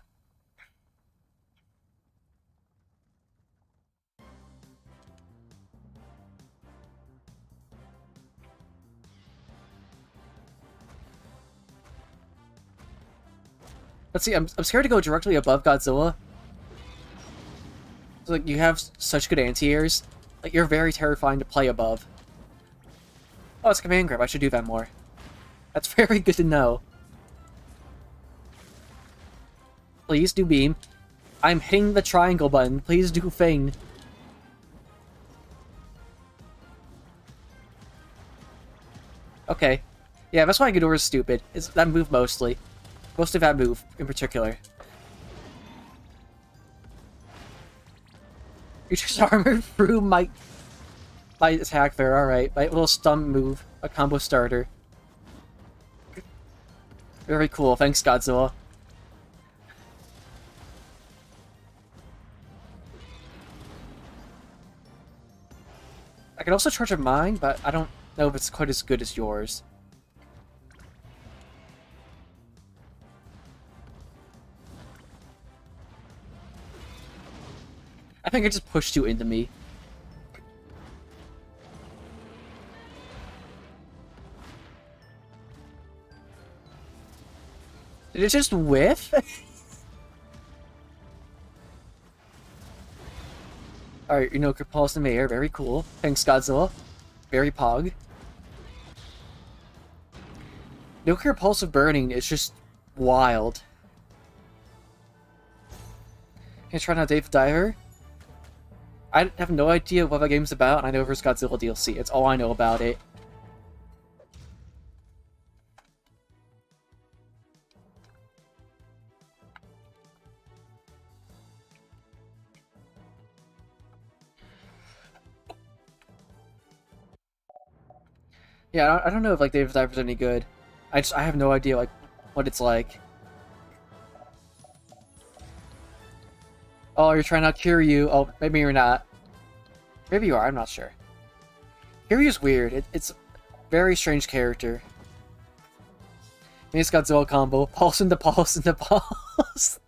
[SPEAKER 1] Let's see, I'm scared to go directly above Godzilla. It's like, you have such good anti-airs. Like, you're very terrifying to play above. Oh, it's command grab. I should do that more. That's very good to know. Please do beam. I'm hitting the triangle button. Please do thing. Okay. Yeah, that's why Ghidorah is stupid. It's that move mostly. Most of that move, in particular. You just armored through my attack there, alright. My little stun move. A combo starter. Very cool, thanks Godzilla. I can also charge a mine, but I don't know if it's quite as good as yours. I think it just pushed you into me. Did it just whiff? Alright, you know, Pulse in the air, very cool. Thanks, Godzilla. Very pog. Nuclear Pulse of Burning is just wild. Can you try out Dave Diver? I have no idea what that game's about, and I know there's Godzilla DLC. It's all I know about it. Yeah, I don't know if like Dave Diver's any good. I have no idea like what it's like. Oh, you're trying out Kiryu. Oh, maybe you're not. Maybe you are, I'm not sure. Kiryu's weird. It's a very strange character. Maybe it's Godzilla combo. Pulse into pulse into pulse.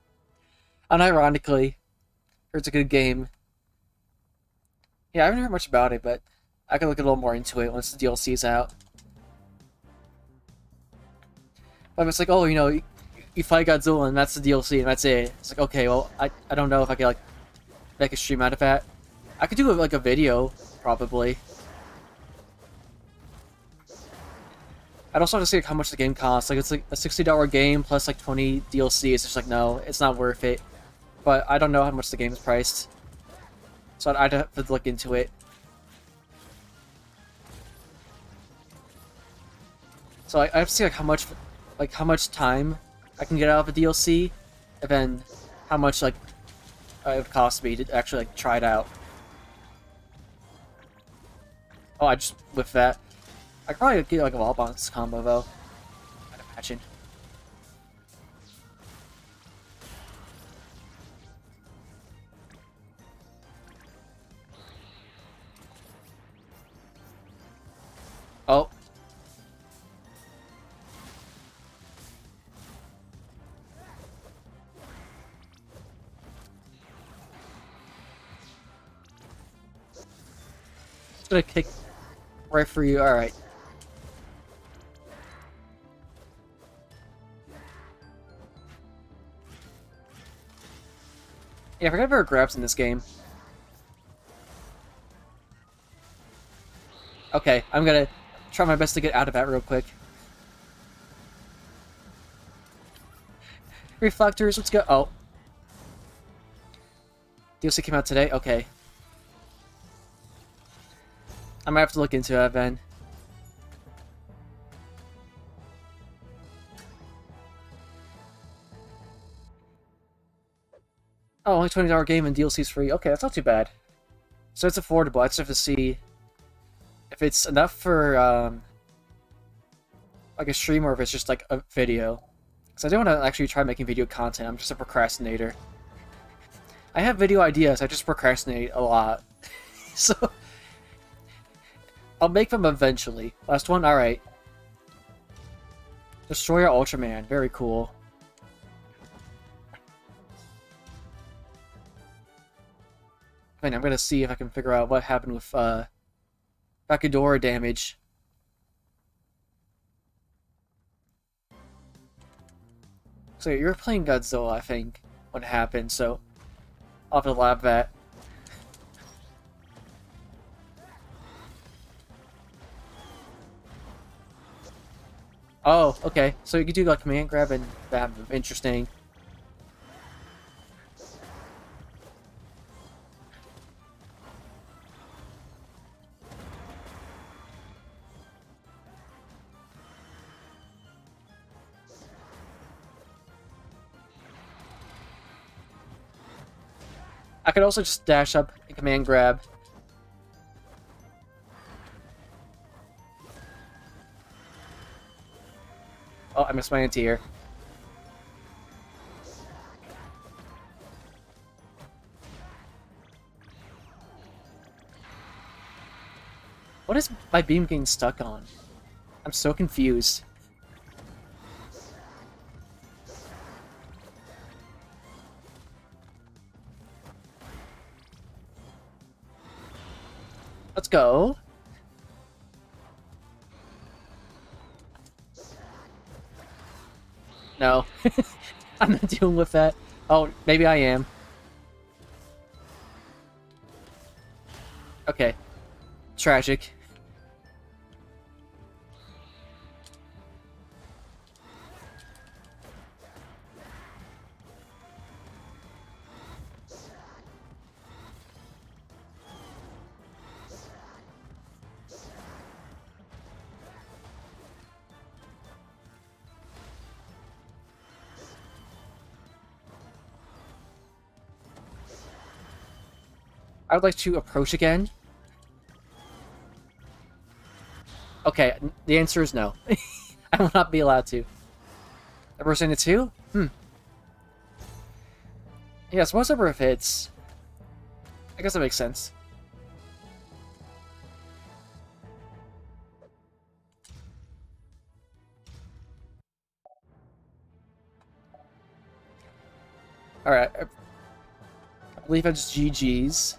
[SPEAKER 1] Unironically. It's a good game. Yeah, I haven't heard much about it, but I can look a little more into it once the DLC's out. But it's like, oh, you know, you fight Godzilla and that's the DLC and that's it. It's like, okay, well, I don't know if I could like make a stream out of that. I could do like a video, probably. I'd also have to see like, how much the game costs. Like, it's like a $60 game plus like 20 DLC. It's just like, no, it's not worth it. But I don't know how much the game is priced. So I'd have to look into it. So I have to see like how much time I can get out of a DLC, and then how much like it would cost me to actually like try it out. Oh, I just whiffed that. I could probably get like a wall bounce combo though. I'd imagine. Oh. It's gonna kick right for you. Alright. Yeah, I forgot there are grabs in this game. Okay, I'm gonna try my best to get out of that real quick. Reflectors, let's go. Oh. DLC came out today? Okay. I might have to look into that then. Oh, only $20 game and DLC's free. Okay, that's not too bad. So it's affordable. I just have to see if it's enough for like a stream or if it's just like a video. Because I don't want to actually try making video content. I'm just a procrastinator. I have video ideas. I just procrastinate a lot. So I'll make them eventually. Last one? Alright. Destroyer Ultraman. Very cool. I mean, I'm gonna see if I can figure out what happened with Bakadora damage. So you're playing Godzilla, I think, when it happened, so I'll have to lab that. Oh, okay. So you can do like command grab and that. Interesting. I could also just dash up and command grab. Oh, I missed my anti-air. What is my beam getting stuck on? I'm so confused. Let's go. No. I'm not dealing with that. Oh, maybe I am. Okay. Tragic. I would like to approach again. Okay, the answer is no. I will not be allowed to. Reversing it too? Yeah, suppose number of hits. I guess that makes sense. Alright. I believe that's GG's.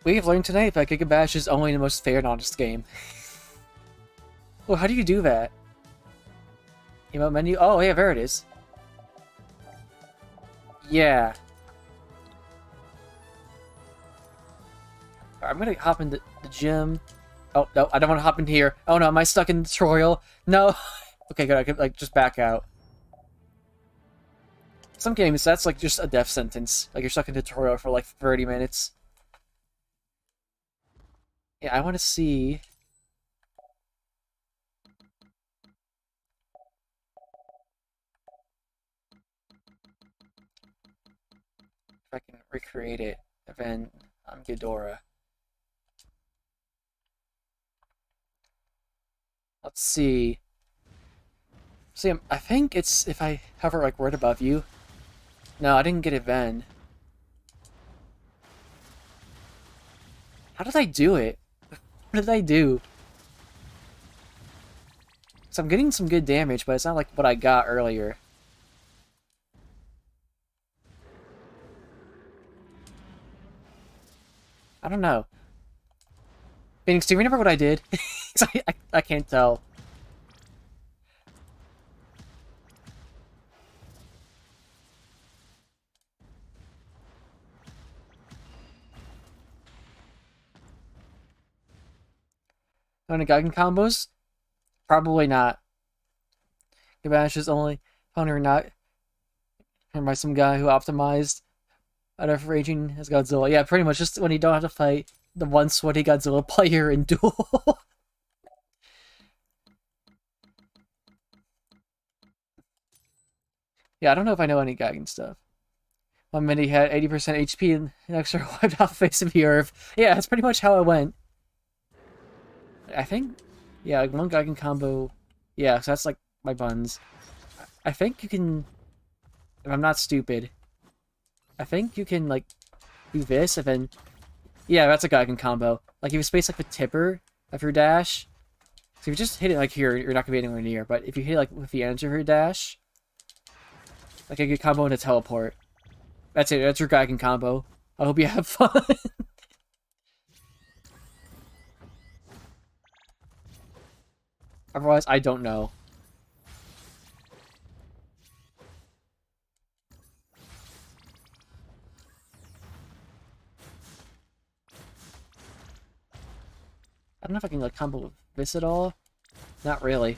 [SPEAKER 1] We've learned tonight that Gigabash is only the most fair and honest game. Oh, how do you do that? Emote menu? Oh, yeah, there it is. Yeah. Alright, I'm gonna hop into the gym. Oh, no, I don't want to hop in here. Oh no, am I stuck in the tutorial? No. Okay, good, I could, like, just back out. Some games, that's, like, just a death sentence. Like, you're stuck in the tutorial for, like, 30 minutes. Yeah, I want to see... if I can recreate it. Then I'm Ghidorah. Let's see. See, I think it's if I hover like right above you. No, I didn't get it then. How did I do it? What did I do? So I'm getting some good damage, but it's not like what I got earlier. I don't know. Phoenix, do you remember what I did? I can't tell. Any Gaigan combos? Probably not. Gigabash is only fun or not. And by some guy who optimized out of raging as Godzilla. Yeah, pretty much just when you don't have to fight the one sweaty Godzilla player in Duel. Yeah, I don't know if I know any Gaigan stuff. One minute he had 80% HP and an extra wiped off the face of the earth. Yeah, that's pretty much how it went. I think, yeah, like one Gaigan combo. Yeah, so that's like my buns. I think you can, if I'm not stupid, I think you can like do this and then, yeah, that's a Gaigan combo. Like if you space like the tipper of your dash, so if you just hit it like here, you're not gonna be anywhere near. But if you hit it like with the end of your dash, like a good combo and a teleport. That's it. That's your Gaigan combo. I hope you have fun. Otherwise, I don't know. I don't know if I can like combo this at all. Not really.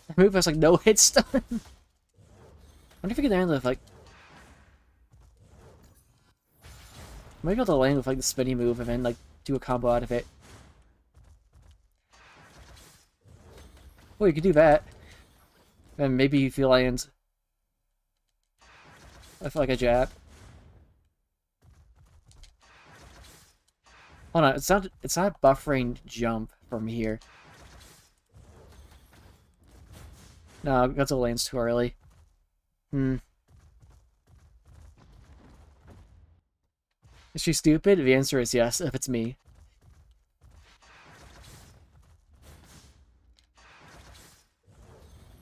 [SPEAKER 1] The move has like no hit stun. I wonder if you can land with like. Maybe able to land with like the spinny move and then like do a combo out of it. Oh, you could do that. And maybe if you land with like a jab. Hold on, it's not buffering jump from here. No, Godzilla lands too early. Hmm. Is she stupid? The answer is yes, if it's me.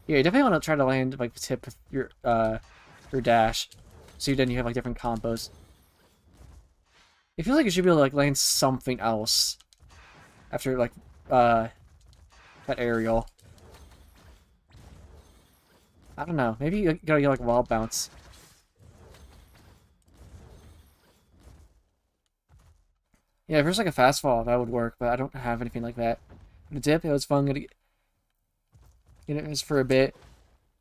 [SPEAKER 1] Yeah, you definitely want to try to land like the tip of your dash. So then you have like different combos. It feels like you should be able to like land something else after like that aerial. I don't know. Maybe you gotta get like wall bounce. Yeah, if there's like a fast fall, that would work, but I don't have anything like that. The dip, it was fun. Gonna get it was for a bit.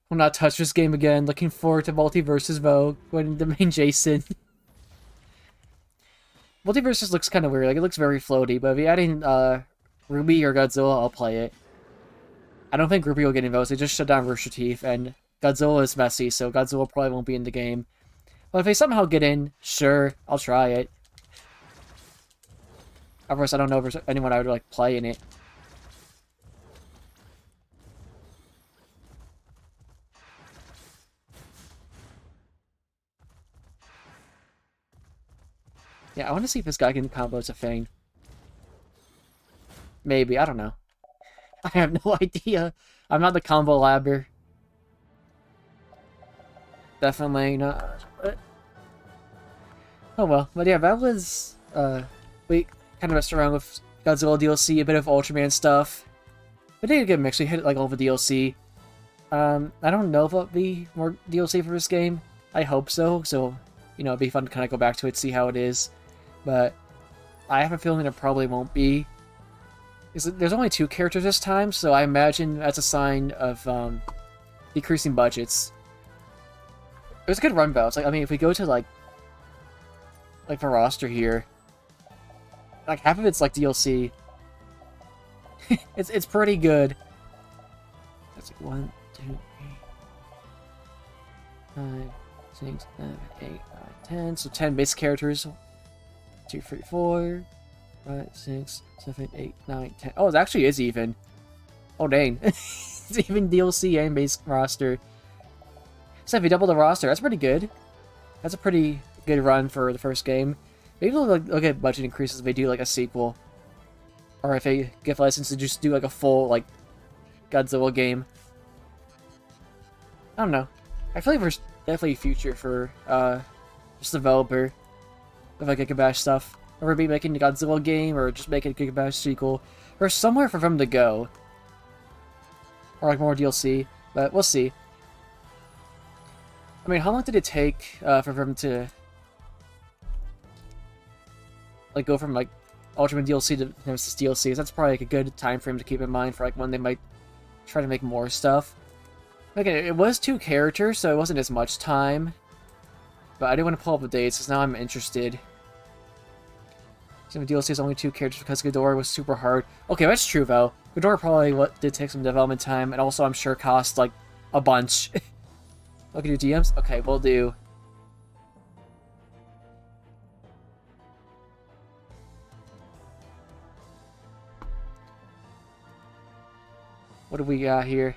[SPEAKER 1] Will not touch this game again. Looking forward to Multiverses Vogue. Going to main Jason. Multiverses looks kind of weird. Like it looks very floaty, but if you add in Ruby or Godzilla, I'll play it. I don't think Ruby will get involved. They just shut down Rooster Teeth, and Godzilla is messy, so Godzilla probably won't be in the game. But if they somehow get in, sure, I'll try it. Of course, I don't know if there's anyone I would like play in it. Yeah, I want to see if this guy can combo is a thing. Maybe, I don't know. I have no idea. I'm not the combo labber. Definitely not. But... oh well. But yeah, that was wait, kind of messed around with Godzilla DLC, a bit of Ultraman stuff. But they did a good mix. We hit like all the DLC. I don't know if there'll be more DLC for this game. I hope so. So, you know, it'd be fun to kind of go back to it, see how it is. But I have a feeling it probably won't be. There's only 2 characters this time, so I imagine that's a sign of decreasing budgets. It was a good run, though. It's like, I mean, if we go to like the roster here, like half of it's like DLC. it's pretty good. That's like 1, 2, 3, 5, 6, 7, 8, 9, 10. So 10 base characters. 2, 3, 4, 5, 6, 7, 8, 9, 10. Oh, it actually is even. Oh, dang. It's even DLC and base roster. So if you double the roster, that's pretty good. That's a pretty good run for the first game. Maybe they'll look at budget increases if they do like a sequel. Or if they give license to just do like a full like Godzilla game. I don't know. I feel like there's definitely a future for just developer of like Gigabash stuff. Or maybe making the Godzilla game or just making a Gigabash sequel. Or somewhere for them to go. Or like more DLC. But we'll see. I mean, how long did it take for them to like go from like Ultraman DLC to Nemesis DLC? That's probably like a good time frame to keep in mind for like when they might try to make more stuff. Again, it was 2 characters, so it wasn't as much time. But I didn't want to pull up the dates, because now I'm interested. So the DLC is only 2 characters because Ghidorah was super hard. Okay, that's true though. Ghidorah probably did take some development time, and also I'm sure cost like a bunch. Okay, do DMs? Okay, we'll do. What do we got here?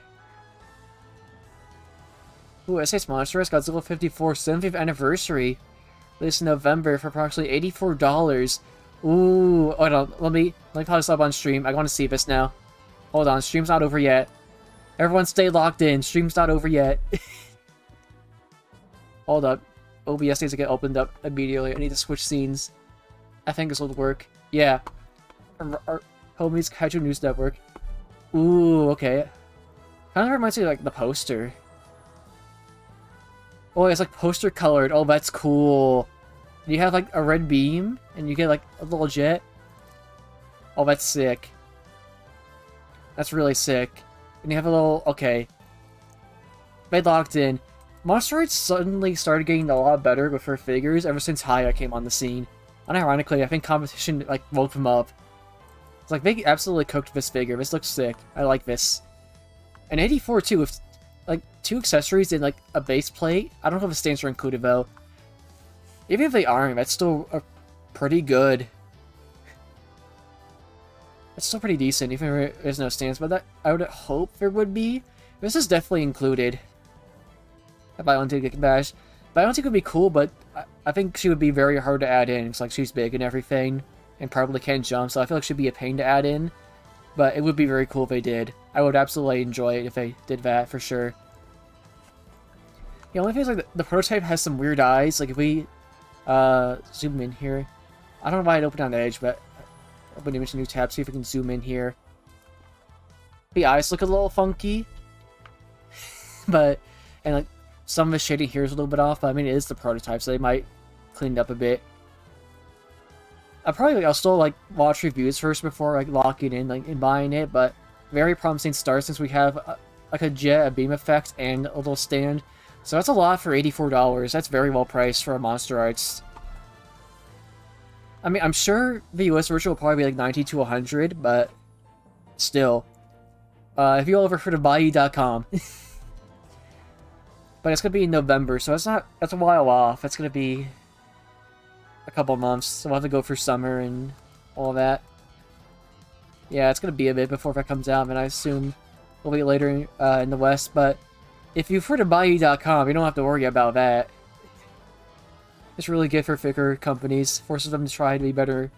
[SPEAKER 1] Ooh, SS Monsters, Godzilla 54 70th anniversary. Released in November for approximately $84. Ooh, hold on, let me probably this up on stream. I want to see this now. Hold on, stream's not over yet. Everyone stay locked in, stream's not over yet. Hold up. OBS needs to get opened up immediately. I need to switch scenes. I think this will work. Yeah. Our homies Kaiju News Network. Ooh, okay. Kind of reminds me of like the poster. Oh, it's like poster colored. Oh, that's cool. You have like a red beam, and you get like a little jet. Oh, that's sick. That's really sick. And you have a little... Okay. They locked in. Monsteroids suddenly started getting a lot better with her figures ever since Haya came on the scene. Unironically, I think competition like woke them up. It's like they absolutely cooked this figure. This looks sick. I like this. And 84 too, with like 2 accessories and like a base plate. I don't know if the stands are included though. Even if they aren't, that's still pretty good. It's still pretty decent, even if there's no stands. But that I would hope there would be. This is definitely included. Biontech Gigabash. Biontech would be cool, but I think she would be very hard to add in. It's like she's big and everything, and probably can't jump, so I feel like she'd be a pain to add in. But it would be very cool if they did. I would absolutely enjoy it if they did that, for sure. The only thing is, like, the prototype has some weird eyes. Like, if we zoom in here. I don't know why it opened on the edge, but open image, new tab, see if we can zoom in here. The eyes look a little funky. But, and like, some of the shading here is a little bit off, but I mean, it is the prototype, so they might clean it up a bit. I'll still, like, watch reviews first before, like, locking in, like, and buying it, but very promising start since we have, like, a jet, a beam effect, and a little stand. So that's a lot for $84. That's very well priced for a Monster Arts. I mean, I'm sure the US version will probably be, like, 90 to 100, but still. If you all ever heard of Bayou.com. But it's gonna be in November, so that's a while off. It's gonna be a couple months, so we'll have to go for summer and all that. Yeah, it's gonna be a bit before that comes out, and I assume it'll be later in the West, but if you've heard of Bayou.com, you don't have to worry about that. It's really good for thicker companies, forces them to try to be better,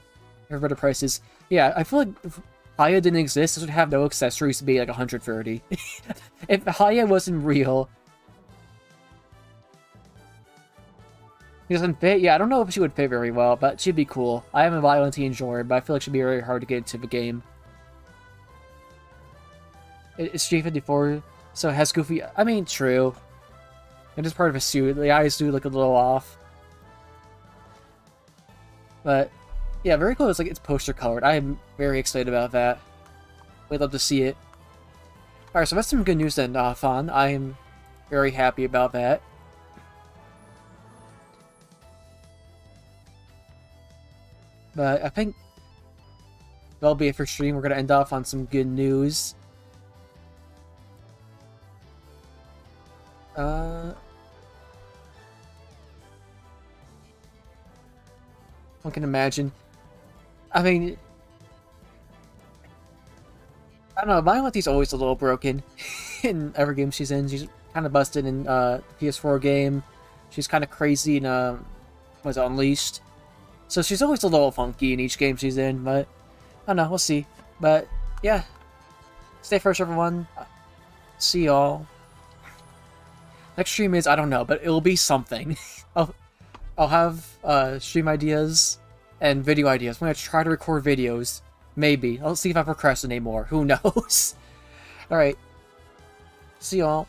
[SPEAKER 1] for better prices. Yeah, I feel like if Haya didn't exist, this would have no accessories to be like 130. If Haya wasn't real... She doesn't fit? Yeah, I don't know if she would fit very well, but she'd be cool. I am a violent enjoyer, but I feel like she'd be very hard to get into the game. It's G54, so it has Goofy. I mean, true. It is part of a suit. The eyes do look a little off. But, yeah, very cool. It's like it's poster colored. I am very excited about that. We'd love to see it. Alright, so that's some good news then, Fawn. I am very happy about that. But I think that'll be it for stream. We're going to end off on some good news. One can imagine. I mean, I don't know, Violetti's always a little broken in every game she's in. She's kind of busted in PS4 game. She's kind of crazy in, was it Unleashed? So she's always a little funky in each game she's in, but I don't know, we'll see. But yeah, stay fresh, everyone. See y'all. Next stream is, I don't know, but it'll be something. I'll have stream ideas and video ideas. I'm gonna try to record videos. Maybe. I'll see if I procrastinate more. Who knows? Alright. See y'all.